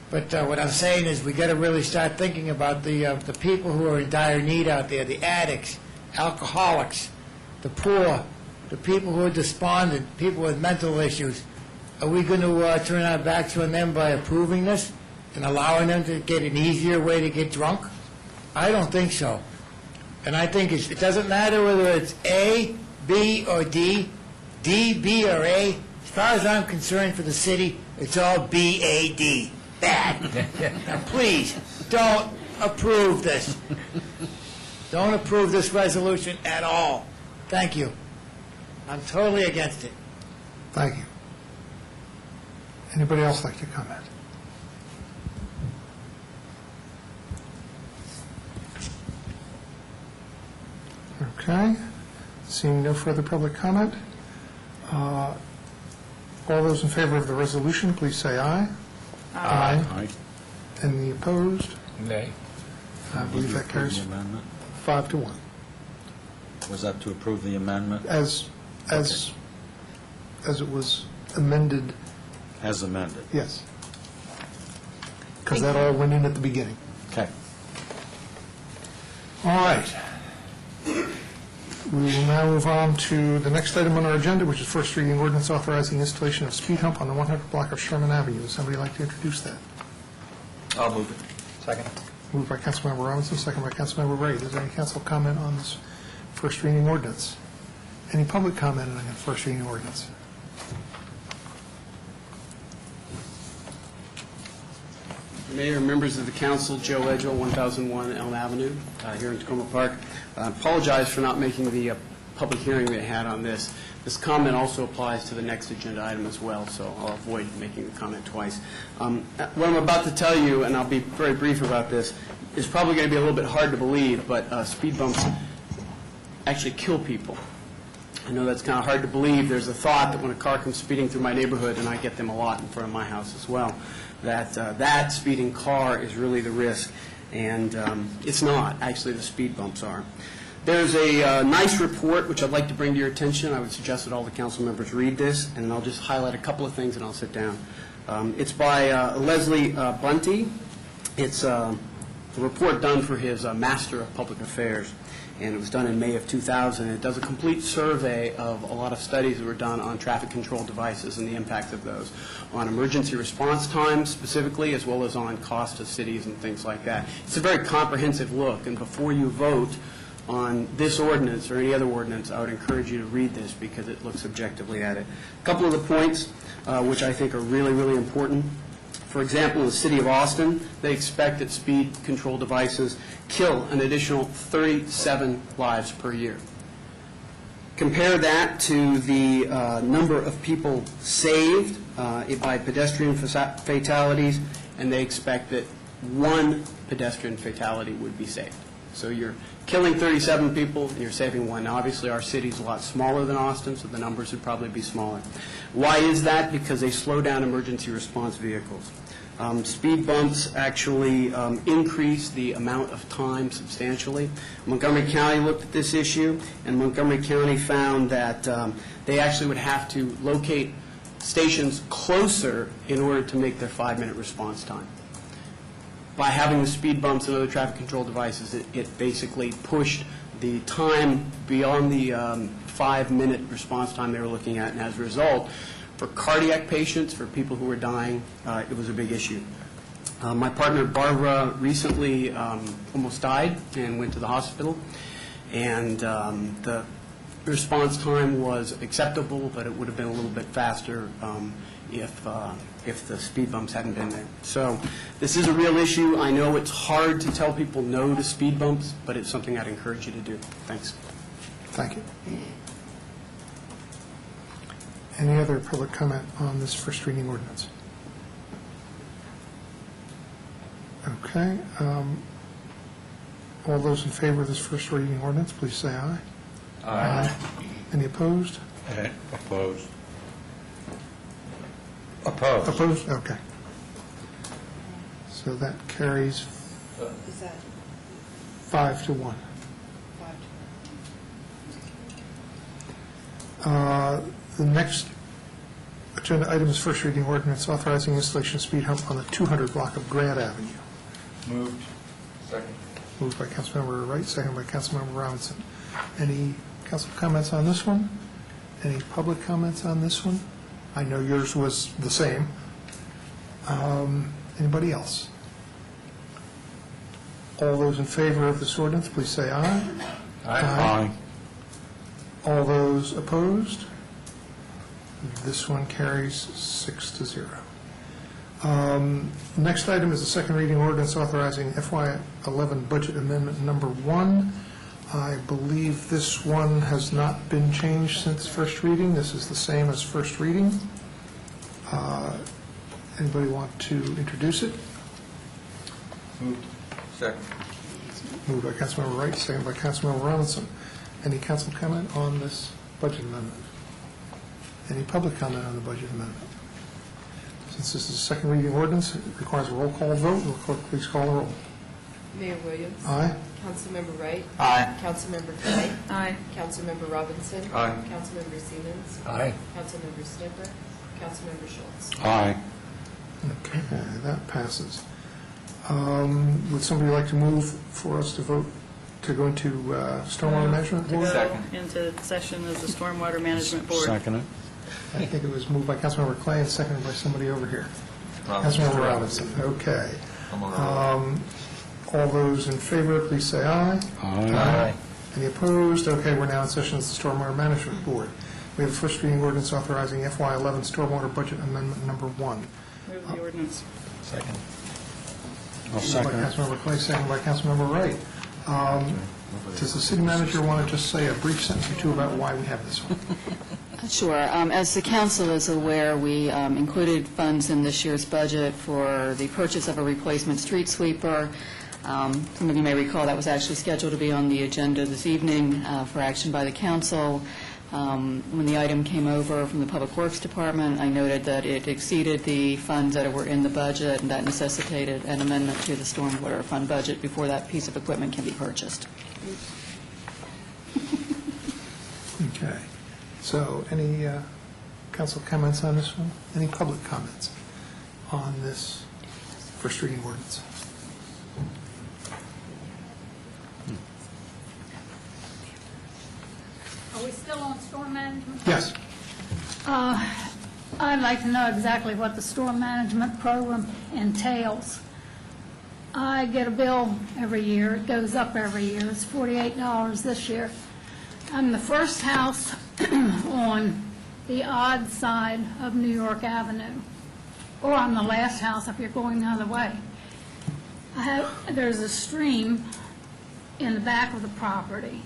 [SPEAKER 7] But what I'm saying is we got to really start thinking about the people who are in dire need out there, the addicts, alcoholics, the poor, the people who are despondent, people with mental issues. Are we going to turn our backs on them by approving this and allowing them to get an easier way to get drunk? I don't think so. And I think it doesn't matter whether it's A, B, or D, B, or A. As far as I'm concerned for the city, it's all B-A-D. Bad. Now, please, don't approve this. Don't approve this resolution at all. Thank you. I'm totally against it.
[SPEAKER 1] Thank you. Anybody else like to comment? Okay. Seeing no further public comment, all those in favor of the resolution, please say aye. Aye.
[SPEAKER 5] Aye.
[SPEAKER 1] Any opposed?
[SPEAKER 2] Nay.
[SPEAKER 1] I believe that carries
[SPEAKER 5] The amendment?
[SPEAKER 1] 5-1.
[SPEAKER 5] Was that to approve the amendment?
[SPEAKER 1] As it was amended,
[SPEAKER 5] As amended?
[SPEAKER 1] yes. Because that all went in at the beginning.
[SPEAKER 5] Okay.
[SPEAKER 1] All right. We will now move on to the next item on our agenda, which is first reading ordinance authorizing installation of speed hump on the 100 block of Sherman Avenue. Would somebody like to introduce that?
[SPEAKER 3] I'll move it. Second.
[SPEAKER 1] Moved by Councilmember Robinson, second by Councilmember Ray. Is there any council comment on this first reading ordinance? Any public comment on the first reading ordinance?
[SPEAKER 10] Mayor, members of the council, Joe Edgell, 1001 Elm Avenue, here in Tacoma Park. I apologize for not making the public hearing we had on this. This comment also applies to the next agenda item as well, so I'll avoid making the comment twice. What I'm about to tell you, and I'll be very brief about this, is probably going to be a little bit hard to believe, but speed bumps actually kill people. I know that's kind of hard to believe. There's a thought that when a car comes speeding through my neighborhood, and I get them a lot in front of my house as well, that that speeding car is really the risk, and it's not. Actually, the speed bumps are. There's a nice report which I'd like to bring to your attention. I would suggest that all the council members read this, and I'll just highlight a couple of things and I'll sit down. It's by Leslie Bunty. It's a report done for his Master of Public Affairs, and it was done in May of 2000. It does a complete survey of a lot of studies that were done on traffic control devices and the impact of those on emergency response times specifically, as well as on cost to cities and things like that. It's a very comprehensive look, and before you vote on this ordinance or any other ordinance, I would encourage you to read this because it looks objectively at it. A couple of the points which I think are really, really important. For example, in the city of Austin, they expect that speed control devices kill an additional 37 lives per year. Compare that to the number of people saved by pedestrian fatalities, and they expect that 1 pedestrian fatality would be saved. So you're killing 37 people, and you're saving 1. Now, obviously, our city's a lot smaller than Austin, so the numbers would probably be smaller. Why is that? Because they slow down emergency response vehicles. Speed bumps actually increase the amount of time substantially. Montgomery County looked at this issue, and Montgomery County found that they actually would have to locate stations closer in order to make their 5-minute response time. By having the speed bumps and other traffic control devices, it basically pushed the time beyond the 5-minute response time they were looking at, and as a result, for cardiac patients, for people who were dying, it was a big issue. My partner Barbara recently almost died and went to the hospital, and the response time was acceptable, but it would have been a little bit faster if the speed bumps hadn't been there. So this is a real issue. I know it's hard to tell people no to speed bumps, but it's something I'd encourage you to do. Thanks.
[SPEAKER 1] Thank you. Any other public comment on this first reading ordinance? Okay. All those in favor of this first reading ordinance, please say aye.
[SPEAKER 5] Aye.
[SPEAKER 1] Any opposed?
[SPEAKER 5] Opposed. Opposed.
[SPEAKER 1] Opposed? Okay. So that carries 5 to 1. The next agenda item is first reading ordinance authorizing installation of speed hump on the 200 block of Grant Avenue.
[SPEAKER 18] Moved. Second.
[SPEAKER 1] Moved by Councilmember Wright, second by Councilmember Robinson. Any council comments on this one? Any public comments on this one? I know yours was the same. Anybody else? All those in favor of this ordinance, please say aye.
[SPEAKER 5] Aye.
[SPEAKER 1] All those opposed? This one carries 6 to 0. Next item is the second reading ordinance authorizing FY11 budget amendment number 1. I believe this one has not been changed since first reading. This is the same as first reading. Anybody want to introduce it?
[SPEAKER 18] Moved. Second.
[SPEAKER 1] Moved by Councilmember Wright, second by Councilmember Robinson. Any council comment on this budget amendment? Any public comment on the budget amendment? Since this is a second reading ordinance, it requires a roll call vote. Will the clerk please call the roll?
[SPEAKER 11] Mayor Williams.
[SPEAKER 1] Aye.
[SPEAKER 11] Councilmember Wright.
[SPEAKER 1] Aye.
[SPEAKER 11] Councilmember Clay.
[SPEAKER 4] Aye.
[SPEAKER 11] Councilmember Robinson.
[SPEAKER 18] Aye.
[SPEAKER 11] Councilmember Siemens.
[SPEAKER 2] Aye.
[SPEAKER 11] Councilmember Snipper. Councilmember Schultz.
[SPEAKER 5] Aye.
[SPEAKER 1] Okay, that passes. Would somebody like to move for us to vote to go into Stormwater Management
[SPEAKER 4] To
[SPEAKER 1] Board?
[SPEAKER 4] go into session as the Stormwater Management Board.
[SPEAKER 5] Second it.
[SPEAKER 1] I think it was moved by Councilmember Clay and seconded by somebody over here. Councilmember Robinson. Okay. All those in favor, please say aye.
[SPEAKER 5] Aye.
[SPEAKER 1] Any opposed? Okay, we're now in session as the Stormwater Management Board. We have a first reading ordinance authorizing FY11 Stormwater Budget Amendment Number 1.
[SPEAKER 4] Move the ordinance.
[SPEAKER 5] Second.
[SPEAKER 1] Second by Councilmember Clay, second by Councilmember Wright. Does the city manager want to just say a brief sentence or two about why we have this one?
[SPEAKER 8] Sure. As the council is aware, we included funds in this year's budget for the purchase of a replacement street sweeper. Some of you may recall that was actually scheduled to be on the agenda this evening for action by the council. When the item came over from the Public Works Department, I noted that it exceeded the funds that were in the budget, and that necessitated an amendment to the stormwater fund budget before that piece of equipment can be purchased.
[SPEAKER 1] Okay. So any council comments on this one? Any public comments on this first reading ordinance?
[SPEAKER 9] Are we still on storm management?
[SPEAKER 1] Yes.
[SPEAKER 9] I'd like to know exactly what the storm management program entails. I get a bill every year. It goes up every year. It's $48 this year. I'm the first house on the odd side of New York Avenue, or I'm the last house if you're going the other way. There's a stream in the back of the property,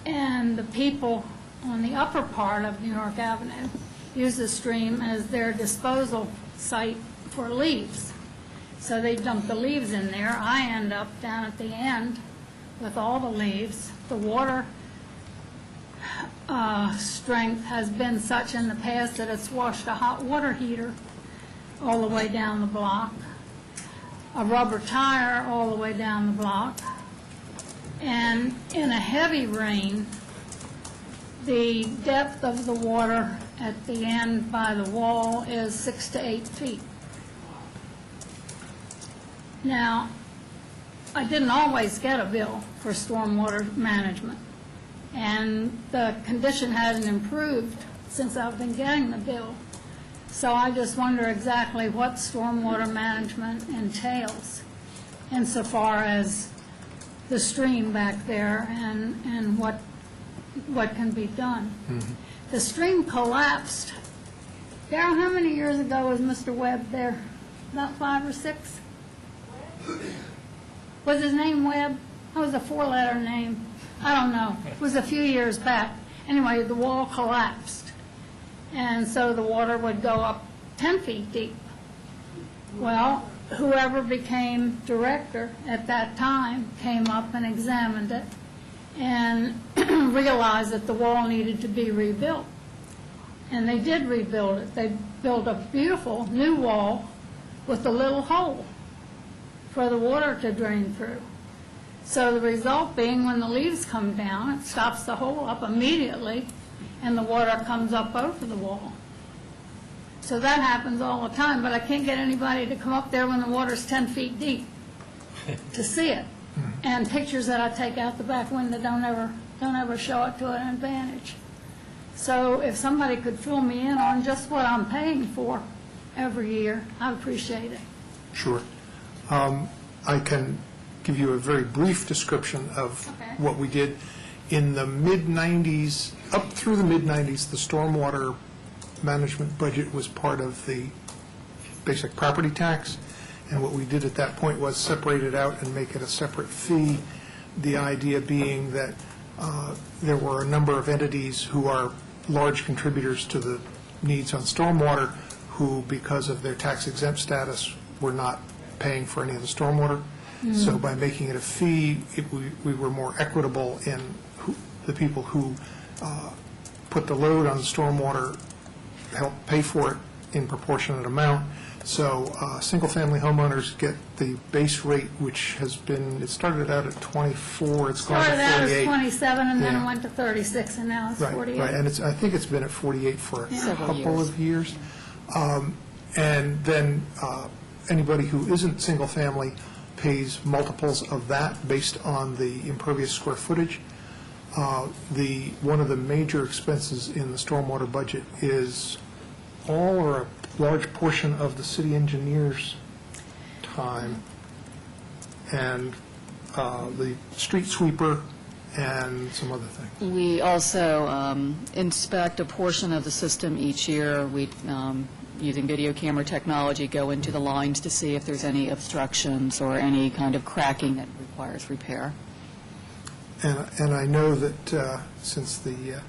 [SPEAKER 9] and the people on the upper part of New York Avenue use the stream as their disposal site for leaves. So they dump the leaves in there. I end up down at the end with all the leaves. The water strength has been such in the past that it's washed a hot water heater all the way down the block, a rubber tire all the way down the block, and in a heavy rain, the depth of the water at the end by the wall is 6 to 8 feet. Now, I didn't always get a bill for stormwater management, and the condition hasn't improved since I've been getting the bill. So I just wonder exactly what stormwater management entails insofar as the stream back there and what can be done.
[SPEAKER 1] Mm-hmm.
[SPEAKER 9] The stream collapsed. Darryl, how many years ago was Mr. Webb there? About 5 or 6? Was his name Webb? That was a 4-letter name. I don't know. It was a few years back. Anyway, the wall collapsed, and so the water would go up 10 feet deep. Well, whoever became director at that time came up and examined it and realized that the wall needed to be rebuilt. And they did rebuild it. They built a beautiful new wall with a little hole for the water to drain through. So the result being, when the leaves come down, it stops the hole up immediately, and the water comes up over the wall. So that happens all the time, but I can't get anybody to come up there when the water's 10 feet deep to see it. And pictures that I take out the back window don't ever show it to an advantage. So if somebody could fill me in on just what I'm paying for every year, I'd appreciate it.
[SPEAKER 1] Sure. I can give you a very brief description of what we did. In the mid-'90s, up through the mid-'90s, the stormwater management budget was part of the basic property tax, and what we did at that point was separate it out and make it a separate fee, the idea being that there were a number of entities who are large contributors to the needs on stormwater who, because of their tax-exempt status, were not paying for any of the stormwater. So by making it a fee, we were more equitable in the people who put the load on the stormwater, help pay for it in proportionate amount. So single-family homeowners get the base rate, which has been, it started out at 24, it's gone to 48.
[SPEAKER 9] Started out as 27, and then
[SPEAKER 1] Yeah.
[SPEAKER 9] it went to 36, and now it's 48.
[SPEAKER 1] Right, and I think it's been at 48 for a
[SPEAKER 9] Several
[SPEAKER 1] couple of years. And then anybody who isn't single-family pays multiples of that based on the impervious square footage. One of the major expenses in the stormwater budget is all or a large portion of the city engineer's time, and the street sweeper and some other things.
[SPEAKER 8] We also inspect a portion of the system each year. We using video camera technology, go into the lines to see if there's any obstructions or any kind of cracking that requires repair.
[SPEAKER 1] And I know that since the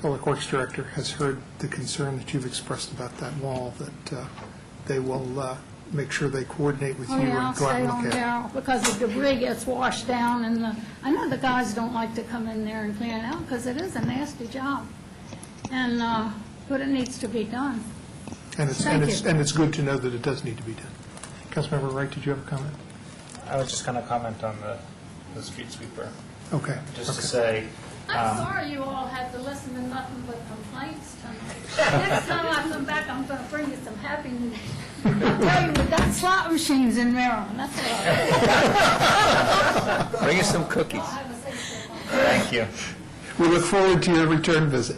[SPEAKER 1] Public Works Director has heard the concern that you've expressed about that wall, that they will make sure they coordinate with you and go out and look at it.
[SPEAKER 9] Because the debris gets washed down, and I know the guys don't like to come in there and clean it out, because it is a nasty job. And, but it needs to be done.
[SPEAKER 1] And it's good to know that it does need to be done. Councilmember Wright, did you have a comment?
[SPEAKER 3] I was just going to comment on the street sweeper.
[SPEAKER 1] Okay.
[SPEAKER 3] Just to say,
[SPEAKER 9] I'm sorry you all had to listen to nothing but complaints tonight. Next time I come back, I'm going to bring you some happy news. I'll tell you, we got slot machines in Maryland, that's what
[SPEAKER 2] Bring us some cookies.
[SPEAKER 3] thank you.
[SPEAKER 1] We look forward to your return visit.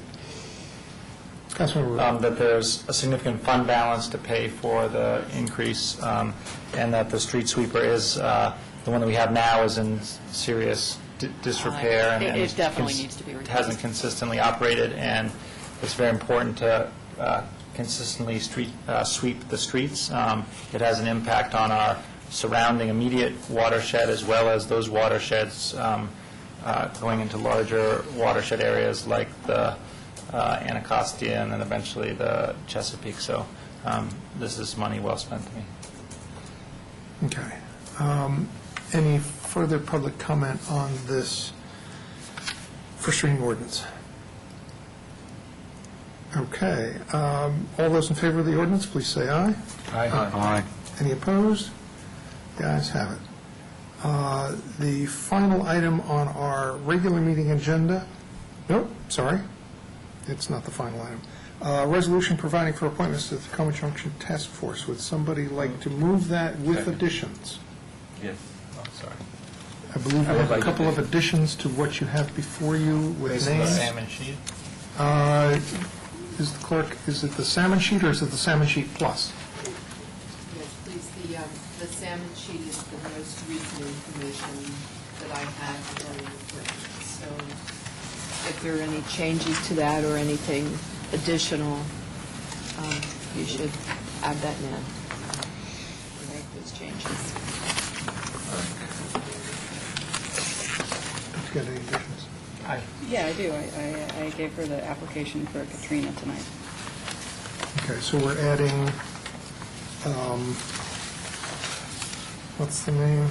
[SPEAKER 1] Councilmember Wright.
[SPEAKER 3] That there's a significant fund balance to pay for the increase, and that the street sweeper is, the one that we have now is in serious disrepair. And
[SPEAKER 8] It definitely needs to be replaced.
[SPEAKER 3] Hasn't consistently operated, and it's very important to consistently sweep the streets. It has an impact on our surrounding immediate watershed, as well as those watersheds going into larger watershed areas like the Anacostia and then eventually the Chesapeake. So this is money well spent to me.
[SPEAKER 1] Okay. Any further public comment on this first reading ordinance? Okay. All those in favor of the ordinance, please say aye.
[SPEAKER 5] Aye.
[SPEAKER 1] Any opposed? The ayes have it. The final item on our regular meeting agenda, nope, sorry, it's not the final item. Resolution providing for appointments to the Tacoma Junction Task Force. Would somebody like to move that with additions?
[SPEAKER 18] Yes.
[SPEAKER 3] Oh, sorry.
[SPEAKER 1] I believe we have a couple of additions to what you have before you with
[SPEAKER 3] Based on the
[SPEAKER 1] names.
[SPEAKER 3] salmon sheet.
[SPEAKER 1] Is the clerk, is it the salmon sheet or is it the salmon sheet plus?
[SPEAKER 11] Yes, please, the salmon sheet is the most recent information that I have regarding the appointment. So if there are any changes to that or anything additional, you should add that in. Make those changes.
[SPEAKER 1] Did you get any additions?
[SPEAKER 8] Yeah, I do. I gave her the application for Katrina tonight.
[SPEAKER 1] Okay, so we're adding, what's the name?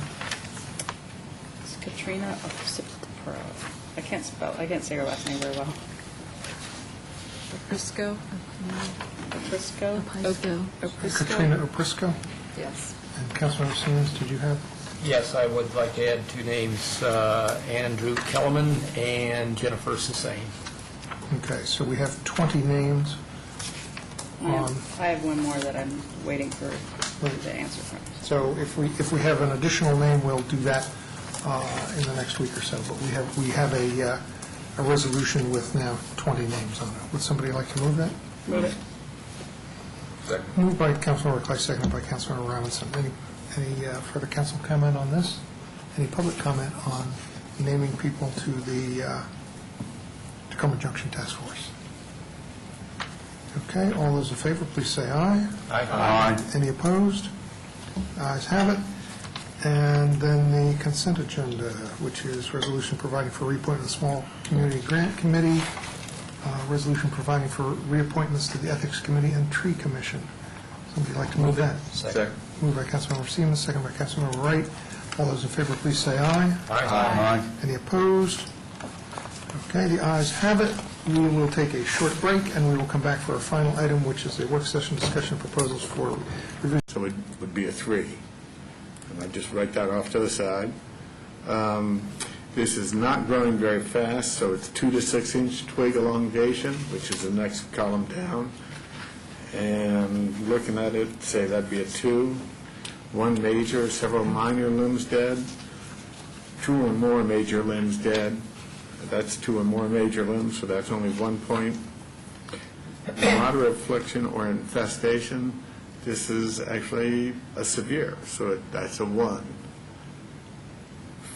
[SPEAKER 8] It's Katrina Pro. I can't say her last name very well.
[SPEAKER 11] Oprisco?
[SPEAKER 8] Oprisco?
[SPEAKER 11] Oprisco?
[SPEAKER 1] Katrina Oprisco?
[SPEAKER 11] Yes.
[SPEAKER 1] And Councilmember Siemens, did you have?
[SPEAKER 2] Yes, I would like to add two names, Andrew Kellerman and Jennifer Sassane.
[SPEAKER 1] Okay, so we have 20 names on.
[SPEAKER 8] I have one more that I'm waiting for the answer from.
[SPEAKER 1] So if we have an additional name, we'll do that in the next week or so. But we have a resolution with now 20 names on it. Would somebody like to move that?
[SPEAKER 8] Move it.
[SPEAKER 18] Second.
[SPEAKER 1] Moved by Councilmember Clay, seconded by Councilmember Robinson. Any further council comment on this? Any public comment on naming people to the Tacoma Junction Task Force? Okay, all those in favor, please say aye.
[SPEAKER 5] Aye.
[SPEAKER 1] Any opposed? Ayes have it. And then the consent agenda, which is resolution providing for reappointment of the Small Community Grant Committee, resolution providing for reappointments to the Ethics Committee and Tree Commission. Somebody like to move that?
[SPEAKER 18] Second.
[SPEAKER 1] Moved by Councilmember Siemens, second by Councilmember Wright. All those in favor, please say aye.
[SPEAKER 5] Aye.
[SPEAKER 1] Any opposed? Okay, the ayes have it. We will take a short break, and we will come back for our final item, which is a work session discussion proposals for revision.
[SPEAKER 12] So it would be a 3. And I just write that off to the side. This is not growing very fast, so it's 2 to 6 inch twig elongation, which is the next column down. And looking at it, say that'd be a 2. 1 major, several minor limbs dead. 2 or more major limbs dead. That's 2 or more major limbs, so that's only 1 point. Moderate affliction or infestation, this is actually a severe, so that's a 1.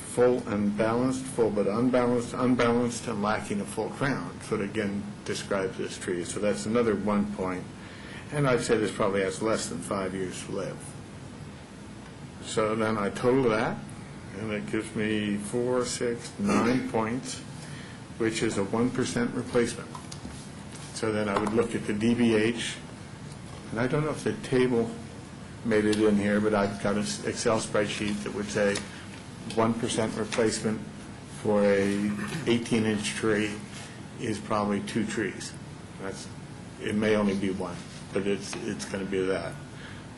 [SPEAKER 12] Full and balanced, full but unbalanced, unbalanced, and lacking a full crown. So it again describes this tree. So that's another 1 point. and I'd say this probably has less than 5 years to live. So then I total that, and it gives me 4, 6, 9 points, which is a 1% replacement. So then I would look at the DBH, and I don't know if the table made it in here, but I've got an Excel spreadsheet that would say 1% replacement for a 18-inch tree is probably 2 trees. It may only be 1, but it's going to be that.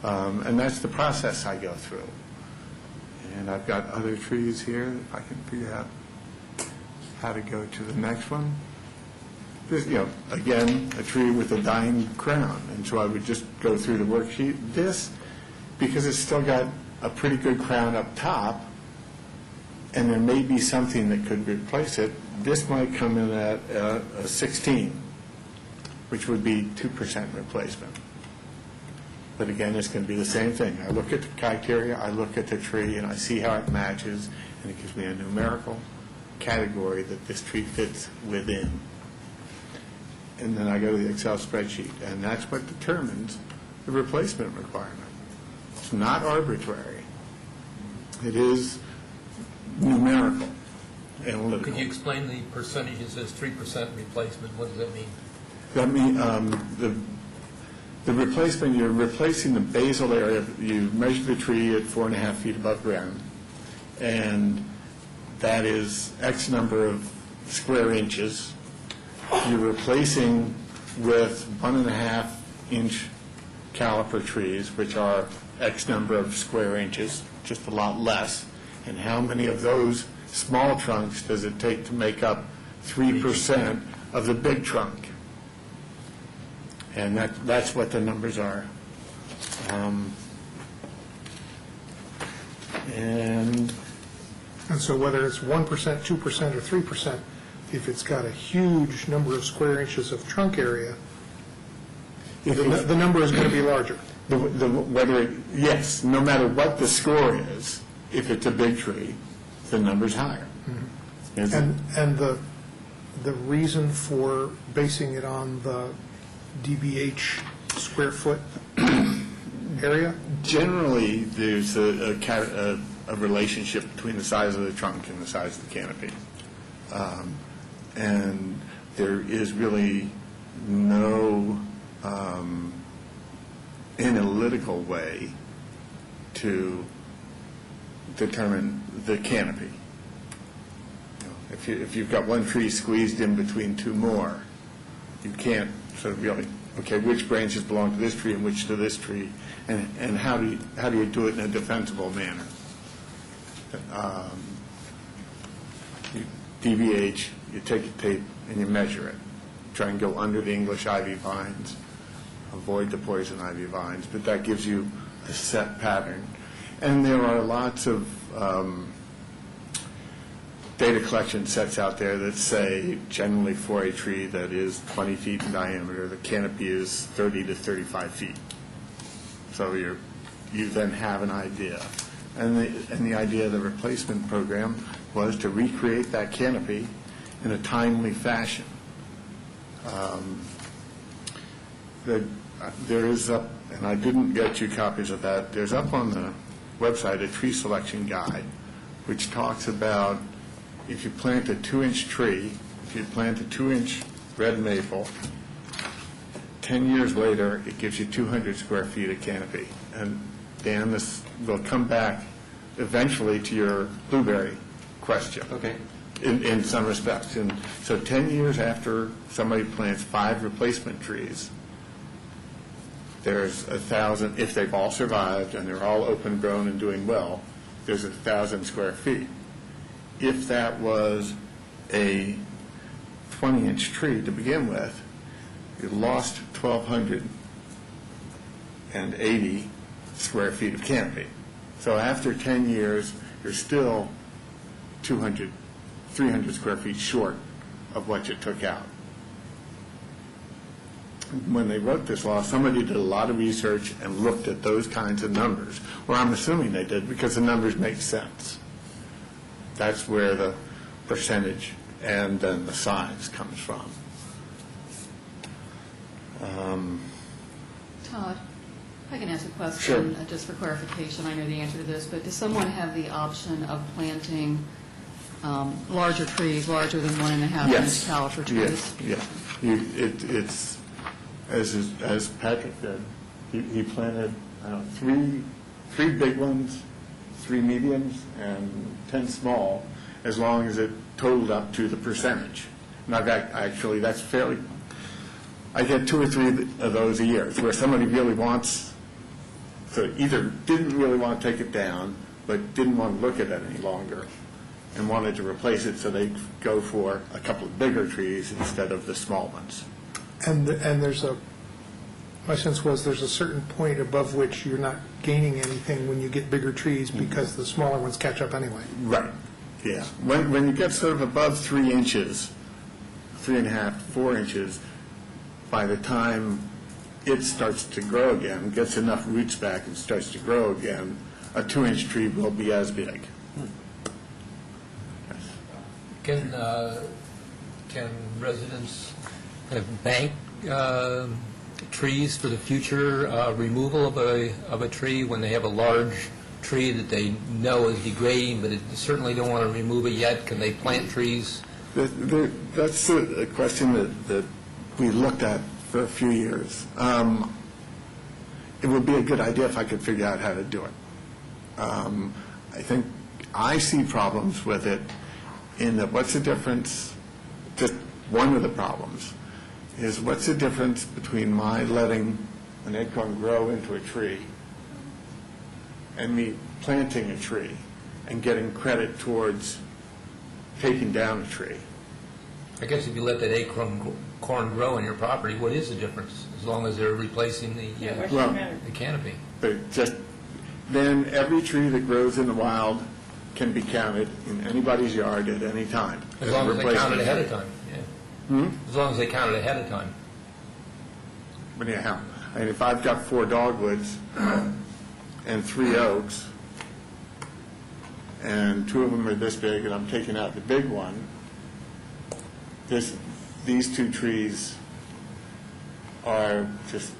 [SPEAKER 12] And that's the process I go through. And I've got other trees here, if I can figure out how to go to the next one. This, again, a tree with a dying crown, and so I would just go through the worksheet. This, because it's still got a pretty good crown up top, and there may be something that could replace it, this might come in at a 16, which would be 2% replacement. But again, it's going to be the same thing. I look at the criteria, I look at the tree, and I see how it matches, and it gives me a numerical category that this tree fits within. And then I go to the Excel spreadsheet, and that's what determines the replacement requirement. It's not arbitrary. It is numerical, analytical.
[SPEAKER 2] Could you explain the percentages as 3% replacement? What does that mean?
[SPEAKER 12] That means the replacement, you're replacing the basal area. You measure the tree at 4.5 feet above ground, and that is X number of square inches. You're replacing with 1.5-inch caliper trees, which are X number of square inches, just a lot less. And how many of those small trunks does it take to make up 3% of the big trunk? And that's what the numbers are. And
[SPEAKER 1] so whether it's 1%, 2%, or 3%, if it's got a huge number of square inches of trunk area, the number is going to be larger.
[SPEAKER 12] Yes, no matter what the score is, if it's a big tree, the number's higher.
[SPEAKER 1] Mm-hmm. And the reason for basing it on the DBH square foot area?
[SPEAKER 12] Generally, there's a relationship between the size of the trunk and the size of the canopy. And there is really no analytical way to determine the canopy. If you've got one tree squeezed in between two more, you can't sort of really, okay, which branches belong to this tree and which to this tree, and how do you do it in a defensible manner? DBH, you take a tape and you measure it. Try and go under the English ivy vines, avoid the poison ivy vines, but that gives you a set pattern. And there are lots of data collection sets out there that say generally for a tree that is 20 feet in diameter, the canopy is 30 to 35 feet. So you then have an idea. And the idea of the replacement program was to recreate that canopy in a timely fashion. There is up, and I didn't get you copies of that, there's up on the website a tree selection guide which talks about if you plant a 2-inch tree, if you plant a 2-inch red maple, 10 years later it gives you 200 square feet of canopy. And Dan, this will come back eventually to your blueberry question.
[SPEAKER 18] Okay.
[SPEAKER 12] In some respects. And so 10 years after somebody plants 5 replacement trees, there's 1,000, if they've all survived and they're all open grown and doing well, there's 1,000 square feet. If that was a 20-inch tree to begin with, you lost 1,280 square feet of canopy. So after 10 years, you're still 200, 300 square feet short of what you took out. When they wrote this law, somebody did a lot of research and looked at those kinds of numbers, or I'm assuming they did because the numbers make sense. That's where the percentage and then the size comes from.
[SPEAKER 8] Todd, if I can ask a question, just for clarification, I know the answer to this, but does someone have the option of planting larger trees, larger than 1.5 inch caliper trees?
[SPEAKER 12] Yes. It's, as Patrick did, he planted three big ones, 3 mediums, and 10 small, as long as it totaled up to the percentage. Now, actually, that's fairly, I get 2 or 3 of those a year, where somebody really wants, so either didn't really want to take it down, but didn't want to look at it any longer, and wanted to replace it, so they go for a couple of bigger trees instead of the small ones.
[SPEAKER 1] And there's my sense was there's a certain point above which you're not gaining anything when you get bigger trees because the smaller ones catch up anyway.
[SPEAKER 12] Right, yeah. When you get sort of above 3 inches, 3.5, 4 inches, by the time it starts to grow again, gets enough roots back and starts to grow again, a 2-inch tree will be as big.
[SPEAKER 2] Can residents have bank trees for the future removal of a tree when they have a large tree that they know is degrading, but certainly don't want to remove it yet? Can they plant trees?
[SPEAKER 12] That's a question that we looked at for a few years. It would be a good idea if I could figure out how to do it. I think I see problems with it in that what's the difference, just one of the problems, is what's the difference between my letting an acorn grow into a tree and me planting a tree and getting credit towards taking down a tree?
[SPEAKER 2] I guess if you let that acorn grow on your property, what is the difference? As long as they're replacing the canopy.
[SPEAKER 12] But just then every tree that grows in the wild can be counted in anybody's yard at any time.
[SPEAKER 2] As long as they count it ahead of time, yeah. As long as they count it ahead of time.
[SPEAKER 12] But anyhow, I mean, if I've got 4 dogwoods and 3 oaks, and 2 of them are this big, and I'm taking out the big one, these 2 trees are just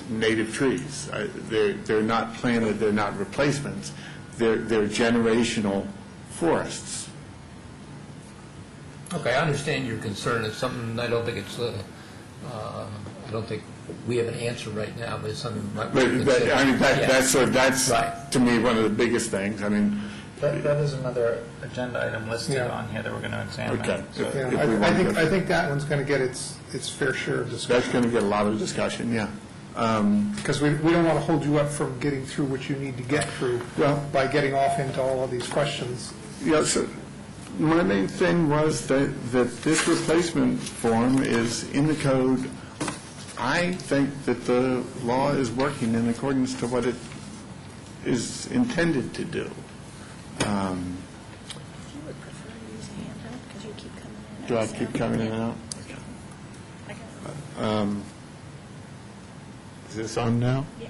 [SPEAKER 12] native trees. They're not planted, they're not replacements. They're generational forests.
[SPEAKER 2] Okay, I understand your concern. It's something I don't think it's. I don't think we have an answer right now, but it's something.
[SPEAKER 12] That's to me one of the biggest things. I mean,
[SPEAKER 3] that is another agenda item listed on here that we're going to examine.
[SPEAKER 12] Okay.
[SPEAKER 1] I think that one's going to get its fair share of discussion.
[SPEAKER 12] That's going to get a lot of discussion, yeah.
[SPEAKER 1] Because we don't want to hold you up from getting through what you need to get through by getting off into all of these questions.
[SPEAKER 12] Yeah, so my main thing was that this replacement form is in the code. I think that the law is working in accordance to what it is intended to do. Do I keep coming in and out? Okay. Is this on now? Yeah.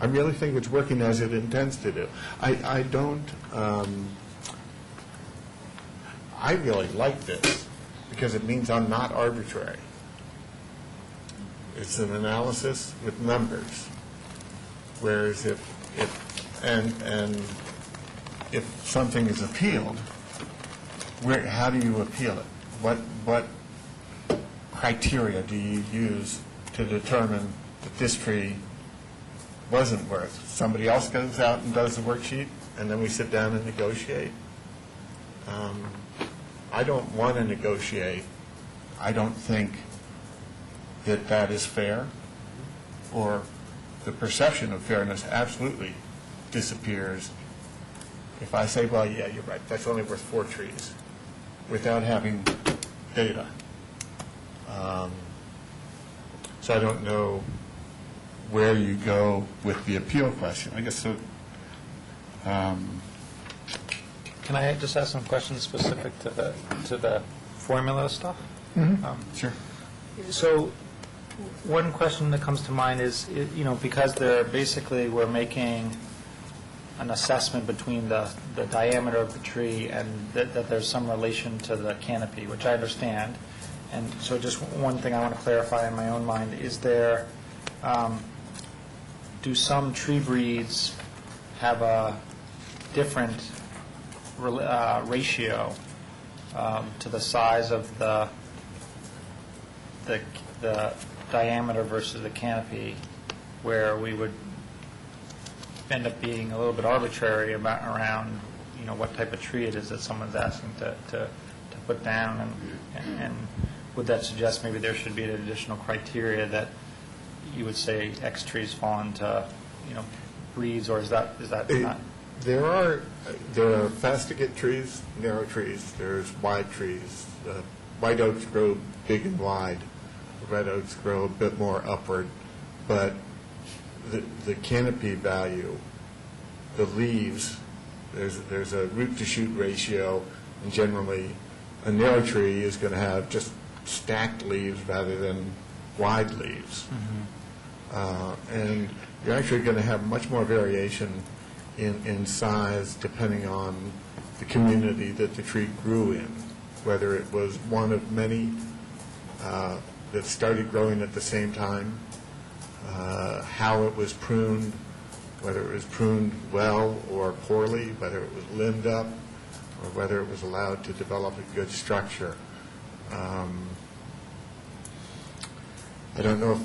[SPEAKER 12] I really think it's working as it intends to do. I don't. I really like this because it means I'm not arbitrary. It's an analysis with numbers. Whereas if something is appealed, how do you appeal it? What criteria do you use to determine that this tree wasn't worth? Somebody else goes out and does the worksheet, and then we sit down and negotiate. I don't want to negotiate. I don't think that is fair, or the perception of fairness absolutely disappears if I say, well, yeah, you're right, that's only worth 4 trees, without having data. So I don't know where you go with the appeal question. I guess so.
[SPEAKER 3] Can I just ask some questions specific to the formula stuff?
[SPEAKER 12] Sure.
[SPEAKER 3] So one question that comes to mind is, because we're making an assessment between the diameter of the tree and that there's some relation to the canopy, which I understand. And so just one thing I want to clarify in my own mind, is there, do some tree breeds have a different ratio to the size of the diameter versus the canopy, where we would end up being a little bit arbitrary around, what type of tree it is that someone's asking to put down, and would that suggest maybe there should be an additional criteria that you would say X trees fall into, breeds, or is that not?
[SPEAKER 12] There are fastigate trees, narrow trees. There's wide trees. White oaks grow big and wide. Red oaks grow a bit more upward. But the canopy value, the leaves, there's a root to shoot ratio, and generally a narrow tree is going to have just stacked leaves rather than wide leaves. And you're actually going to have much more variation in size depending on the community that the tree grew in, whether it was one of many that started growing at the same time, how it was pruned, whether it was pruned well or poorly, whether it was limbed up, or whether it was allowed to develop a good structure. I don't know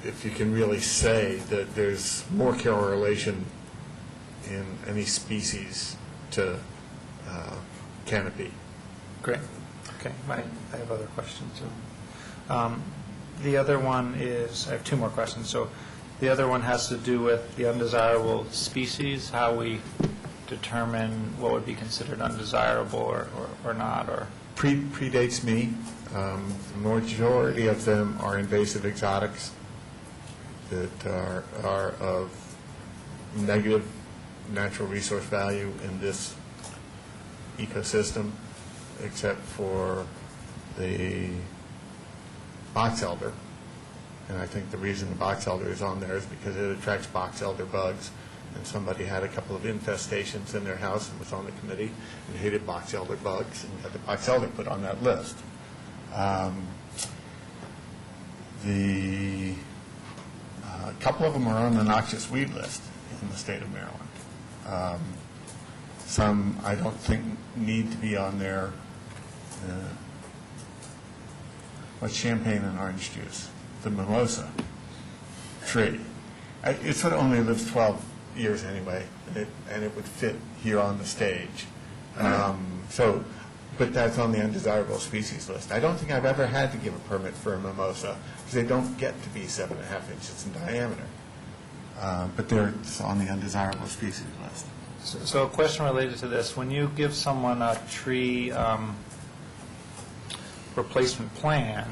[SPEAKER 12] if you can really say that there's more correlation in any species to canopy.
[SPEAKER 3] Great. Okay. I have other questions. The other one is, I have two more questions. So the other one has to do with the undesirable species, how we determine what would be considered undesirable or not, or
[SPEAKER 12] Predates me. The majority of them are invasive exotics that are of negative natural resource value in this ecosystem, except for the box elder. And I think the reason the box elder is on there is because it attracts box elder bugs. And somebody had a couple of infestations in their house and was on the committee and hated box elder bugs and got the box elder put on that list. A couple of them are on the noxious weed list in the state of Maryland. Some I don't think need to be on there. What's champagne and orange juice? The mimosa tree. It sort of only lives 12 years anyway, and it would fit here on the stage. But that's on the undesirable species list. I don't think I've ever had to give a permit for a mimosa because they don't get to be 7.5 inches in diameter. But they're on the undesirable species list.
[SPEAKER 3] So a question related to this: when you give someone a tree replacement plan,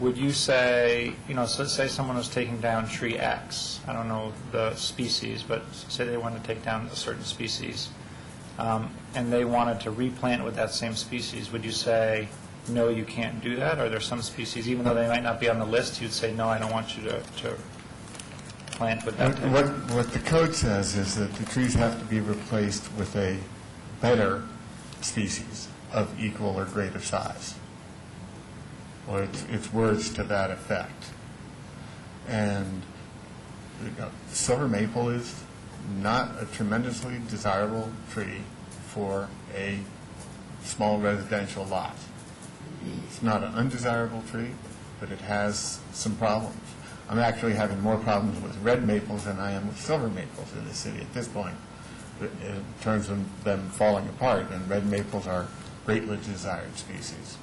[SPEAKER 3] would you say, so say someone was taking down tree X, I don't know the species, but say they wanted to take down a certain species, and they wanted to replant with that same species, would you say, no, you can't do that? Or are there some species, even though they might not be on the list, you'd say, no, I don't want you to plant with that type?
[SPEAKER 12] What the code says is that the trees have to be replaced with a better species of equal or greater size. Well, it's words to that effect. And silver maple is not a tremendously desirable tree for a small residential lot. It's not an undesirable tree, but it has some problems. I'm actually having more problems with red maples than I am with silver maples in the city at this point, in terms of them falling apart, and red maples are greatly desired species.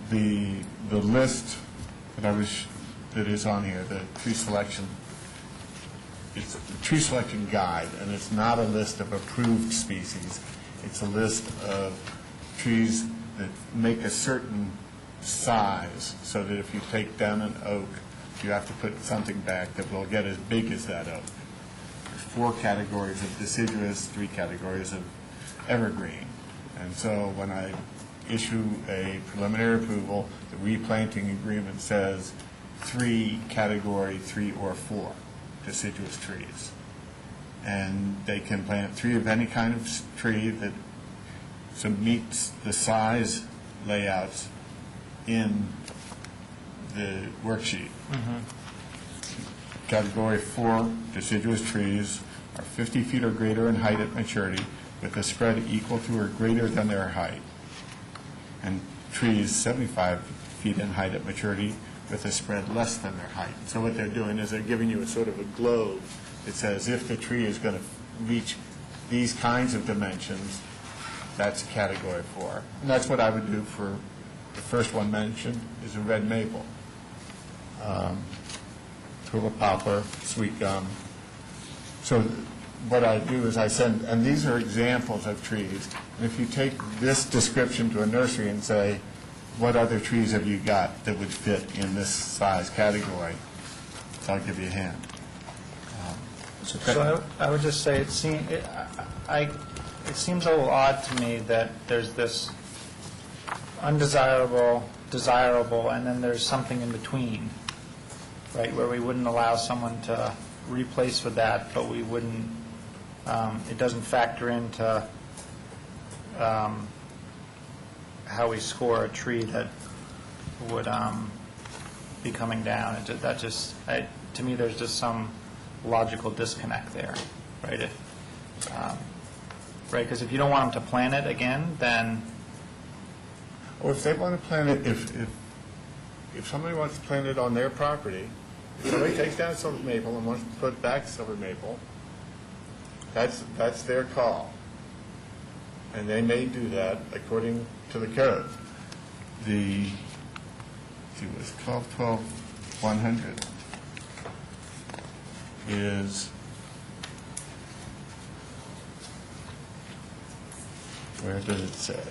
[SPEAKER 12] The list that is on here, the tree selection, it's a tree selection guide, and it's not a list of approved species. It's a list of trees that make a certain size, so that if you take down an oak, you have to put something back that will get as big as that oak. There's 4 categories of deciduous, 3 categories of evergreen. And so when I issue a preliminary approval, the replanting agreement says 3, category 3 or 4. deciduous trees. And they can plant 3 of any kind of tree that meets the size layouts in the worksheet. Category 4 deciduous trees are 50 feet or greater in height at maturity with a spread equal to or greater than their height. And trees 75 feet in height at maturity with a spread less than their height. So what they're doing is they're giving you a sort of a globe that says if the tree is going to reach these kinds of dimensions, that's category 4. And that's what I would do for the first one mentioned is a red maple. Tulip poplar, sweet gum. So what I do is I send, and these are examples of trees. And if you take this description to a nursery and say, what other trees have you got that would fit in this size category, so I'll give you a hand.
[SPEAKER 3] So I would just say it seems a little odd to me that there's this undesirable, desirable, and then there's something in between, right, where we wouldn't allow someone to replace with that, but we wouldn't, it doesn't factor into how we score a tree that would be coming down. That just, to me, there's just some logical disconnect there, right? Right, because if you don't want them to plant it again, then...
[SPEAKER 12] Or if they want to plant it, if somebody wants to plant it on their property, if somebody takes down silver maple and wants to put back silver maple, that's their call. And they may do that according to the code. It was 12-100 is, where does it say?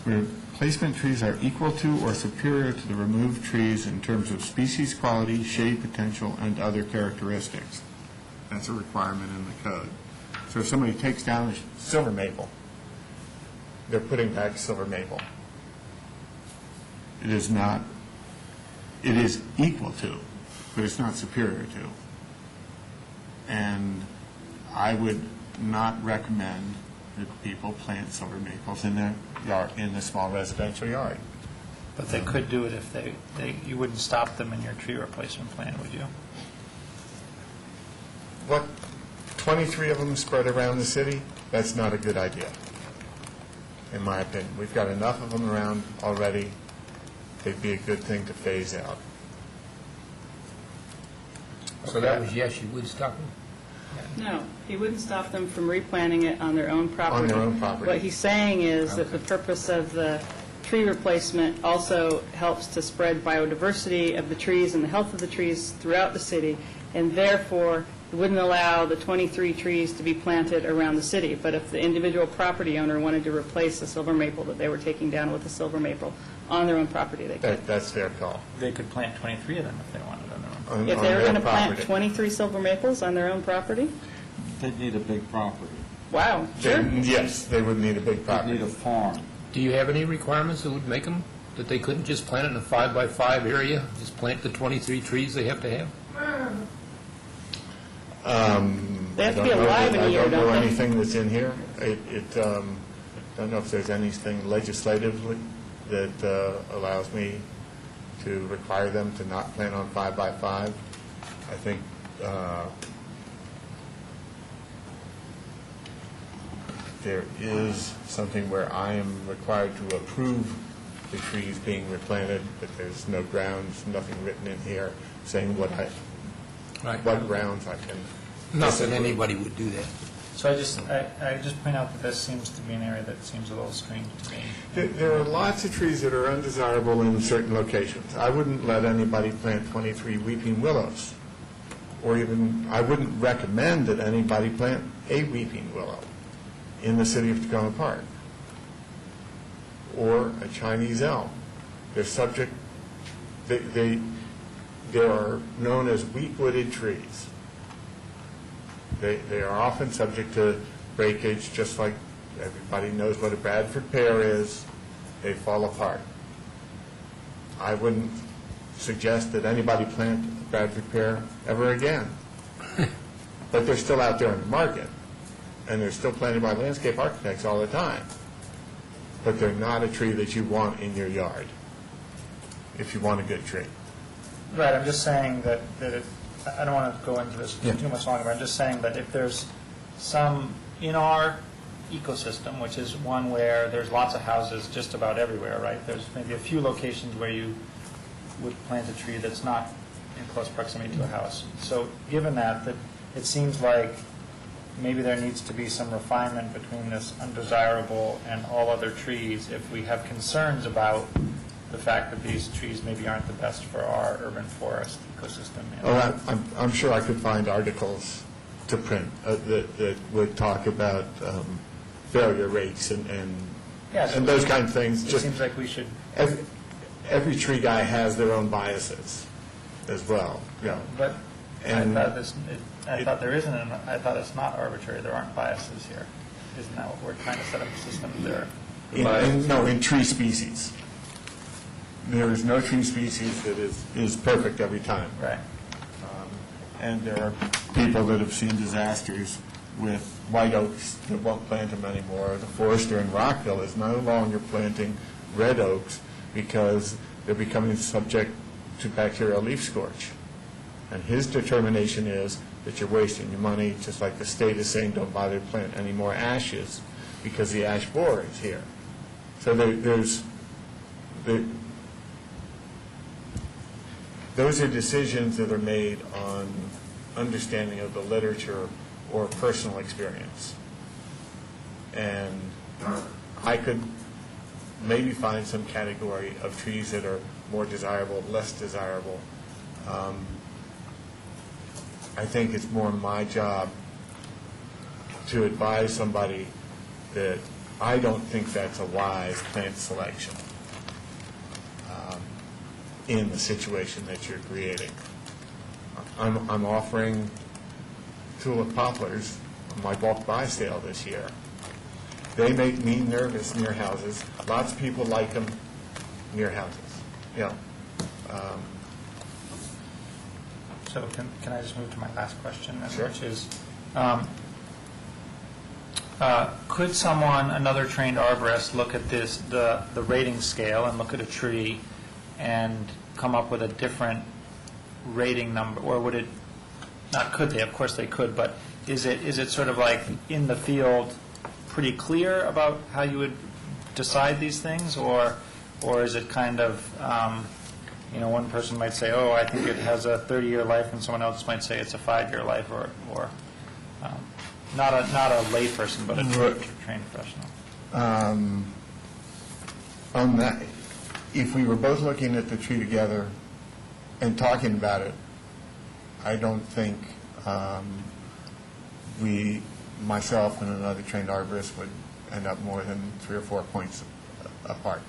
[SPEAKER 12] Replacement trees are equal to or superior to the removed trees in terms of species, quality, shade potential, and other characteristics. That's a requirement in the code. So if somebody takes down a silver maple, they're putting back silver maple. It is not, it is equal to, but it's not superior to. And I would not recommend that people plant silver maples in their yard, in a small residential yard.
[SPEAKER 3] But they could do it if you wouldn't stop them in your tree replacement plan, would you?
[SPEAKER 12] What, 23 of them spread around the city? That's not a good idea, in my opinion. We've got enough of them around already. They'd be a good thing to phase out.
[SPEAKER 2] So that was yes, you would stop them?
[SPEAKER 4] No, he wouldn't stop them from replanting it on their own property.
[SPEAKER 12] On their own property.
[SPEAKER 4] What he's saying is that the purpose of the tree replacement also helps to spread biodiversity of the trees and the health of the trees throughout the city, and therefore it wouldn't allow the 23 trees to be planted around the city. But if the individual property owner wanted to replace the silver maple that they were taking down with a silver maple on their own property, they could.
[SPEAKER 12] That's their call.
[SPEAKER 3] They could plant 23 of them if they wanted on their own.
[SPEAKER 4] If they were going to plant 23 silver maples on their own property?
[SPEAKER 5] They'd need a big property.
[SPEAKER 4] Wow, sure.
[SPEAKER 12] Yes, they would need a big property.
[SPEAKER 5] They'd need a farm.
[SPEAKER 2] Do you have any requirements that would make them, that they couldn't just plant it in a 5-by-5 area, just plant the 23 trees they have to have?
[SPEAKER 4] They have to be alive in a year,
[SPEAKER 12] I don't know
[SPEAKER 4] don't they?
[SPEAKER 12] anything that's in here. I don't know if there's anything legislatively that allows me to require them to not plant on 5-by-5. I think there is something where I am required to approve the trees being replanted, but there's no grounds, nothing written in here saying what grounds I can.
[SPEAKER 2] Not that anybody would do that.
[SPEAKER 3] So I just point out that this seems to be an area that seems a little strange to me.
[SPEAKER 12] There are lots of trees that are undesirable in certain locations. I wouldn't let anybody plant 23 weeping willows, or even, I wouldn't recommend that anybody plant a weeping willow in the city of Tacoma Park, or a Chinese elm. They're subject, they are known as weak-wooded trees. They are often subject to breakage, just like Everybody knows what a Bradford pear is. They fall apart. I wouldn't suggest that anybody plant a Bradford pear ever again. But they're still out there in the market, and they're still planted by landscape architects all the time. But they're not a tree that you want in your yard, if you want a good tree.
[SPEAKER 3] Right, I'm just saying that I don't want to go into this too much longer, but I'm just saying that if there's some, in our ecosystem, which is one where there's lots of houses just about everywhere, right? There's maybe a few locations where you would plant a tree that's not in close proximity to a house. So given that it seems like maybe there needs to be some refinement between this undesirable and all other trees if we have concerns about the fact that these trees maybe aren't the best for our urban forest ecosystem.
[SPEAKER 12] Oh, I'm sure I could find articles to print that would talk about failure rates and those kind of things.
[SPEAKER 3] It seems like we should...
[SPEAKER 12] Every tree guy has their own biases as well. Yeah.
[SPEAKER 3] But I thought there isn't. I thought it's not arbitrary. There aren't biases here. Isn't that what we're trying to set up a system there?
[SPEAKER 12] No, in tree species. There is no tree species that is perfect every time.
[SPEAKER 3] Right.
[SPEAKER 12] And there are people that have seen disasters with white oaks that won't plant them anymore. The forester in Rockville is no longer planting red oaks because they're becoming subject to bacterial leaf scorch. And his determination is that you're wasting your money, just like the state is saying don't bother to plant any more ashes because the ash borer is here. So those are decisions that are made on understanding of the literature or personal experience. And I could maybe find some category of trees that are more desirable, less desirable. I think it's more my job to advise somebody that I don't think that's a wise plant selection in the situation that you're creating. I'm offering tulip poplars on my bulk buy sale this year. They make me nervous near houses. Lots of people like them near houses. Yeah.
[SPEAKER 3] So can I just move to my last question, then,
[SPEAKER 12] sure.
[SPEAKER 3] Which is, could someone, another trained arborist, look at the rating scale and look at a tree and come up with a different rating number, or would it, not could they, of course they could, but is it sort of like in the field pretty clear about how you would decide these things, or is it kind of, one person might say, oh, I think it has a 30-year life, and someone else might say it's a 5-year life, or not a lay person, but a trained professional.
[SPEAKER 12] On that, if we were both looking at the tree together and talking about it, I don't think myself and another trained arborist would end up more than 3 or 4 points apart,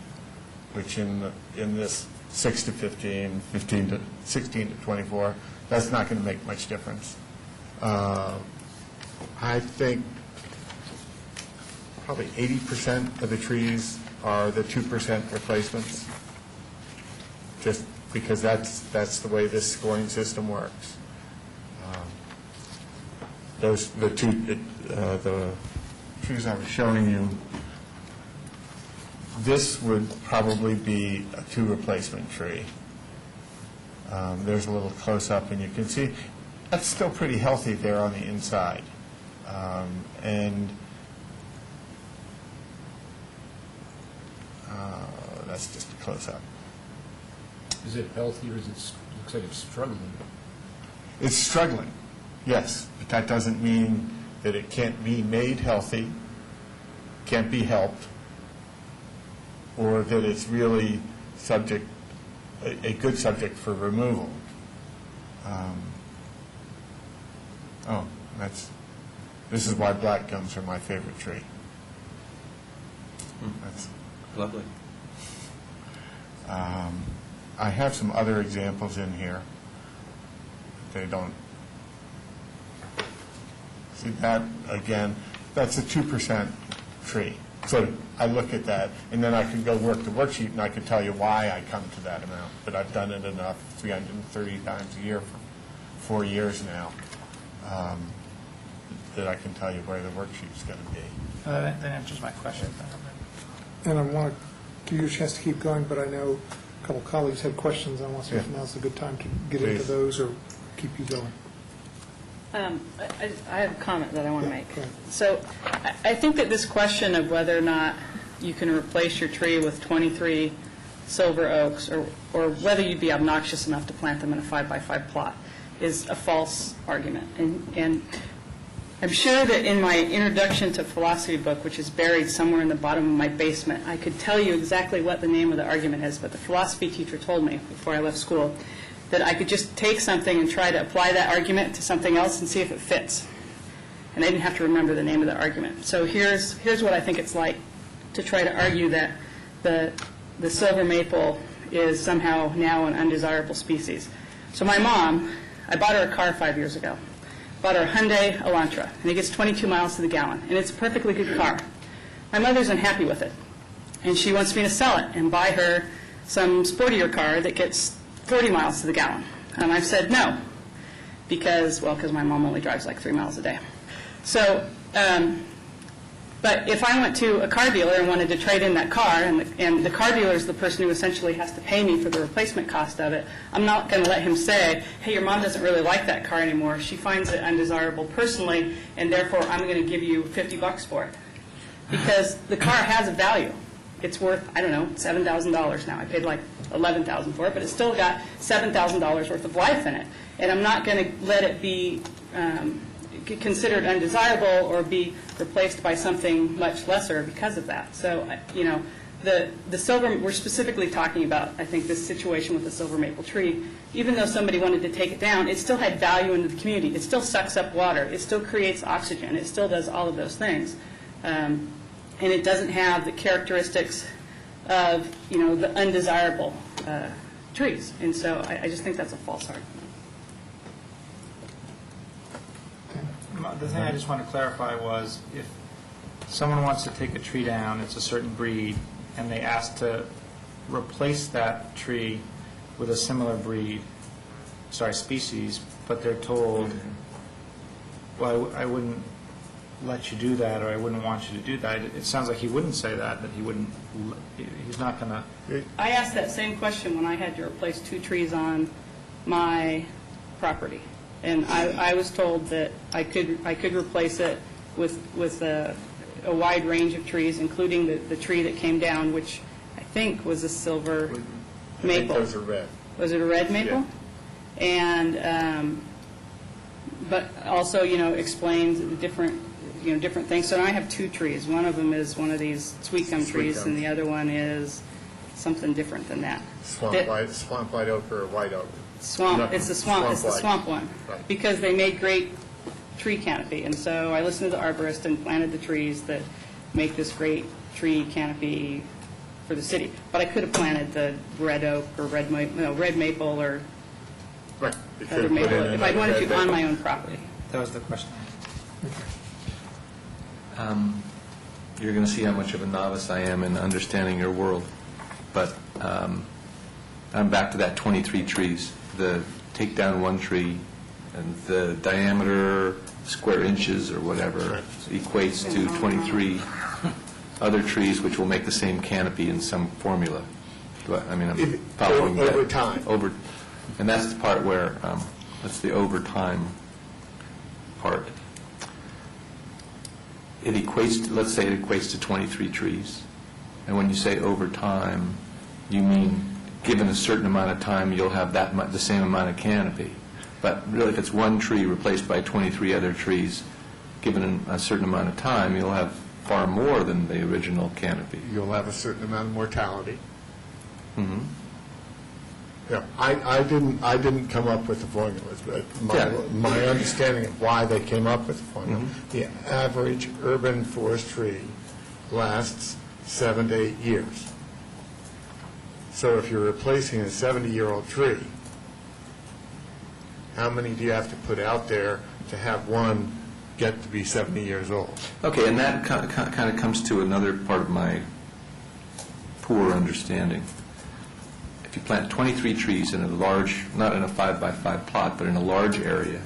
[SPEAKER 12] which in this 6 to 15, 15 to 16 to 24, that's not going to make much difference. I think probably 80% of the trees are the 2% replacements, just because that's the way this scoring system works. The trees I was showing you, this would probably be a 2 replacement tree. There's a little close-up, and you can see that's still pretty healthy there on the inside. And that's just a close-up.
[SPEAKER 2] Is it healthy, or looks like it's struggling?
[SPEAKER 12] It's struggling, yes, but that doesn't mean that it can't be made healthy, can't be helped, or that it's really a good subject for removal. This is why black gums are my favorite tree. That's
[SPEAKER 18] lovely.
[SPEAKER 12] I have some other examples in here. They don't see that again. That's a 2% tree. So I look at that, and then I could go work the worksheet, and I could tell you why I come to that amount. But I've done it enough, 330 times a year for 4 years now, that I can tell you where the worksheet's going to be.
[SPEAKER 3] That answers my question.
[SPEAKER 1] And I want to give you a chance to keep going, but I know a couple colleagues had questions. I want to see if now's a good time to get into
[SPEAKER 12] Please.
[SPEAKER 1] those or keep you going.
[SPEAKER 4] I have a comment that I want to make. So I think that this question of whether or not you can replace your tree with 23 silver oaks, or whether you'd be obnoxious enough to plant them in a 5x5 plot, is a false argument. And I'm sure that in my introduction to philosophy book, which is buried somewhere in the bottom of my basement, I could tell you exactly what the name of the argument is, but the philosophy teacher told me before I left school that I could just take something and try to apply that argument to something else and see if it fits. And I didn't have to remember the name of the argument. So here's what I think it's like to try to argue that the silver maple is somehow now an undesirable species. So my mom, I bought her a car 5 years ago. Bought her a Hyundai Elantra, and it gets 22 miles to the gallon, and it's a perfectly good car. My mother's unhappy with it, and she wants me to sell it and buy her some sportier car that gets 40 miles to the gallon. And I've said no, because my mom only drives like 3 miles a day. So, but if I went to a car dealer and wanted to trade in that car, and the car dealer is the person who essentially has to pay me for the replacement cost of it, I'm not going to let him say, hey, your mom doesn't really like that car anymore. She finds it undesirable personally, and therefore I'm going to give you $50 for it. Because the car has a value. It's worth, I don't know, $7,000 now. I paid like $11,000 for it, but it's still got $7,000 worth of life in it. And I'm not going to let it be considered undesirable or be replaced by something much lesser because of that. So, the silver, we're specifically talking about, I think, this situation with the silver maple tree. Even though somebody wanted to take it down, it still had value into the community. It still sucks up water. It still creates oxygen. It still does all of those things. And it doesn't have the characteristics of, the undesirable trees. And so I just think that's a false argument.
[SPEAKER 3] The thing I just want to clarify was, if someone wants to take a tree down, it's a certain breed, and they ask to replace that tree with a similar species, but they're told, well, I wouldn't let you do that, or I wouldn't want you to do that. It sounds like he wouldn't say that he's not going to.
[SPEAKER 4] I asked that same question when I had to replace 2 trees on my property. And I was told that I could replace it with a wide range of trees, including the tree that came down, which I think was a silver maple.
[SPEAKER 12] I think those are red.
[SPEAKER 4] Was it a red maple? Yeah. And but also, explains the different things. So I have 2 trees. One of them is one of these sweet gum trees, and the other one is something different than that.
[SPEAKER 12] Swamp white oak or white oak?
[SPEAKER 4] Swamp. It's the swamp. It's the
[SPEAKER 12] white.
[SPEAKER 4] swamp one,
[SPEAKER 12] Right.
[SPEAKER 4] Because they made great tree canopy, and so I listened to the arborist and planted the trees that make this great tree canopy for the city. But I could have planted the red oak or red maple or other maple if I wanted to on my own property.
[SPEAKER 3] That was the question.
[SPEAKER 18] You're going to see how much of a novice I am in understanding your world. But I'm back to that 23 trees. Take down 1 tree, and the diameter, square inches or whatever, equates to 23 other trees, which will make the same canopy in some formula. I'm following that.
[SPEAKER 12] Over time.
[SPEAKER 18] And that's the part where, that's the over time part. It equates, let's say it equates to 23 trees. And when you say over time, you mean given a certain amount of time, you'll have the same amount of canopy. But really, if it's 1 tree replaced by 23 other trees, given a certain amount of time, you'll have far more than the original canopy.
[SPEAKER 12] You'll have a certain amount of mortality.
[SPEAKER 18] Mm-hmm.
[SPEAKER 12] Yeah, I didn't come up with the formulas, but my understanding of why they came up with the formula, the average urban forest tree lasts 7 to 8 years. So if you're replacing a 70-year-old tree, how many do you have to put out there to have one get to be 70 years old.
[SPEAKER 18] Okay, and that kind of comes to another part of my poor understanding. If you plant 23 trees in a large, not in a 5-by-5 plot, but in a large area,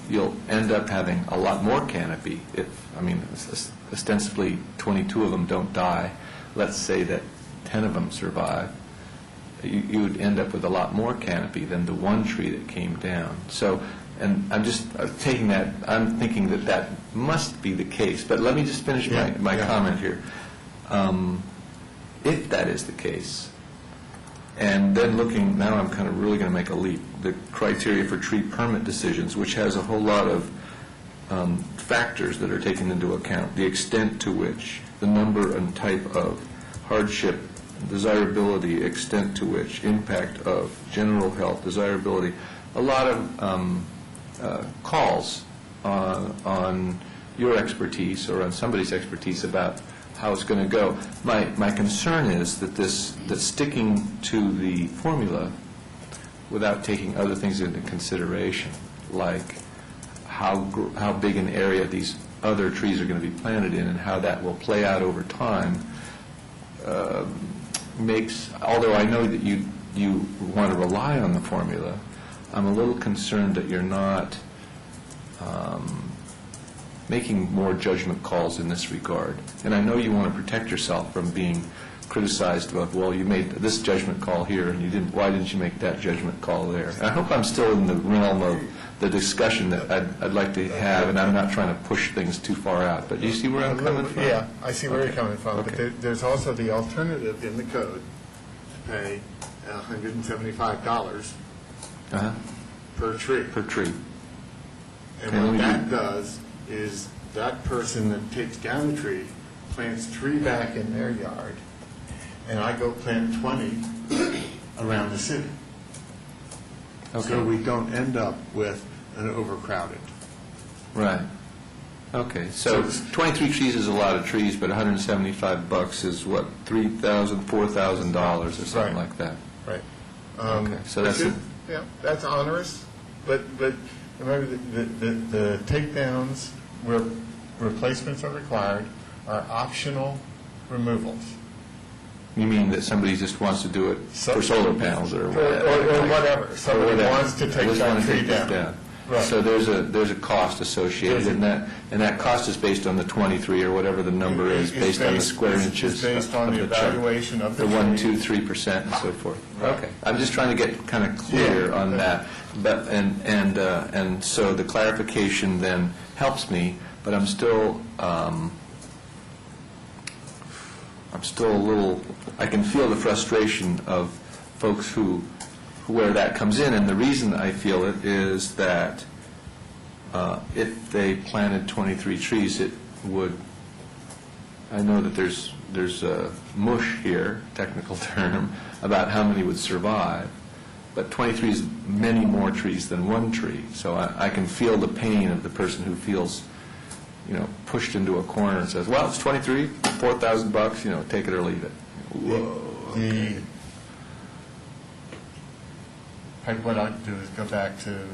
[SPEAKER 18] you'll end up having a lot more canopy. Ostensibly 22 of them don't die. Let's say that 10 of them survive. You would end up with a lot more canopy than the one tree that came down. So, and I'm just taking that, I'm thinking that that must be the case. But let me just finish my comment here. If that is the case, and then looking, now I'm kind of really going to make a leap, the criteria for tree permit decisions, which has a whole lot of factors that are taken into account, the extent to which, the number and type of hardship, desirability, extent to which, impact of, general health, desirability, a lot of calls on your expertise or on somebody's expertise about how it's going to go. My concern is that sticking to the formula without taking other things into consideration, like how big an area these other trees are going to be planted in and how that will play out over time, makes, although I know that you want to rely on the formula, I'm a little concerned that you're not making more judgment calls in this regard. And I know you want to protect yourself from being criticized about, well, you made this judgment call here, and why didn't you make that judgment call there? And I hope I'm still in the realm of the discussion that I'd like to have, and I'm not trying to push things too far out. But do you see where I'm coming from?
[SPEAKER 12] Yeah, I see where you're coming from.
[SPEAKER 18] Okay.
[SPEAKER 12] But there's also the alternative in the code to pay $175 per tree.
[SPEAKER 18] Per tree.
[SPEAKER 12] And what that does is that person that takes down the tree plants 3 back in their yard, and I go plant 20 around the city.
[SPEAKER 18] Okay.
[SPEAKER 12] So we don't end up with an overcrowded.
[SPEAKER 18] Right. Okay. So 23 trees is a lot of trees, but $175 is what, $3,000, $4,000 or something like that.
[SPEAKER 12] Right.
[SPEAKER 18] Okay. So that's
[SPEAKER 12] that's onerous, but remember the takedowns where replacements are required are optional removals.
[SPEAKER 18] You mean that somebody just wants to do it for solar panels or whatever?
[SPEAKER 12] Or whatever. Somebody wants to take that tree down. Right.
[SPEAKER 18] So there's a cost associated in that, and that cost is based on the 23 or whatever the number is, based on the square inches.
[SPEAKER 12] It's based on the evaluation of the
[SPEAKER 18] 1, 2, 3% and so forth. Okay. I'm just trying to get kind of clear on that. But and so the clarification then helps me, but I'm still a little, I can feel the frustration of folks where that comes in, and the reason I feel it is that if they planted 23 trees, it would, I know that there's a mush here, technical term, about how many would survive, but 23 is many more trees than one tree, so I can feel the pain of the person who feels pushed into a corner and says, well, it's 23, $4,000, take it or leave it. Whoa.
[SPEAKER 12] What I'd do is go back to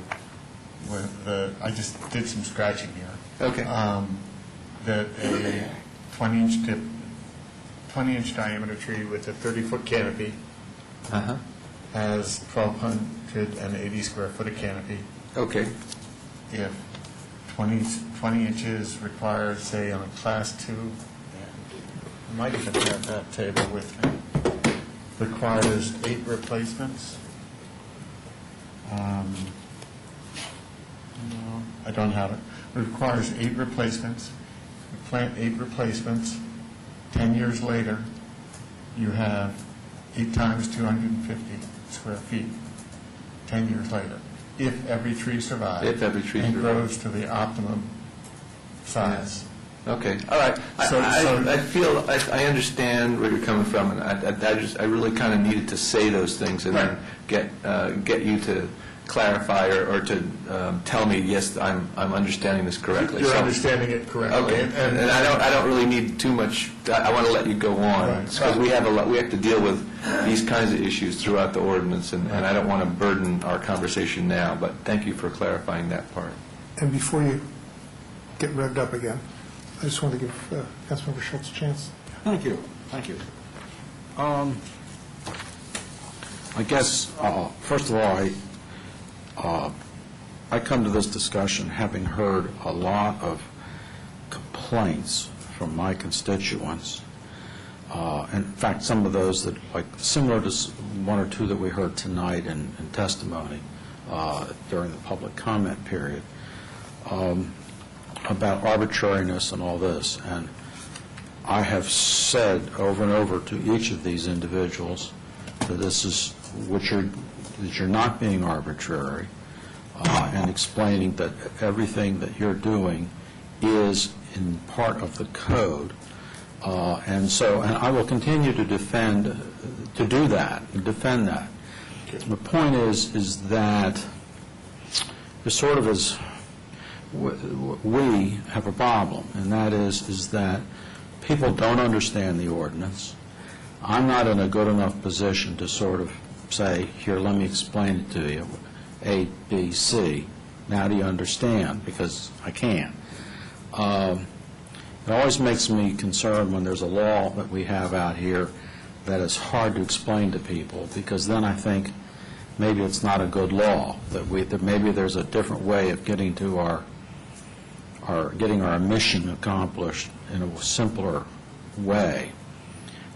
[SPEAKER 12] I just did some scratching here.
[SPEAKER 18] Okay.
[SPEAKER 12] That a 20-inch diameter tree with a 30-foot canopy has 1,280 square foot of canopy.
[SPEAKER 18] Okay.
[SPEAKER 12] If 20 inches requires, say, on a class 2, I might even have that table with me, requires 8 replacements. No, I don't have it. It requires 8 replacements. You plant 8 replacements. 10 years later, you have 8 times 250 square feet. 10 years later, if every tree survives.
[SPEAKER 18] If every tree
[SPEAKER 12] and
[SPEAKER 18] survives.
[SPEAKER 12] grows to the optimum size.
[SPEAKER 18] Okay, all right. I feel, I understand where you're coming from, and I really kind of needed to say those things and then get you to clarify or to tell me, yes, I'm understanding this correctly.
[SPEAKER 12] You're understanding it correctly.
[SPEAKER 18] Okay, and I don't really need too much. I want to let you go on because we have to deal with these kinds of issues throughout the ordinance, and I don't want to burden our conversation now. But thank you for clarifying that part.
[SPEAKER 1] And before you get revved up again. I just wanted to give Councilmember Schultz a chance.
[SPEAKER 5] Thank you. Thank you. I guess, first of all, I come to this discussion having heard a lot of complaints from my constituents. In fact, some of those that, like, similar to one or two that we heard tonight in testimony during the public comment period, about arbitrariness and all this. And I have said over and over to each of these individuals that this is that you're not being arbitrary, and explaining that everything that you're doing is in part of the code. And I will continue to defend that. The point is that there's sort of as we have a problem, and that is that people don't understand the ordinance. I'm not in a good enough position to sort of say, here, let me explain it to you, A, B, C. Now do you understand? Because I can't. It always makes me concerned when there's a law that we have out here that is hard to explain to people, because then I think maybe it's not a good law, that maybe there's a different way of getting to our mission accomplished in a simpler way.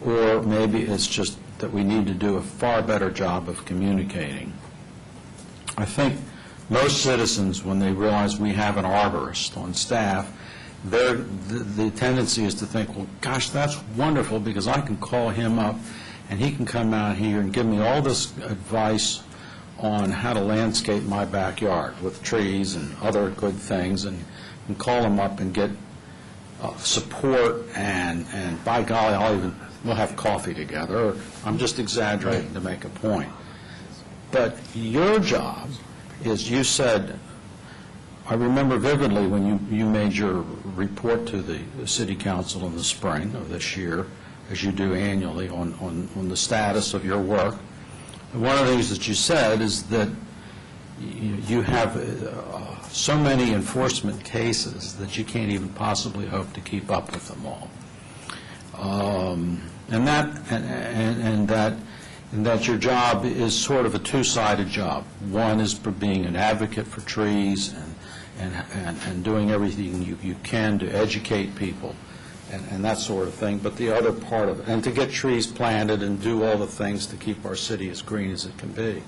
[SPEAKER 5] Or maybe it's just that we need to do a far better job of communicating. I think most citizens, when they realize we have an arborist on staff, the tendency is to think, well, gosh, that's wonderful, because I can call him up and he can come out here and give me all this advice on how to landscape my backyard with trees and other good things, and call him up and get support, and by golly, we'll have coffee together. I'm just exaggerating to make a point. But your job is, you said, I remember vividly when you made your report to the City Council in the spring of this year, as you do annually, on the status of your work. And one of the things that you said is that you have so many enforcement cases that you can't even possibly hope to keep up with them all. And that your job is sort of a two-sided job. One is for being an advocate for trees and doing everything you can to educate people and that sort of thing. But the other part of it, and to get trees planted and do all the things to keep our city as green as it can be.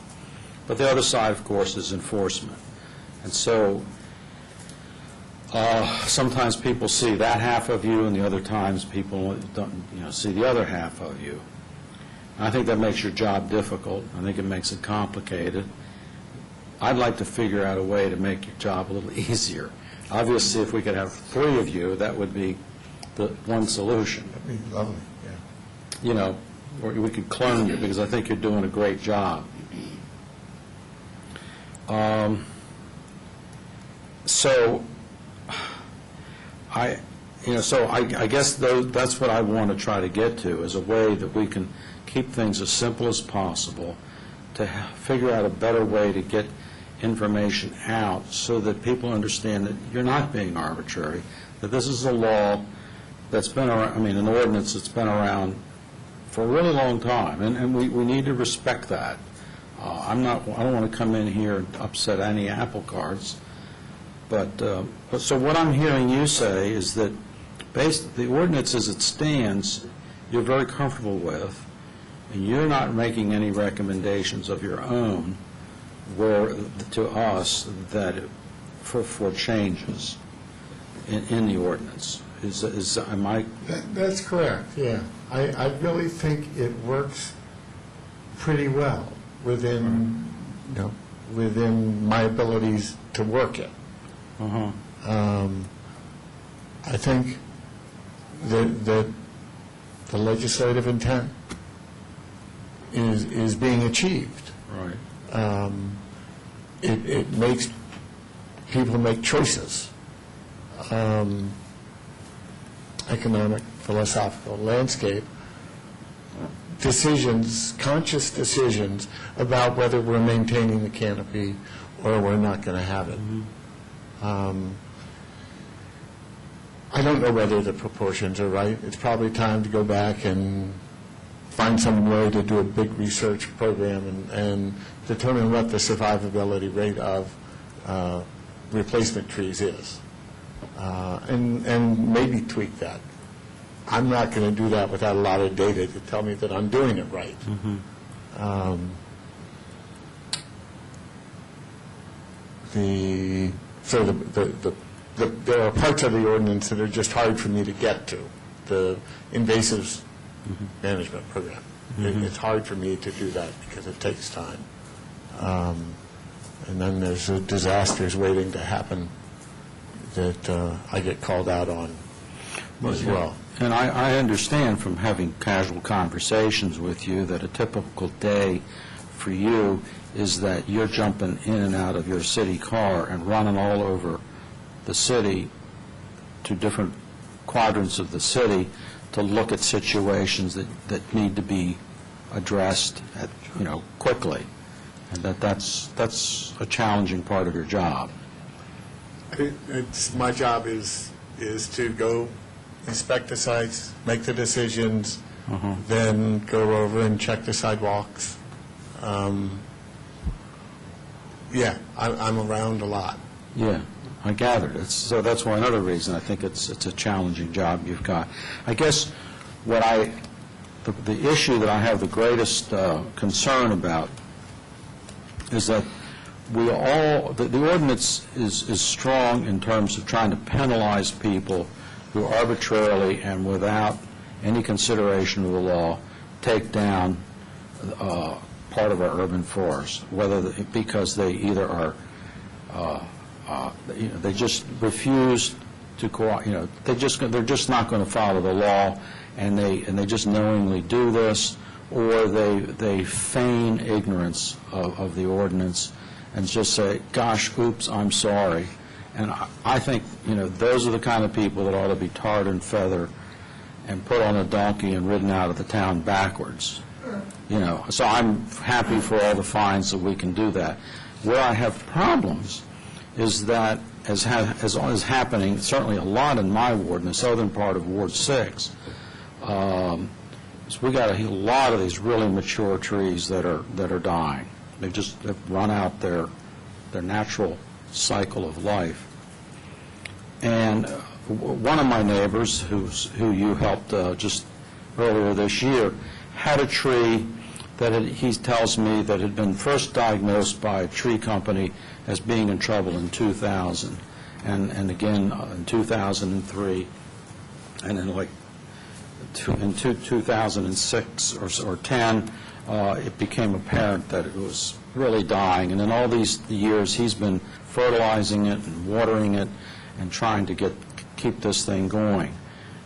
[SPEAKER 5] But the other side, of course, is enforcement. And so sometimes people see that half of you, and the other times people don't, see the other half of you. And I think that makes your job difficult. I think it makes it complicated. I'd like to figure out a way to make your job a little easier. Obviously, if we could have 3 of you, that would be the one solution.
[SPEAKER 12] That'd be lovely, yeah.
[SPEAKER 5] Or we could clone you, because I think you're doing a great job. I guess that's what I want to try to get to, is a way that we can keep things as simple as possible, to figure out a better way to get information out so that people understand that you're not being arbitrary, that this is a law that's been around, an ordinance that's been around for a really long time, and we need to respect that. I don't want to come in here and upset any apple carts, but so what I'm hearing you say is that the ordinance as it stands, you're very comfortable with, and you're not making any recommendations of your own to us for changes in the ordinance. Am I?
[SPEAKER 12] That's correct, yeah. I really think it works pretty well within my abilities to work it. I think that the legislative intent is being achieved.
[SPEAKER 5] Right.
[SPEAKER 12] It makes people make choices, economic, philosophical, landscape decisions, conscious decisions about whether we're maintaining the canopy or we're not going to have it. I don't know whether the proportions are right. It's probably time to go back and find some way to do a big research program and determine what the survivability rate of replacement trees is, and maybe tweak that. I'm not going to do that without a lot of data to tell me that I'm doing it right. There are parts of the ordinance that are just hard for me to get to. The invasives management program. It's hard for me to do that because it takes time. And then there's disasters waiting to happen that I get called out on as well.
[SPEAKER 5] And I understand from having casual conversations with you that a typical day for you is that you're jumping in and out of your city car and running all over the city to different quadrants of the city to look at situations that need to be addressed quickly, and that's a challenging part of your job.
[SPEAKER 12] My job is to go inspect the sites, make the decisions, then go over and check the sidewalks. I'm around a lot.
[SPEAKER 5] Yeah, I gathered. So that's why another reason I think it's a challenging job you've got. I guess the issue that I have the greatest concern about is that the ordinance is strong in terms of trying to penalize people who arbitrarily and without any consideration of the law take down part of our urban forest, because they either are they just refuse to they're just not going to follow the law, and they just knowingly do this, or they feign ignorance of the ordinance and just say, gosh, oops, I'm sorry. And I think, those are the kind of people that ought to be tarred and feathered and put on a donkey and ridden out of the town backwards. So I'm happy for all the fines that we can do that. Where I have problems is that, as is happening, certainly a lot in my ward, in the southern part of Ward 6, we got a lot of these really mature trees that are dying. They've run out their natural cycle of life. And one of my neighbors, who you helped just earlier this year, had a tree that he tells me that had been first diagnosed by a tree company as being in trouble in 2000, and again in 2003, and in in 2006 or 10, it became apparent that it was really dying. And in all these years, he's been fertilizing it and watering it and trying to keep this thing going.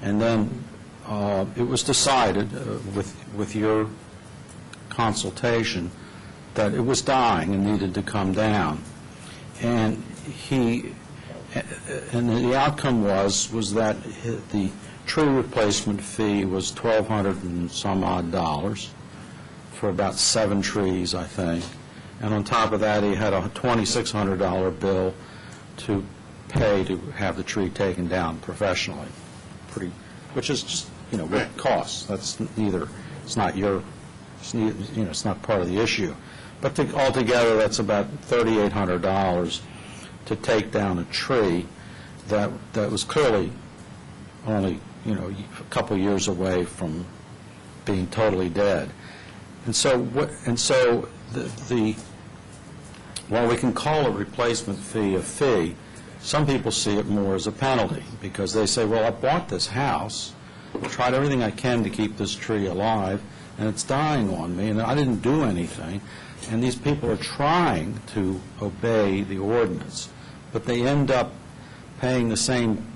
[SPEAKER 5] And then it was decided, with your consultation, that it was dying and needed to come down. And the outcome was that the tree replacement fee was $1,200 and some odd for about 7 trees, I think. And on top of that, he had a $2,600 bill to pay to have the tree taken down professionally, which is just, what it costs. That's it's not part of the issue. But altogether, that's about $3,800 to take down a tree that was clearly only, a couple years away from being totally dead. And so while we can call a replacement fee a fee, some people see it more as a penalty, because they say, well, I bought this house, I tried everything I can to keep this tree alive, and it's dying on me, and I didn't do anything. And these people are trying to obey the ordinance, but they end up paying the same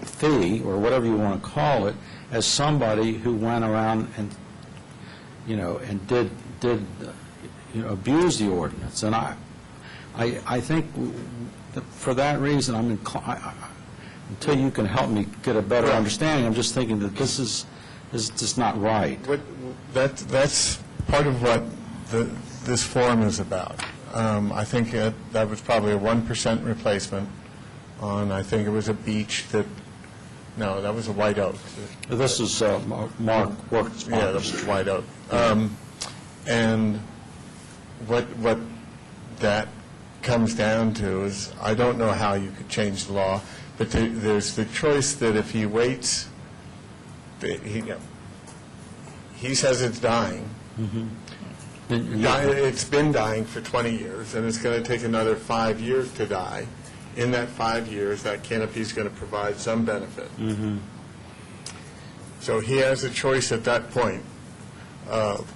[SPEAKER 5] fee, or whatever you want to call it, as somebody who went around and did abuse the ordinance. And I think for that reason, until you can help me get a better understanding, I'm just thinking that this is just not right.
[SPEAKER 12] That's part of what this forum is about. I think that was probably a 1% replacement on, I think it was a beach that No, that was a white oak.
[SPEAKER 5] This is Mark Work's.
[SPEAKER 12] Yeah, that was white oak. And what that comes down to is, I don't know how you could change the law, but there's the choice that if he waits, he says it's dying. It's been dying for 20 years, and it's going to take another 5 years to die. In that 5 years, that canopy is going to provide some benefit. So he has a choice at that point of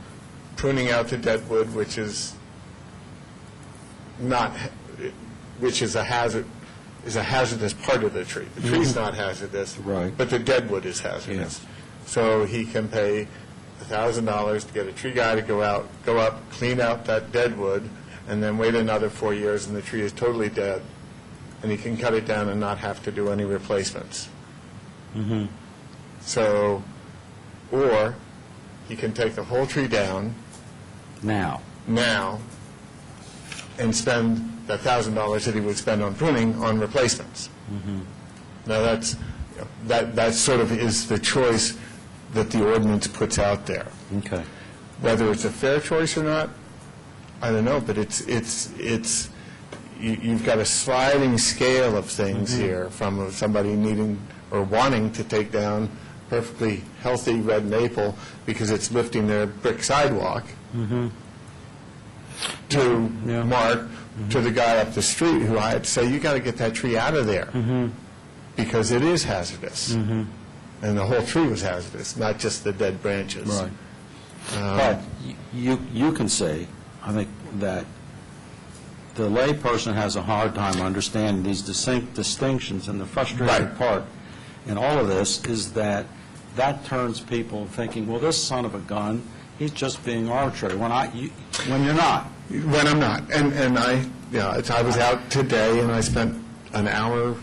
[SPEAKER 12] pruning out the deadwood, which is a hazardous part of the tree. The tree's not hazardous, but the deadwood is hazardous. So he can pay $1,000 to get a tree guy to go up, clean out that deadwood, and then wait another 4 years, and the tree is totally dead, and he can cut it down and not have to do any replacements. So, or he can take the whole tree down now, and spend the $1,000 that he would spend on pruning on replacements. Now that sort of is the choice that the ordinance puts out there.
[SPEAKER 5] Okay.
[SPEAKER 12] Whether it's a fair choice or not, I don't know, but you've got a sliding scale of things here, from somebody needing or wanting to take down perfectly healthy red maple because it's lifting their brick sidewalk, to Mark, to the guy up the street who I had to say, you got to get that tree out of there because it is hazardous. And the whole tree was hazardous, not just the dead branches.
[SPEAKER 5] Right. But you can say, I think, that the layperson has a hard time understanding these distinct distinctions, and the frustrating part in all of this is that turns people thinking, well, this son of a gun, he's just being arbitrary, when you're not.
[SPEAKER 12] When I'm not. And I was out today, and I spent an hour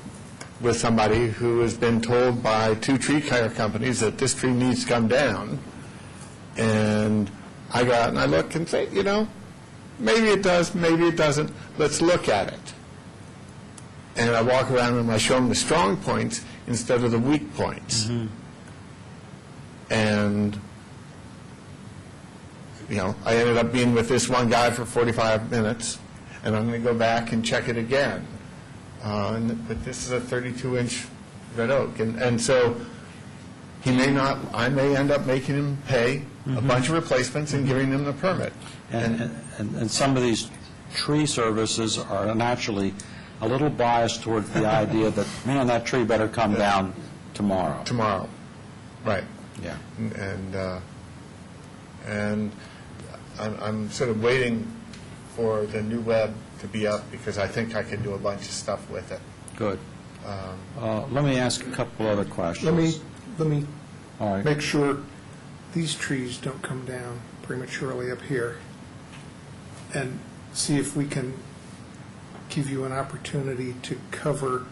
[SPEAKER 12] with somebody who has been told by 2 tree care companies that this tree needs to come down. And I go out and I look and say, maybe it does, maybe it doesn't. Let's look at it. And I walk around and I show them the strong points instead of the weak points. And, I ended up being with this one guy for 45 minutes, and I'm going to go back and check it again. But this is a 32-inch red oak. And so I may end up making him pay a bunch of replacements and giving him the permit.
[SPEAKER 5] And some of these tree services are naturally a little biased towards the idea that, man, that tree better come down tomorrow.
[SPEAKER 12] Tomorrow, right.
[SPEAKER 5] Yeah.
[SPEAKER 12] And I'm sort of waiting for the new web to be up because I think I can do a bunch of stuff with it.
[SPEAKER 5] Good. Let me ask a couple other questions.
[SPEAKER 1] Let me
[SPEAKER 5] All right.
[SPEAKER 1] make sure these trees don't come down prematurely up here, and see if we can give you an opportunity to cover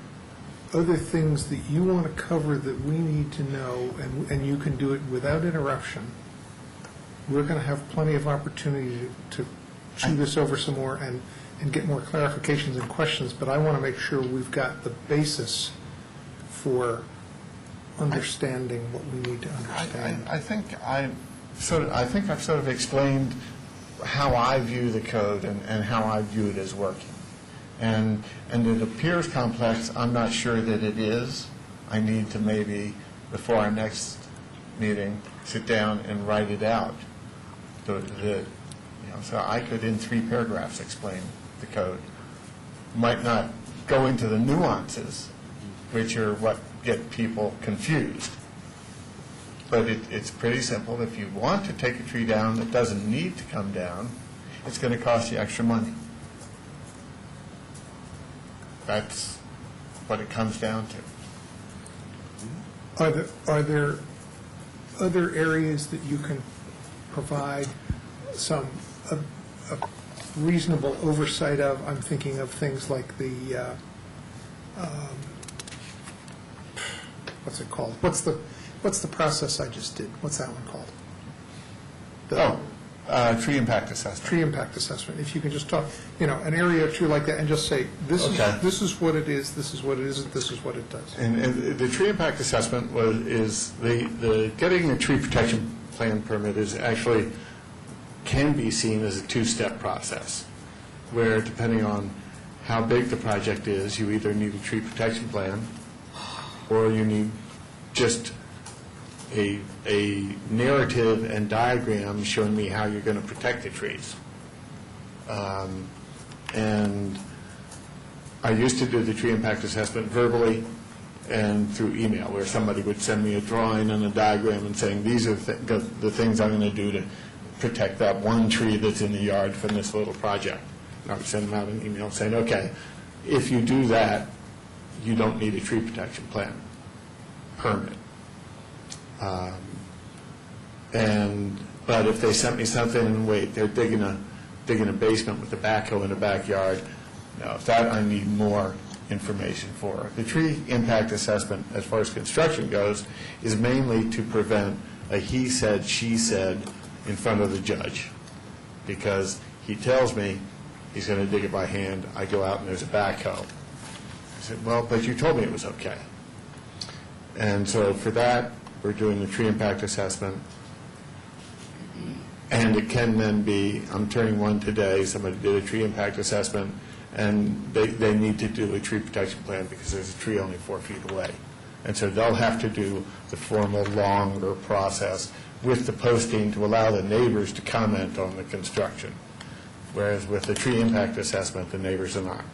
[SPEAKER 1] other things that you want to cover that we need to know, and you can do it without interruption. We're going to have plenty of opportunity to chew this over some more and get more clarifications and questions, but I want to make sure we've got the basis for understanding what we need to understand.
[SPEAKER 12] I think I've sort of explained how I view the code and how I view it as working. And it appears complex. I'm not sure that it is. I need to maybe, before our next meeting, sit down and write it out. So I could, in 3 paragraphs, explain the code. Might not go into the nuances, which are what get people confused. But it's pretty simple. If you want to take a tree down that doesn't need to come down, it's going to cost you extra money. That's what it comes down to.
[SPEAKER 1] Are there other areas that you can provide some a reasonable oversight of? I'm thinking of things like the what's it called? What's the process I just did? What's that one called?
[SPEAKER 12] Tree impact assessment.
[SPEAKER 1] Tree impact assessment. If you can just talk, an area or two like that, and just say, this is what it is, this is what it isn't, this is what it does.
[SPEAKER 12] And the tree impact assessment is the getting a tree protection plan permit is actually can be seen as a two-step process, where depending on how big the project is, you either need a tree protection plan or you need just a narrative and diagram showing me how you're going to protect the trees. And I used to do the tree impact assessment verbally and through email, where somebody would send me a drawing and a diagram and saying, these are the things I'm going to do to protect that one tree that's in the yard from this little project. And I would send them out an email saying, okay, if you do that, you don't need a tree protection plan permit. But if they sent me something and wait, they're digging a basement with a backhoe in the backyard, no, that I need more information for. The tree impact assessment, as far as construction goes, is mainly to prevent a he said, she said in front of the judge, because he tells me he's going to dig it by hand. I go out and there's a backhoe. I said, well, but you told me it was okay. And so for that, we're doing the tree impact assessment. And it can then be, I'm turning one today, somebody did a tree impact assessment, and they need to do a tree protection plan because there's a tree only 4 feet away. And so they'll have to do the formal, longer process with the posting to allow the neighbors to comment on the construction. Whereas with the tree impact assessment, the neighbors are not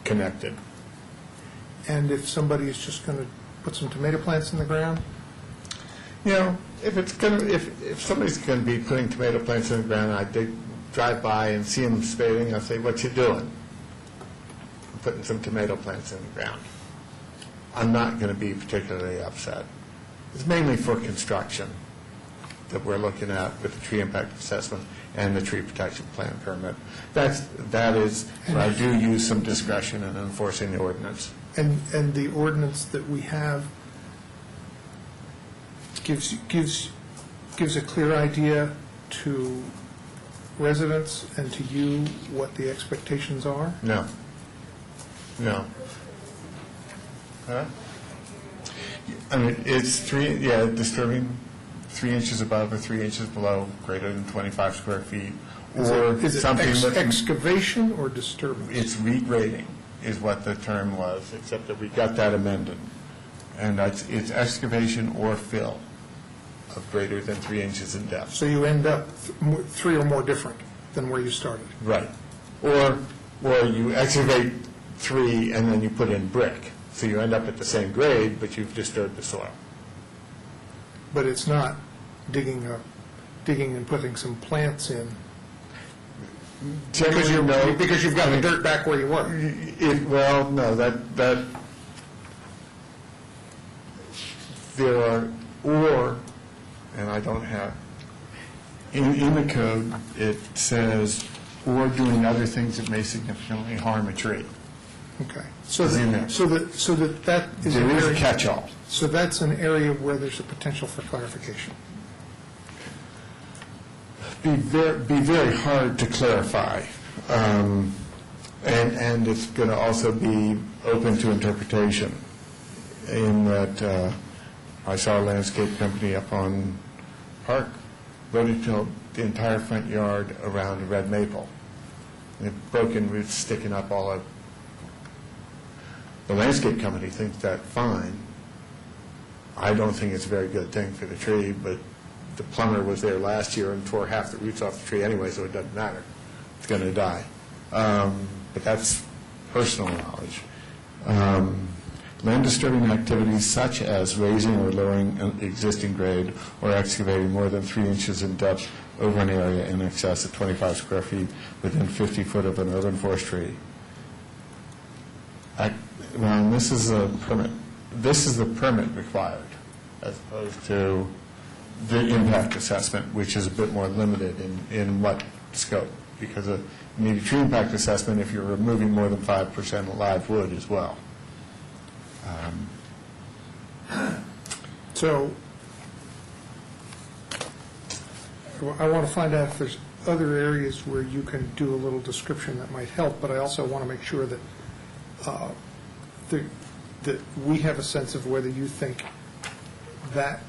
[SPEAKER 12] connected.
[SPEAKER 1] And if somebody is just going to put some tomato plants in the ground?
[SPEAKER 12] If somebody's going to be putting tomato plants in the ground, I drive by and see them spading, I'll say, what you doing? I'm putting some tomato plants in the ground. I'm not going to be particularly upset. It's mainly for construction that we're looking at with the tree impact assessment and the tree protection plan permit. That is where I do use some discretion in enforcing the ordinance.
[SPEAKER 1] And the ordinance that we have gives a clear idea to residents and to you what the expectations are?
[SPEAKER 12] No. Huh? I mean, it's disturbing 3 inches above or 3 inches below, greater than 25 square feet.
[SPEAKER 1] Is it excavation or disturbance?
[SPEAKER 12] It's regrading is what the term was, except that we got that amended. And it's excavation or fill of greater than 3 inches in depth.
[SPEAKER 1] So you end up 3 or more different than where you started?
[SPEAKER 12] Right. Or you excavate 3 and then you put in brick. So you end up at the same grade, but you've disturbed the soil.
[SPEAKER 1] But it's not digging and putting some plants in because you've got the dirt back where you were.
[SPEAKER 12] Well, no, that there are, and I don't have, in the code, it says, or doing other things that may significantly harm a tree.
[SPEAKER 1] Okay. So that is
[SPEAKER 12] there is a catch-all.
[SPEAKER 1] So that's an area where there's a potential for clarification.
[SPEAKER 12] Be very hard to clarify, and it's going to also be open to interpretation. In that, I saw a landscape company up on Park voted to the entire front yard around a red maple. And broken roots sticking up all of. The landscape company thinks that's fine. I don't think it's a very good thing for the tree, but the plumber was there last year and tore half the roots off the tree anyway, so it doesn't matter. It's going to die. But that's personal knowledge. Land disturbing activities such as raising or lowering an existing grade or excavating more than 3 inches in depth over an area in excess of 25 square feet within 50 foot of an urban forestry. Well, this is a permit. This is the permit required, as opposed to the impact assessment, which is a bit more limited in what scope, because you need a tree impact assessment if you're removing more than 5% of live wood as well.
[SPEAKER 1] So I want to find out if there's other areas where you can do a little description that might help, but I also want to make sure that, that we have a sense of whether you think that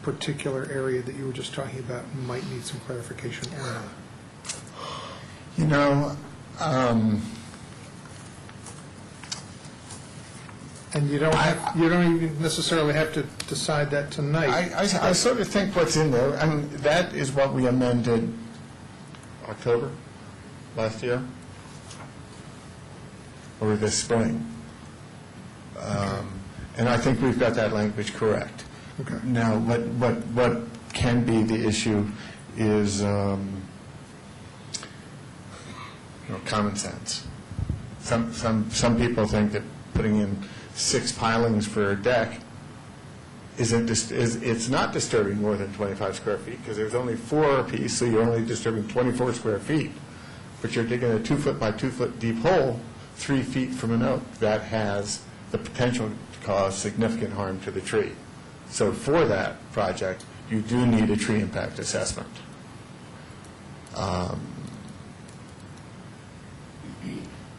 [SPEAKER 1] particular area that you were just talking about might need some clarification or not.
[SPEAKER 12] You know,
[SPEAKER 1] and you don't even necessarily have to decide that tonight.
[SPEAKER 12] I sort of think what's in there, I mean, that is what we amended October last year, or this spring. And I think we've got that language correct.
[SPEAKER 1] Okay.
[SPEAKER 12] Now, what can be the issue is common sense. Some people think that putting in 6 pilings for a deck it's not disturbing more than 25 square feet, because there's only 4 apiece, so you're only disturbing 24 square feet. But you're digging a 2-foot by 2-foot deep hole 3 feet from an oak that has the potential to cause significant harm to the tree. So for that project, you do need a tree impact assessment.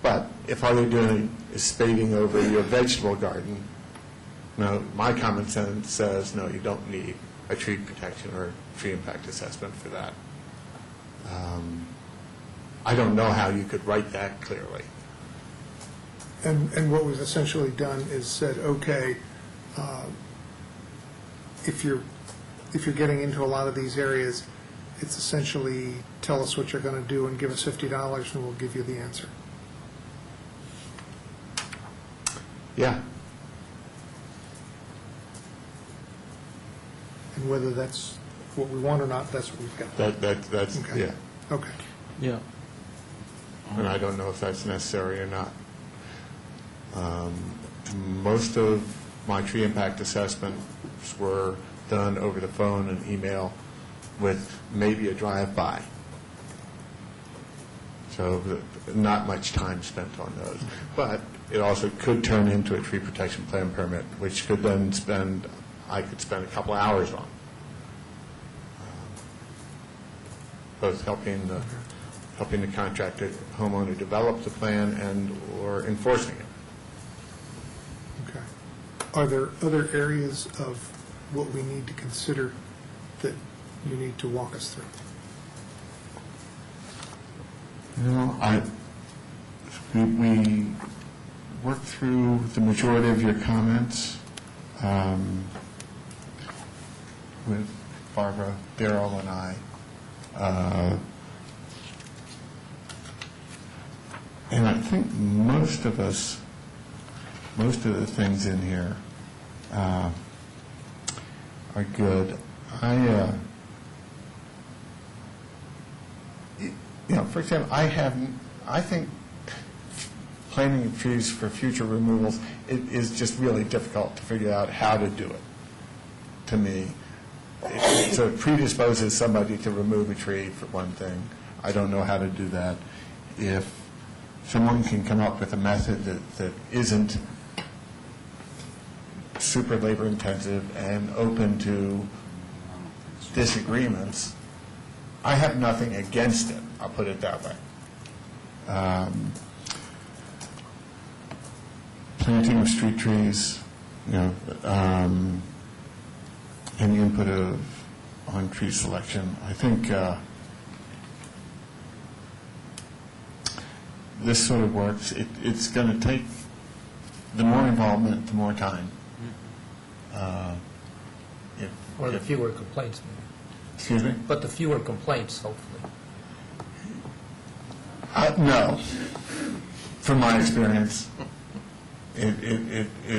[SPEAKER 12] But if all you're doing is spading over your vegetable garden, no, my common sense says, no, you don't need a tree protection or tree impact assessment for that. I don't know how you could write that clearly.
[SPEAKER 1] And what was essentially done is said, okay, if you're getting into a lot of these areas, it's essentially tell us what you're going to do and give us $50 and we'll give you the answer.
[SPEAKER 12] Yeah.
[SPEAKER 1] And whether that's what we want or not, that's what we've got.
[SPEAKER 12] That's
[SPEAKER 1] okay.
[SPEAKER 12] Yeah.
[SPEAKER 1] Okay.
[SPEAKER 5] Yeah.
[SPEAKER 12] And I don't know if that's necessary or not. Most of my tree impact assessments were done over the phone and email with maybe a drive-by. So not much time spent on those. But it also could turn into a tree protection plan permit, which could then I could spend a couple hours on. Both helping the contractor, homeowner develop the plan and or enforcing it.
[SPEAKER 1] Okay. Are there other areas of what we need to consider that you need to walk us through?
[SPEAKER 12] You know, we worked through the majority of your comments with Barbara, Darrell, and I. And I think most of the things in here are good. For example, I think planting trees for future removals, it is just really difficult to figure out how to do it, to me. So it predisposes somebody to remove a tree, for one thing. I don't know how to do that. If someone can come up with a method that isn't super labor intensive and open to disagreements, I have nothing against it, I'll put it that way. Planting of street trees, and the input on tree selection. I think this sort of works. It's going to take, the more involvement, the more time.
[SPEAKER 2] Or the fewer complaints.
[SPEAKER 12] Excuse me?
[SPEAKER 2] But the fewer complaints, hopefully.
[SPEAKER 12] No. From my experience, it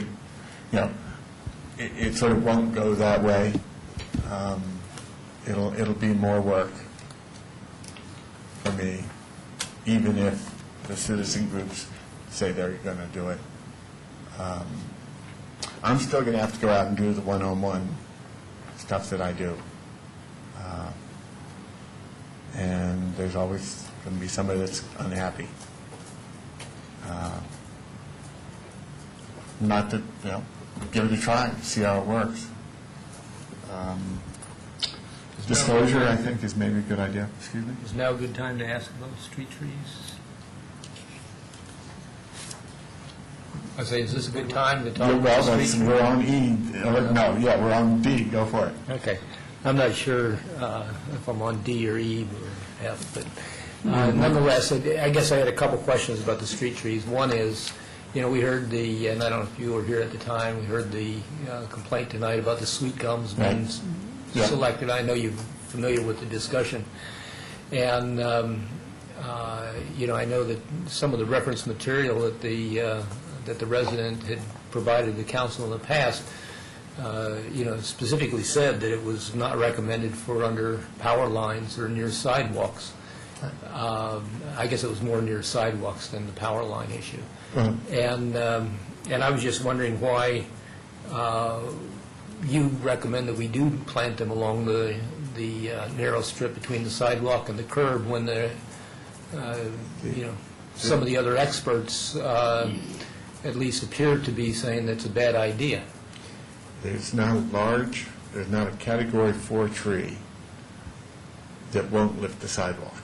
[SPEAKER 12] sort of won't go that way. It'll be more work for me, even if the citizen groups say they're going to do it. I'm still going to have to go out and do the one-on-one stuff that I do. And there's always going to be somebody that's unhappy. Not that, give it a try, see how it works. disclosure, I think, is maybe a good idea. Excuse me?
[SPEAKER 2] Is now a good time to ask about street trees? I say, is this a good time to talk about street trees?
[SPEAKER 12] We're on E, we're on D, go for it.
[SPEAKER 2] Okay. I'm not sure if I'm on D or E or F, but nonetheless, I guess I had a couple questions about the street trees. One is, we heard and I don't know if you were here at the time, we heard the complaint tonight about the sweet gums being selected. I know you're familiar with the discussion. And, I know that some of the reference material that the resident had provided the council in the past, specifically said that it was not recommended for under power lines or near sidewalks. I guess it was more near sidewalks than the power line issue. And I was just wondering why you recommend that we do plant them along the narrow strip between the sidewalk and the curb when some of the other experts at least appear to be saying that's a bad idea.
[SPEAKER 12] There's not a Category 4 tree that won't lift the sidewalk.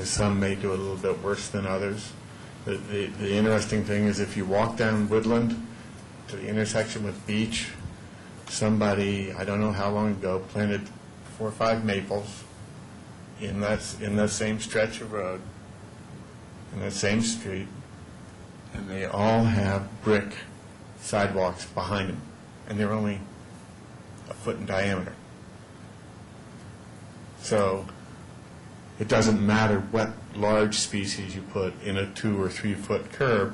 [SPEAKER 12] Some may do a little bit worse than others. The interesting thing is if you walk down Woodland to the intersection with Beach, somebody, I don't know how long ago, planted 4 or 5 maples in that same stretch of road, in that same street, and they all have brick sidewalks behind them, and they're only a foot in diameter. So it doesn't matter what large species you put in a 2 or 3 foot curb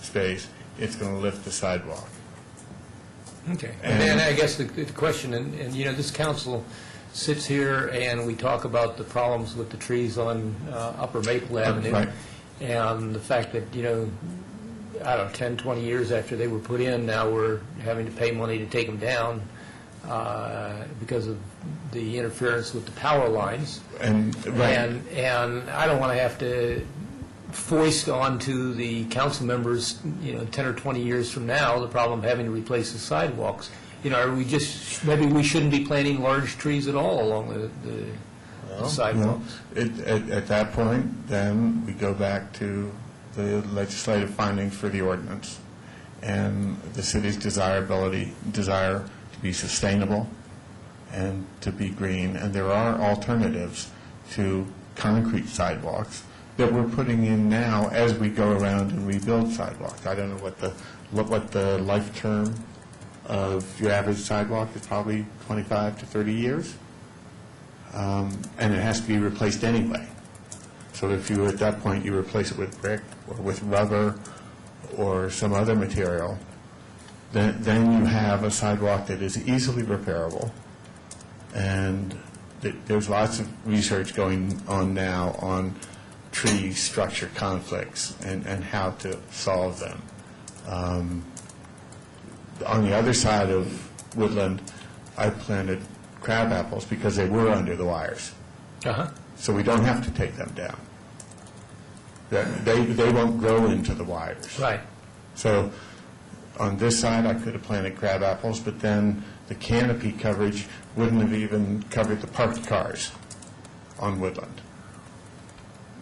[SPEAKER 12] space, it's going to lift the sidewalk.
[SPEAKER 2] Okay. And then I guess the question, and this council sits here and we talk about the problems with the trees on Upper Maple Avenue.
[SPEAKER 12] Right.
[SPEAKER 2] And the fact that, 10, 20 years after they were put in, now we're having to pay money to take them down because of the interference with the power lines. And I don't want to have to foist onto the council members, 10 or 20 years from now, the problem of having to replace the sidewalks. Are we maybe we shouldn't be planting large trees at all along the sidewalks?
[SPEAKER 12] At that point, then we go back to the legislative findings for the ordinance and the city's desire to be sustainable and to be green. And there are alternatives to concrete sidewalks that we're putting in now as we go around and rebuild sidewalks. I don't know what the life term of your average sidewalk is, probably 25 to 30 years. And it has to be replaced anyway. So if you, at that point, you replace it with brick or with rubber or some other material, then you have a sidewalk that is easily repairable. And there's lots of research going on now on tree structure conflicts and how to solve them. On the other side of Woodland, I planted crab apples because they were under the wires. So we don't have to take them down. They won't grow into the wires.
[SPEAKER 2] Right.
[SPEAKER 12] So on this side, I could have planted crab apples, but then the canopy coverage wouldn't have even covered the parked cars on Woodland.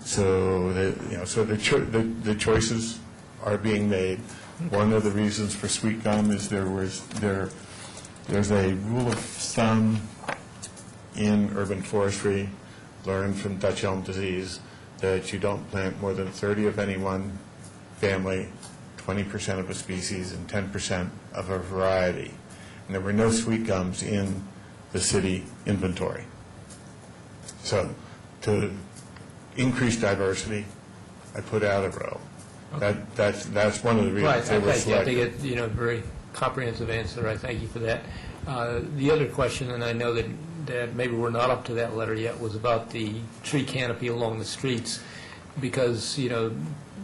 [SPEAKER 12] So the choices are being made. One of the reasons for sweet gum is there's a rule of thumb in urban forestry learned from Dutch elm disease that you don't plant more than 30 of any one family, 20% of a species, and 10% of a variety. And there were no sweet gums in the city inventory. So to increase diversity, I put out a row. Okay. That's one of the reasons they were selected.
[SPEAKER 2] I think a very comprehensive answer. I thank you for that. The other question, and I know that maybe we're not up to that letter yet, was about the tree canopy along the streets, because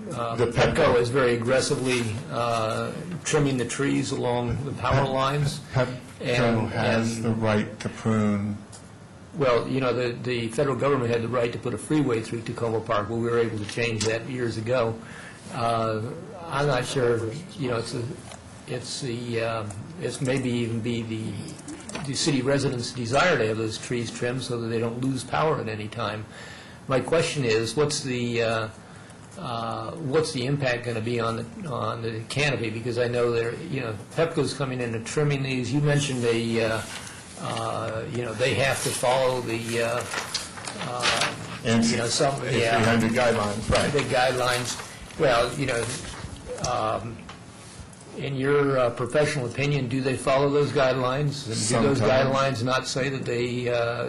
[SPEAKER 2] Petco is very aggressively trimming the trees along the power lines.
[SPEAKER 12] Petco has the right to prune.
[SPEAKER 2] Well, the federal government had the right to put a freeway through Tacoma Park. Well, we were able to change that years ago. I'm not sure. It's maybe even be the city residents desire to have those trees trimmed so that they don't lose power at any time. My question is, what's the impact going to be on the canopy? Because I know Pepco's coming in and trimming these. You mentioned they have to follow the some
[SPEAKER 12] 300 guidelines, right?
[SPEAKER 2] The guidelines. Well, in your professional opinion, do they follow those guidelines? And do those guidelines not say that they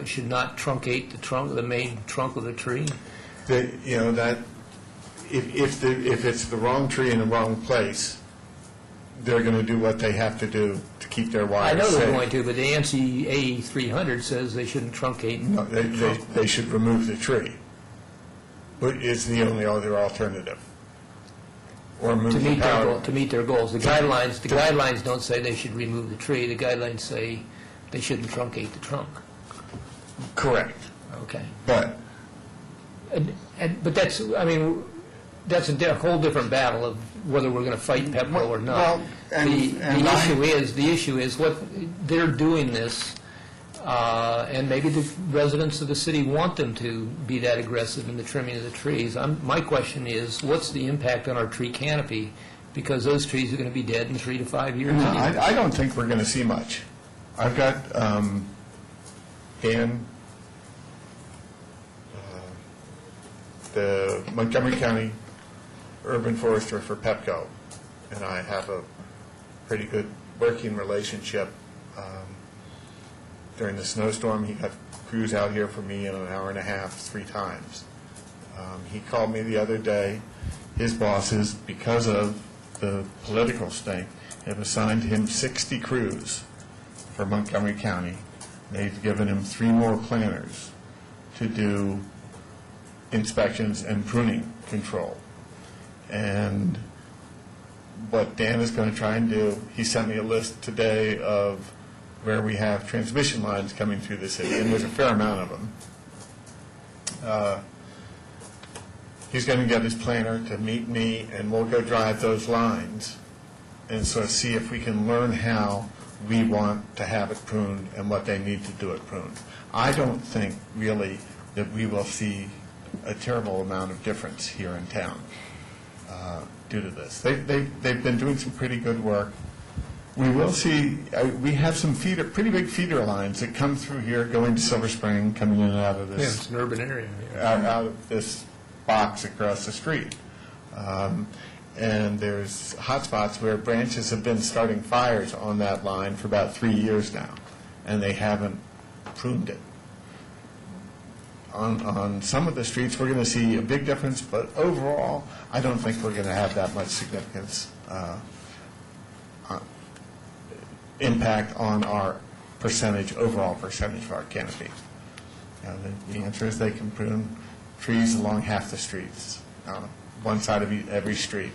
[SPEAKER 2] should not truncate the main trunk of the tree?
[SPEAKER 12] That if it's the wrong tree in the wrong place, they're going to do what they have to do to keep their wires safe.
[SPEAKER 2] I know they're going to, but the ANSI A300 says they shouldn't truncate.
[SPEAKER 12] No, they should remove the tree. But it's the only other alternative. Or move
[SPEAKER 2] to
[SPEAKER 12] the power.
[SPEAKER 2] To meet their goals. The guidelines don't say they should remove the tree. The guidelines say they shouldn't truncate the trunk.
[SPEAKER 12] Correct.
[SPEAKER 2] Okay.
[SPEAKER 12] But
[SPEAKER 2] that's a whole different battle of whether we're going to fight Pepco or not. The issue is what they're doing this, and maybe the residents of the city want them to be that aggressive in the trimming of the trees. My question is, what's the impact on our tree canopy? Because those trees are going to be dead in 3 to 5 years.
[SPEAKER 12] No, I don't think we're going to see much. I've got Dan, the Montgomery County urban forester for Pepco, and I have a pretty good working relationship. During the snowstorm, he got crews out here for me in an hour and a half, 3 times. He called me the other day. His bosses, because of the political stink, have assigned him 60 crews for Montgomery County. They've given him 3 more planners to do inspections and pruning control. And what Dan is going to try and do, he sent me a list today of where we have transmission lines coming through the city, and there's a fair amount of them. He's going to get his planner to meet me, and we'll go drive those lines and sort of see if we can learn how we want to have it pruned and what they need to do it pruned. I don't think really that we will see a terrible amount of difference here in town due to this. They've been doing some pretty good work. We will see, we have some pretty big feeder lines that come through here, going to Silver Spring, coming in and out of this.
[SPEAKER 2] Yeah, it's an urban area.
[SPEAKER 12] Out of this box across the street. And there's hot spots where branches have been starting fires on that line for about 3 years now, and they haven't pruned it. On some of the streets, we're going to see a big difference, but overall, I don't think we're going to have that much significance impact on our overall percentage of our canopy. The answer is they can prune trees along half the streets, one side of every street.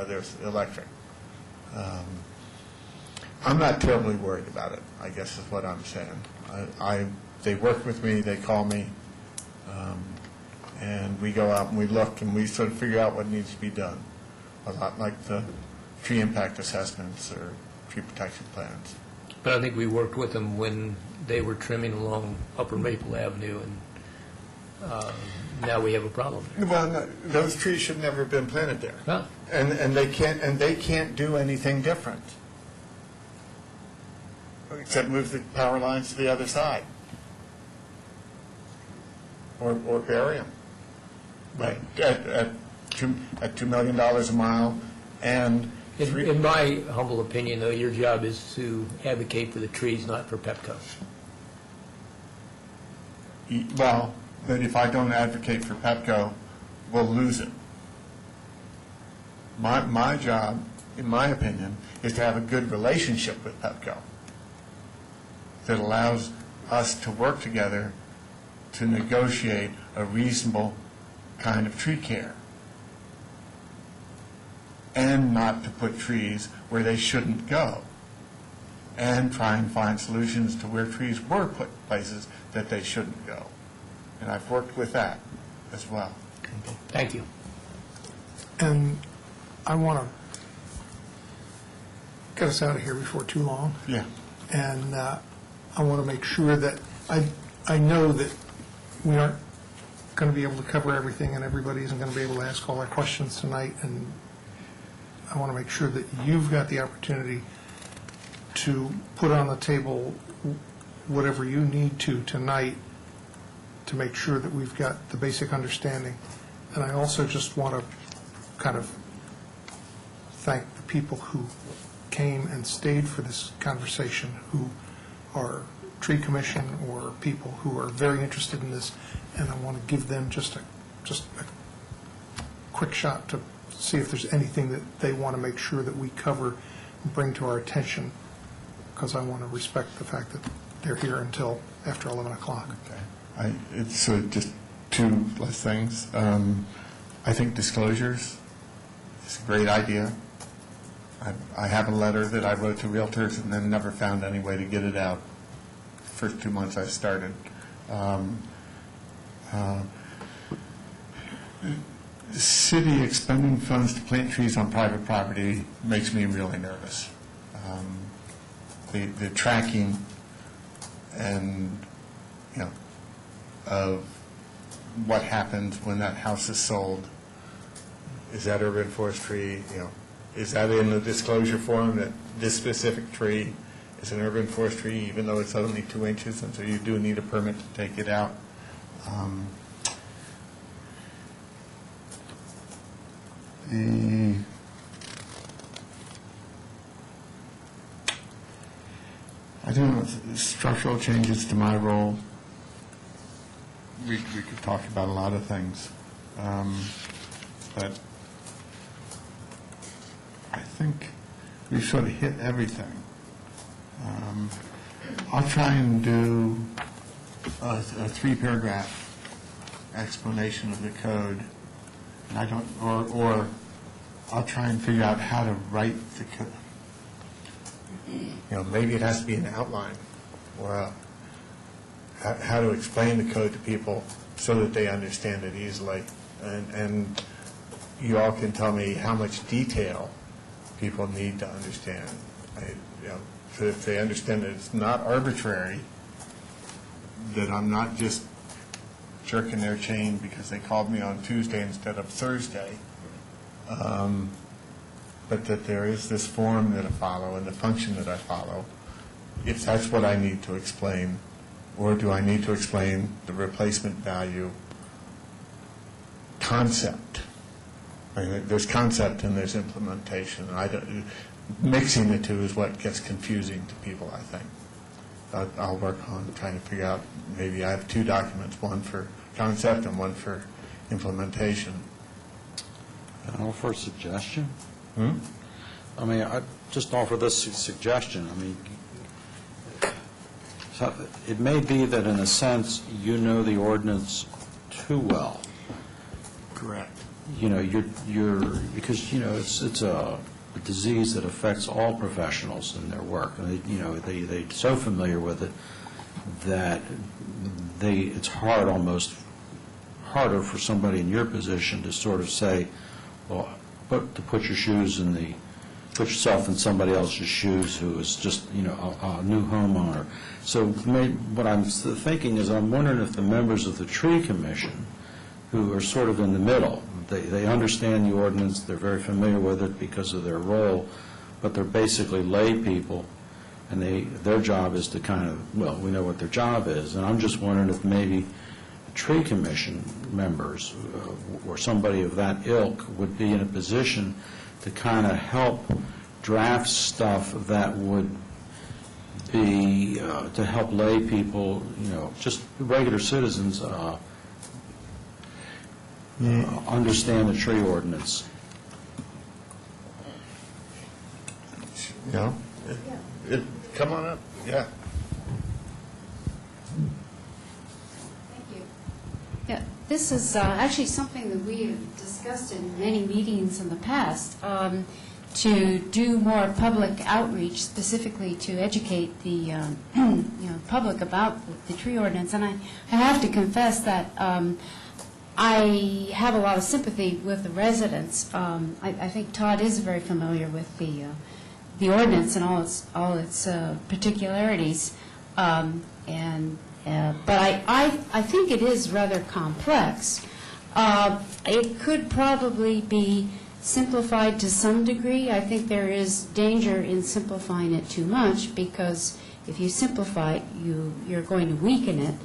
[SPEAKER 12] There's electric. I'm not terribly worried about it, I guess is what I'm saying. They work with me, they call me, and we go out and we look and we sort of figure out what needs to be done, a lot like the tree impact assessments or tree protection plans.
[SPEAKER 2] But I think we worked with them when they were trimming along Upper Maple Avenue, and now we have a problem.
[SPEAKER 12] Well, no, those trees should never have been planted there.
[SPEAKER 2] No.
[SPEAKER 12] And they can't do anything different except move the power lines to the other side or bury them. Right. At $2 million a mile. And
[SPEAKER 2] in my humble opinion, though, your job is to advocate for the trees, not for Pepco.
[SPEAKER 12] Well, but if I don't advocate for Pepco, we'll lose it. My job, in my opinion, is to have a good relationship with Pepco that allows us to work together to negotiate a reasonable kind of tree care and not to put trees where they shouldn't go, and try and find solutions to where trees were put places that they shouldn't go. And I've worked with that as well.
[SPEAKER 2] Thank you.
[SPEAKER 1] And I want to get us out of here before too long.
[SPEAKER 12] Yeah.
[SPEAKER 1] And I want to make sure that, I know that we aren't going to be able to cover everything, and everybody isn't going to be able to ask all our questions tonight, and I want to make sure that you've got the opportunity to put on the table whatever you need to tonight to make sure that we've got the basic understanding. And I also just want to kind of thank the people who came and stayed for this conversation, who are tree commission or people who are very interested in this, and I want to give them just a quick shot to see if there's anything that they want to make sure that we cover and bring to our attention, because I want to respect the fact that they're here until after 11 o'clock.
[SPEAKER 12] So just two last things. I think disclosures is a great idea. I have a letter that I wrote to realtors and then never found any way to get it out the first 2 months I started. City expending funds to plant trees on private property makes me really nervous. The tracking and, of what happens when that house is sold. Is that urban forestry? Is that in the disclosure form that this specific tree is an urban forestry, even though it's only 2 inches, and so you do need a permit to take it out? I don't know, structural changes to my role. We could talk about a lot of things, but I think we sort of hit everything. I'll try and do a 3-paragraph explanation of the code, and I don't, or I'll try and figure out how to write the code. Maybe it has to be an outline, or how to explain the code to people so that they understand it easily. And you all can tell me how much detail people need to understand. So if they understand that it's not arbitrary, that I'm not just jerking their chain because they called me on Tuesday instead of Thursday, but that there is this form that I follow and the function that I follow. If that's what I need to explain, or do I need to explain the replacement value concept? There's concept and there's implementation. Mixing the two is what gets confusing to people, I think. I'll work on trying to figure out, maybe I have 2 documents, one for concept and one for implementation.
[SPEAKER 5] Can I offer a suggestion? I mean, I just offer this suggestion. I mean, so it may be that in a sense you know the ordinance too well.
[SPEAKER 12] Correct.
[SPEAKER 5] You're because it's a disease that affects all professionals in their work, and they're so familiar with it that it's almost harder for somebody in your position to sort of say, well, put yourself in somebody else's shoes who is just a new homeowner. So what I'm thinking is, I'm wondering if the members of the tree commission, who are sort of in the middle, they understand the ordinance, they're very familiar with it because of their role, but they're basically lay people, and their job is to we know what their job is, and I'm just wondering if maybe the tree commission members or somebody of that ilk would be in a position to kind of help draft stuff that would be to help lay people, just regular citizens, understand the tree ordinance.
[SPEAKER 12] Come on up. Yeah.
[SPEAKER 16] Yeah, this is actually something that we have discussed in many meetings in the past, to do more public outreach, specifically to educate the public about the tree ordinance. And I have to confess that I have a lot of sympathy with the residents. I think Todd is very familiar with the ordinance and all its particularities. But I think it is rather complex. It could probably be simplified to some degree. I think there is danger in simplifying it too much, because if you simplify it, you're going to weaken it.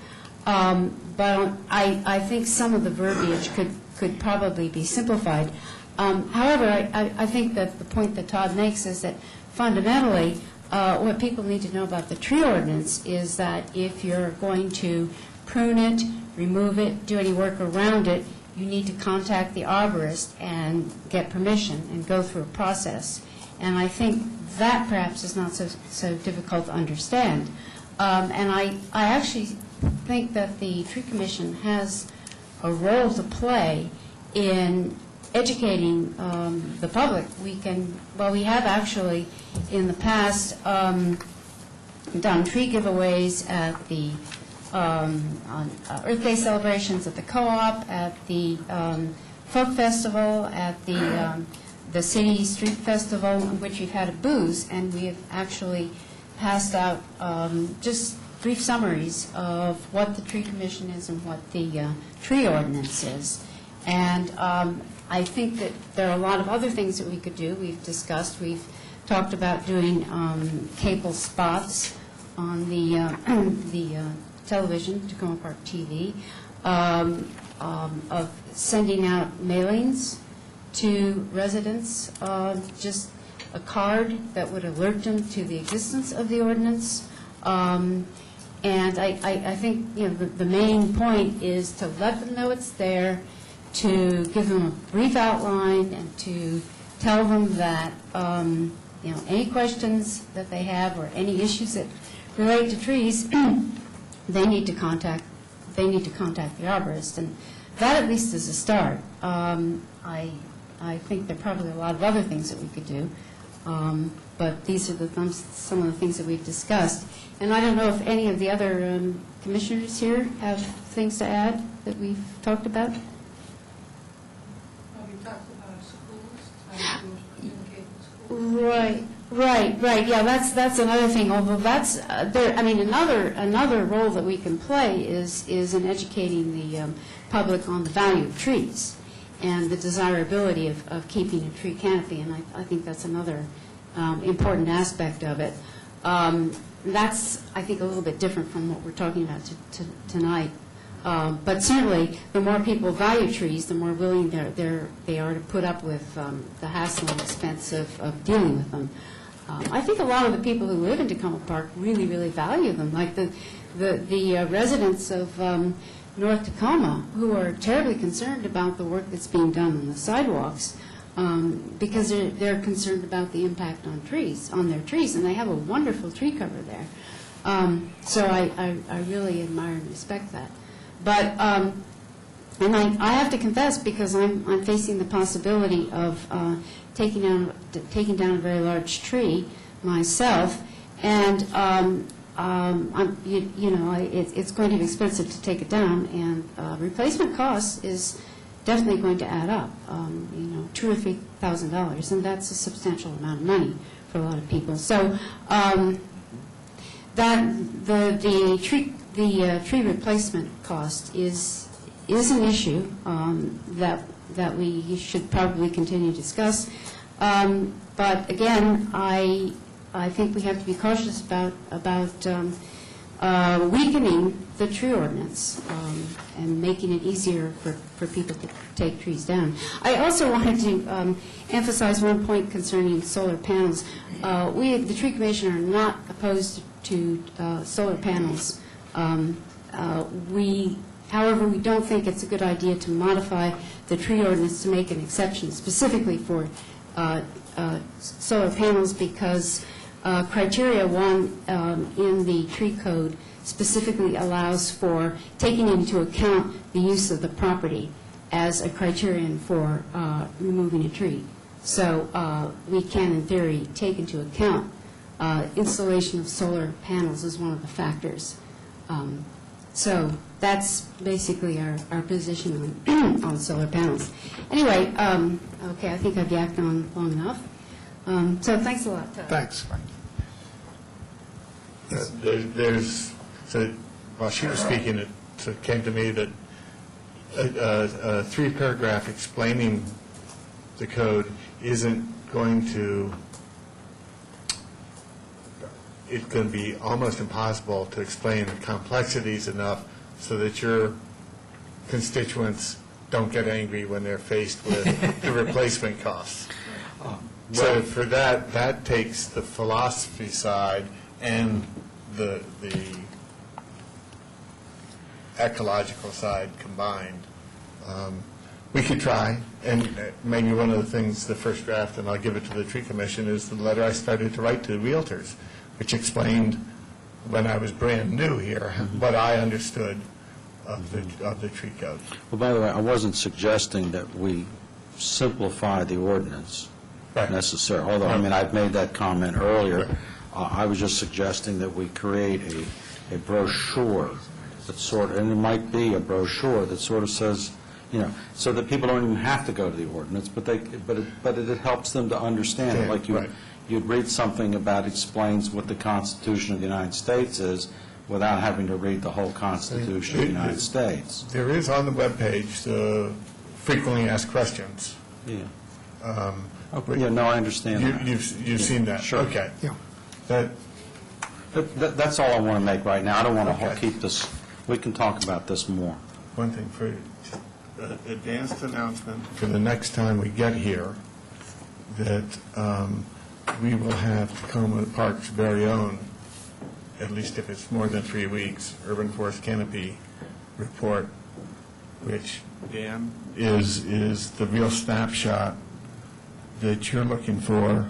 [SPEAKER 16] But I think some of the verbiage could probably be simplified. However, I think that the point that Todd makes is that fundamentally, what people need to know about the tree ordinance is that if you're going to prune it, remove it, do any work around it, you need to contact the arborist and get permission and go through a process. And I think that perhaps is not so difficult to understand. And I actually think that the Tree Commission has a role to play in educating the public. We have actually in the past done tree giveaways at the on Earth Day celebrations at the co-op, at the folk festival, at the city street festival, in which we've had a booze, and we have actually passed out just brief summaries of what the Tree Commission is and what the tree ordinance is. And I think that there are a lot of other things that we could do. We've talked about doing cable spots on the television, Tacoma Park TV, of sending out mailings to residents, just a card that would alert them to the existence of the ordinance. And I think the main point is to let them know it's there, to give them a brief outline, and to tell them that any questions that they have or any issues that relate to trees, they need to contact the arborist, and that at least is a start. I think there are probably a lot of other things that we could do, but these are some of the things that we've discussed. And I don't know if any of the other commissioners here have things to add that we've talked about.
[SPEAKER 6] Have you talked about schools? How do you communicate with schools?
[SPEAKER 16] Right. Yeah, that's another thing. Although that's another role that we can play is in educating the public on the value of trees and the desirability of keeping a tree canopy. And I think that's another important aspect of it. That's, I think, a little bit different from what we're talking about tonight. But certainly, the more people value trees, the more willing they are to put up with the hassle and expense of dealing with them. I think a lot of the people who live in Tacoma Park really, really value them, like the residents of North Tacoma, who are terribly concerned about the work that's being done on the sidewalks, because they're concerned about the impact on their trees, and they have a wonderful tree cover there. So I really admire and respect that. But and I have to confess, because I'm facing the possibility of taking down a very large tree myself, and it's going to be expensive to take it down, and replacement cost is definitely going to add up, $2,000 or $3,000, and that's a substantial amount of money for a lot of people. So that the tree replacement cost is an issue that we should probably continue to discuss. But again, I think we have to be cautious about weakening the tree ordinance and making it easier for people to take trees down. I also wanted to emphasize one point concerning solar panels. We, the Tree Commission, are not opposed to solar panels. However, we don't think it's a good idea to modify the tree ordinance to make an exception specifically for solar panels, because criteria 1 in the tree code specifically allows for taking into account the use of the property as a criterion for removing a tree. So we can, in theory, take into account installation of solar panels as one of the factors. So that's basically our position on solar panels. Anyway, okay, I think I've yacked on long enough. So thanks a lot, Todd.
[SPEAKER 1] Thanks.
[SPEAKER 12] So while she was speaking, it came to me that a three-paragraph explaining the code isn't going to, it's going to be almost impossible to explain the complexities enough so that your constituents don't get angry when they're faced with the replacement costs. So for that takes the philosophy side and the ecological side combined. We could try, and maybe one of the things, the first draft, and I'll give it to the tree commission, is the letter I started to write to the realtors, which explained, when I was brand new here, what I understood of the tree code.
[SPEAKER 5] Well, by the way, I wasn't suggesting that we simplify the ordinance necessarily, although, I mean, I've made that comment earlier. I was just suggesting that we create a brochure that sort of, and it might be a brochure that sort of says, you know, so that people don't even have to go to the ordinance, but it helps them to understand it. Like you'd read something about, explains what the Constitution of the United States is without having to read the whole Constitution of the United States.
[SPEAKER 12] There is on the webpage the frequently asked questions.
[SPEAKER 5] Yeah. Yeah, no, I understand that.
[SPEAKER 12] You've seen that?
[SPEAKER 5] Sure.
[SPEAKER 12] Okay.
[SPEAKER 5] Yeah. That's all I want to make right now. I don't want to keep this, we can talk about this more.
[SPEAKER 12] One thing for advanced announcement for the next time we get here, that we will have Tacoma Park's very own, at least if it's more than 3 weeks, urban forest canopy report, which, Dan, is the real snapshot that you're looking for,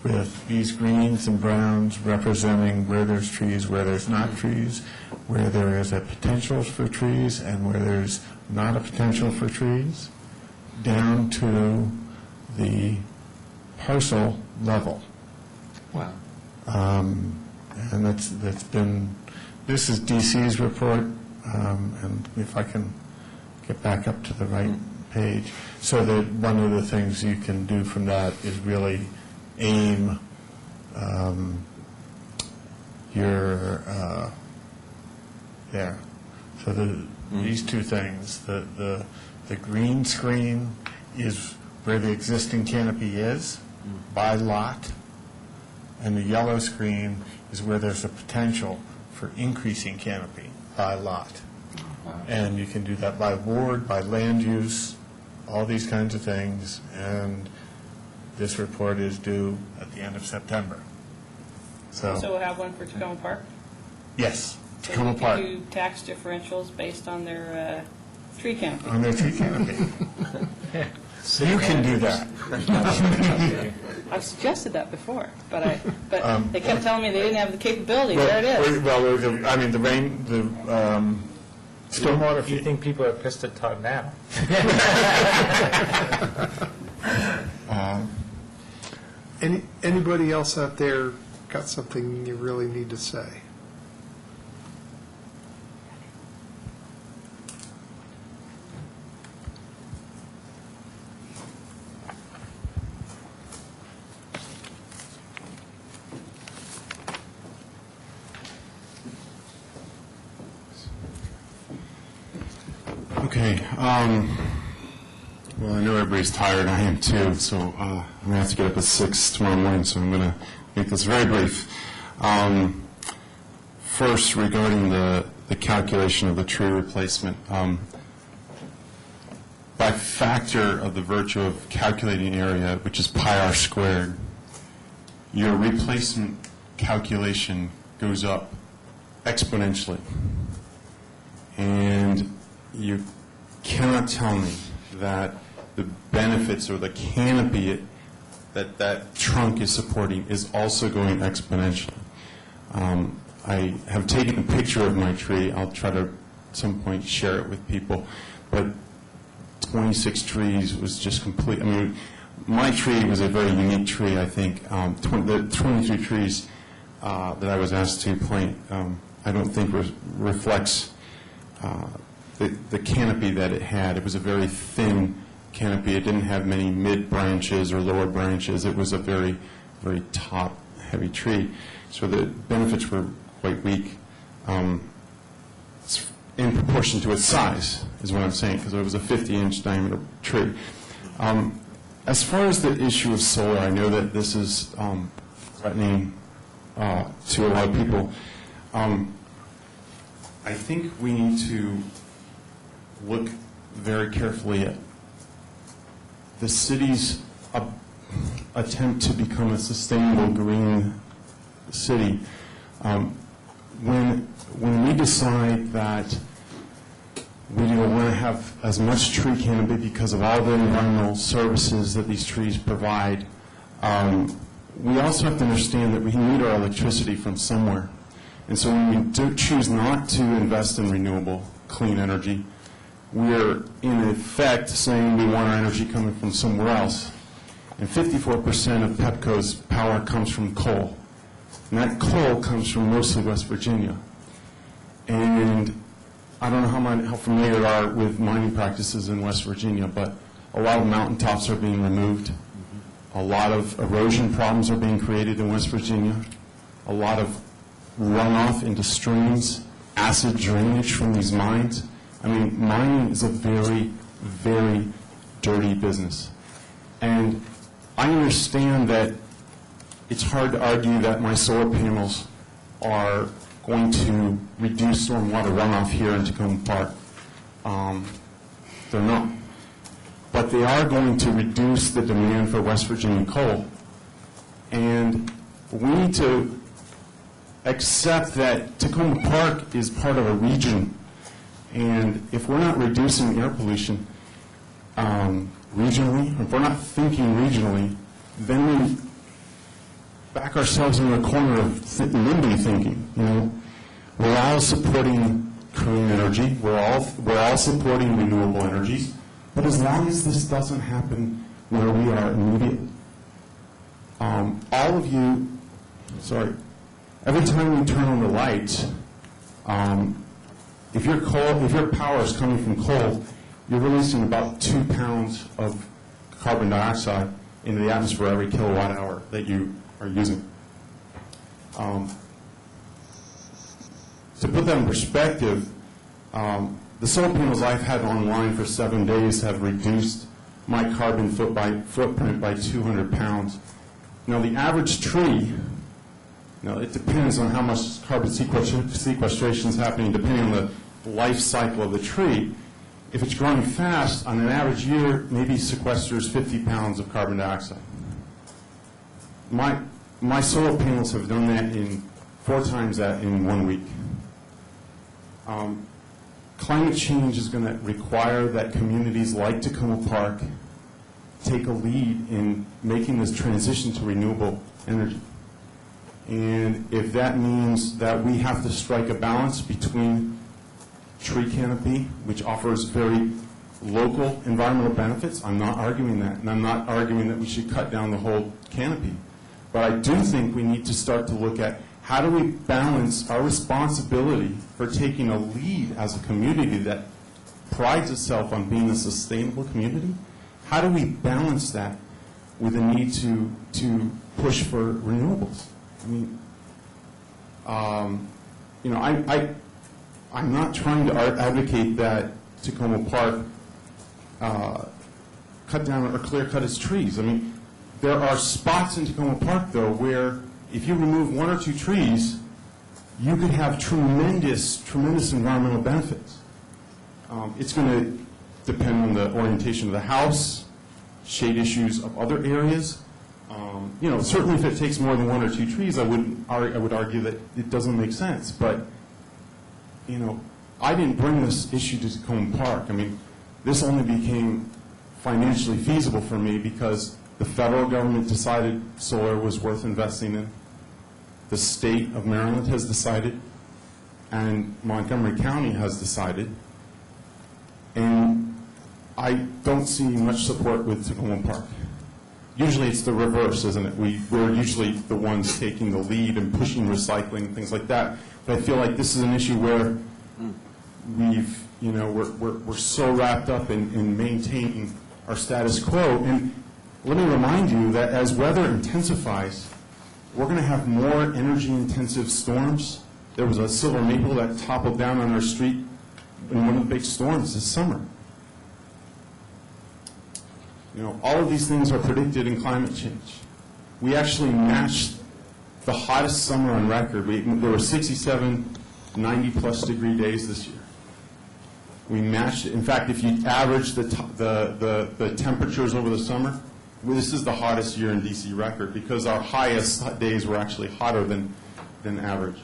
[SPEAKER 12] with these greens and browns representing where there's trees, where there's not trees, where there is a potential for trees and where there's not a potential for trees, down to the parcel level.
[SPEAKER 2] Wow.
[SPEAKER 12] And that's been, this is DC's report, and if I can get back up to the right page, so that one of the things you can do from that is really aim your, there. So these two things, the green screen is where the existing canopy is by lot, and the yellow screen is where there's a potential for increasing canopy by lot. And you can do that by ward, by land use, all these kinds of things, and this report is due at the end of September.
[SPEAKER 4] So we'll have one for Tacoma Park?
[SPEAKER 12] Yes, Tacoma Park.
[SPEAKER 4] So you can do tax differentials based on their tree canopy?
[SPEAKER 12] On their tree canopy. You can do that.
[SPEAKER 4] I've suggested that before, but they kept telling me they didn't have the capability.
[SPEAKER 12] Well,
[SPEAKER 4] there it is.
[SPEAKER 12] Well, I mean, stormwater.
[SPEAKER 3] If you think people are pissed at Todd now.
[SPEAKER 1] Anybody else out there got something you really need to say?
[SPEAKER 19] Okay. Well, I know everybody's tired. I am too. So I'm going to have to get up at 6 tomorrow morning, so I'm going to make this very brief. First, regarding the calculation of the tree replacement, by factor of the virtue of calculating area, which is pi r squared, your replacement calculation goes up exponentially. And you cannot tell me that the benefits or the canopy that trunk is supporting is also going exponentially. I have taken a picture of my tree. I'll try to at some point share it with people. But 26 trees was just complete. I mean, my tree was a very unique tree, I think. The 23 trees that I was asked to plant, I don't think reflects the canopy that it had. It was a very thin canopy. It didn't have many mid branches or lower branches. It was a very, very top heavy tree. So the benefits were quite weak. It's in proportion to its size, is what I'm saying, because it was a 50-inch diameter tree. As far as the issue of solar, I know that this is threatening to a lot of people. I think we need to look very carefully at the city's attempt to become a sustainable green city. When we decide that we don't want to have as much tree canopy because of all the environmental services that these trees provide, we also have to understand that we need our electricity from somewhere. And so when we do choose not to invest in renewable, clean energy, we're in effect saying we want our energy coming from somewhere else. And 54% of Pepco's power comes from coal. And that coal comes from mostly West Virginia. And I don't know how familiar you are with mining practices in West Virginia, but a lot of mountaintops are being removed. A lot of erosion problems are being created in West Virginia. A lot of runoff into streams, acid drainage from these mines. I mean, mining is a very, very dirty business. And I understand that it's hard to argue that my solar panels are going to reduce stormwater runoff here in Tacoma Park. They're not. But they are going to reduce the demand for West Virginia coal. And we need to accept that Tacoma Park is part of a region. And if we're not reducing air pollution regionally, if we're not thinking regionally, then we back ourselves in the corner of NIMBY thinking. You know, we're all supporting clean energy. We're all supporting renewable energies. But as long as this doesn't happen where we are immediately, all of you, every time we turn on the lights, if your power is coming from coal, you're releasing about 2 pounds of carbon dioxide into the atmosphere every kilowatt hour that you are using. To put that in perspective, the solar panels I've had online for 7 days have reduced my carbon footprint by 200 pounds. Now, the average tree, it depends on how much carbon sequestration is happening, depending on the life cycle of the tree. If it's growing fast, on an average year, maybe sequesters 50 pounds of carbon dioxide. My solar panels have done that in 4 times that in 1 week. Climate change is going to require that communities like Tacoma Park take a lead in making this transition to renewable energy. And if that means that we have to strike a balance between tree canopy, which offers very local environmental benefits, I'm not arguing that. And I'm not arguing that we should cut down the whole canopy. But I do think we need to start to look at how do we balance our responsibility for taking a lead as a community that prides itself on being a sustainable community? How do we balance that with the need to push for renewables? I mean, I'm not trying to advocate that Tacoma Park cut down or clear cut its trees. I mean, there are spots in Tacoma Park, though, where if you remove 1 or 2 trees, you could have tremendous environmental benefits. It's going to depend on the orientation of the house, shade issues of other areas. Certainly if it takes more than 1 or 2 trees, I would argue that it doesn't make sense. But, I didn't bring this issue to Tacoma Park. I mean, this only became financially feasible for me because the federal government decided solar was worth investing in. The state of Maryland has decided, and Montgomery County has decided. And I don't see much support with Tacoma Park. Usually it's the reverse, isn't it? We're usually the ones taking the lead and pushing recycling, things like that. But I feel like this is an issue where we're so wrapped up in maintaining our status quo. And let me remind you that as weather intensifies, we're going to have more energy-intensive storms There was a silver maple that toppled down on our street in one of the big storms this summer. You know, all of these things are predicted in climate change. We actually matched the hottest summer on record. There were 67 90-plus degree days this year. We matched it. In fact, if you average the temperatures over the summer, this is the hottest year in D.C. record because our highest days were actually hotter than average.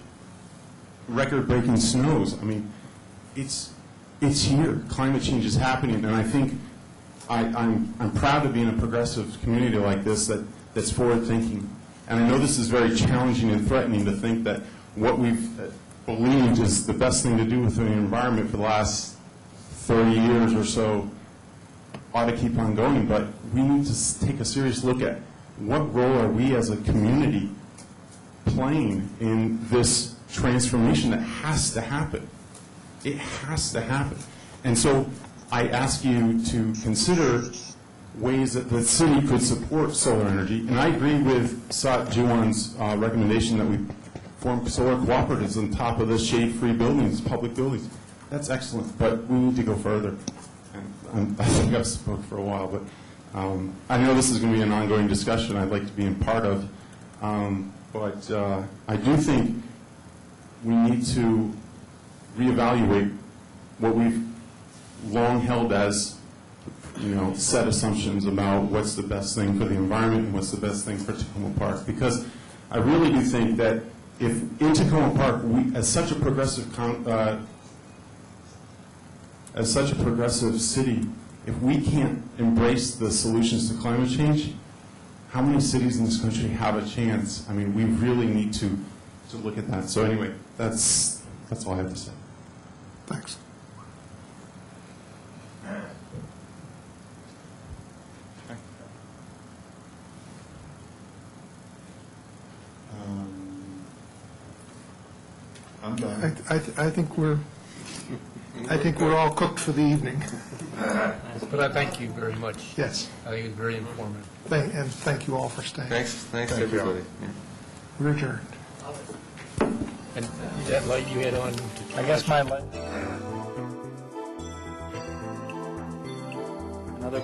[SPEAKER 19] Record-breaking snows. I mean, it's here. Climate change is happening, and I think I'm proud to be in a progressive community like this that's forward-thinking. And I know this is very challenging and threatening to think that what we've believed is the best thing to do with the environment for the last 30 years or so ought to keep on going, but we need to take a serious look at what role are we as a community playing in this transformation that has to happen. It has to happen. And so I ask you to consider ways that the city could support solar energy. And I agree with Sat Jiwan's recommendation that we form solar cooperatives on top of the shade-free buildings, public buildings. That's excellent, but we need to go further. And I think I've spoken for a while, but I know this is going to be an ongoing discussion I'd like to be a part of. But I do think we need to reevaluate what we've long held as, set assumptions about what's the best thing for the environment and what's the best thing for Tacoma Park. Because I really do think that if in Tacoma Park, as such a progressive city, if we can't embrace the solutions to climate change, how many cities in this country have a chance? I mean, we really need to look at that. So anyway, that's all I have to say.
[SPEAKER 1] Thanks.
[SPEAKER 12] I'm done.
[SPEAKER 1] I think we're all cooked for the evening.
[SPEAKER 2] But I thank you very much.
[SPEAKER 1] Yes.
[SPEAKER 2] I think it's very informative.
[SPEAKER 1] And thank you all for staying.
[SPEAKER 18] Thanks
[SPEAKER 12] Thank you.
[SPEAKER 18] everybody.
[SPEAKER 1] We're adjourned.
[SPEAKER 2] And that light you had on,
[SPEAKER 20] I guess my light.
[SPEAKER 10] Another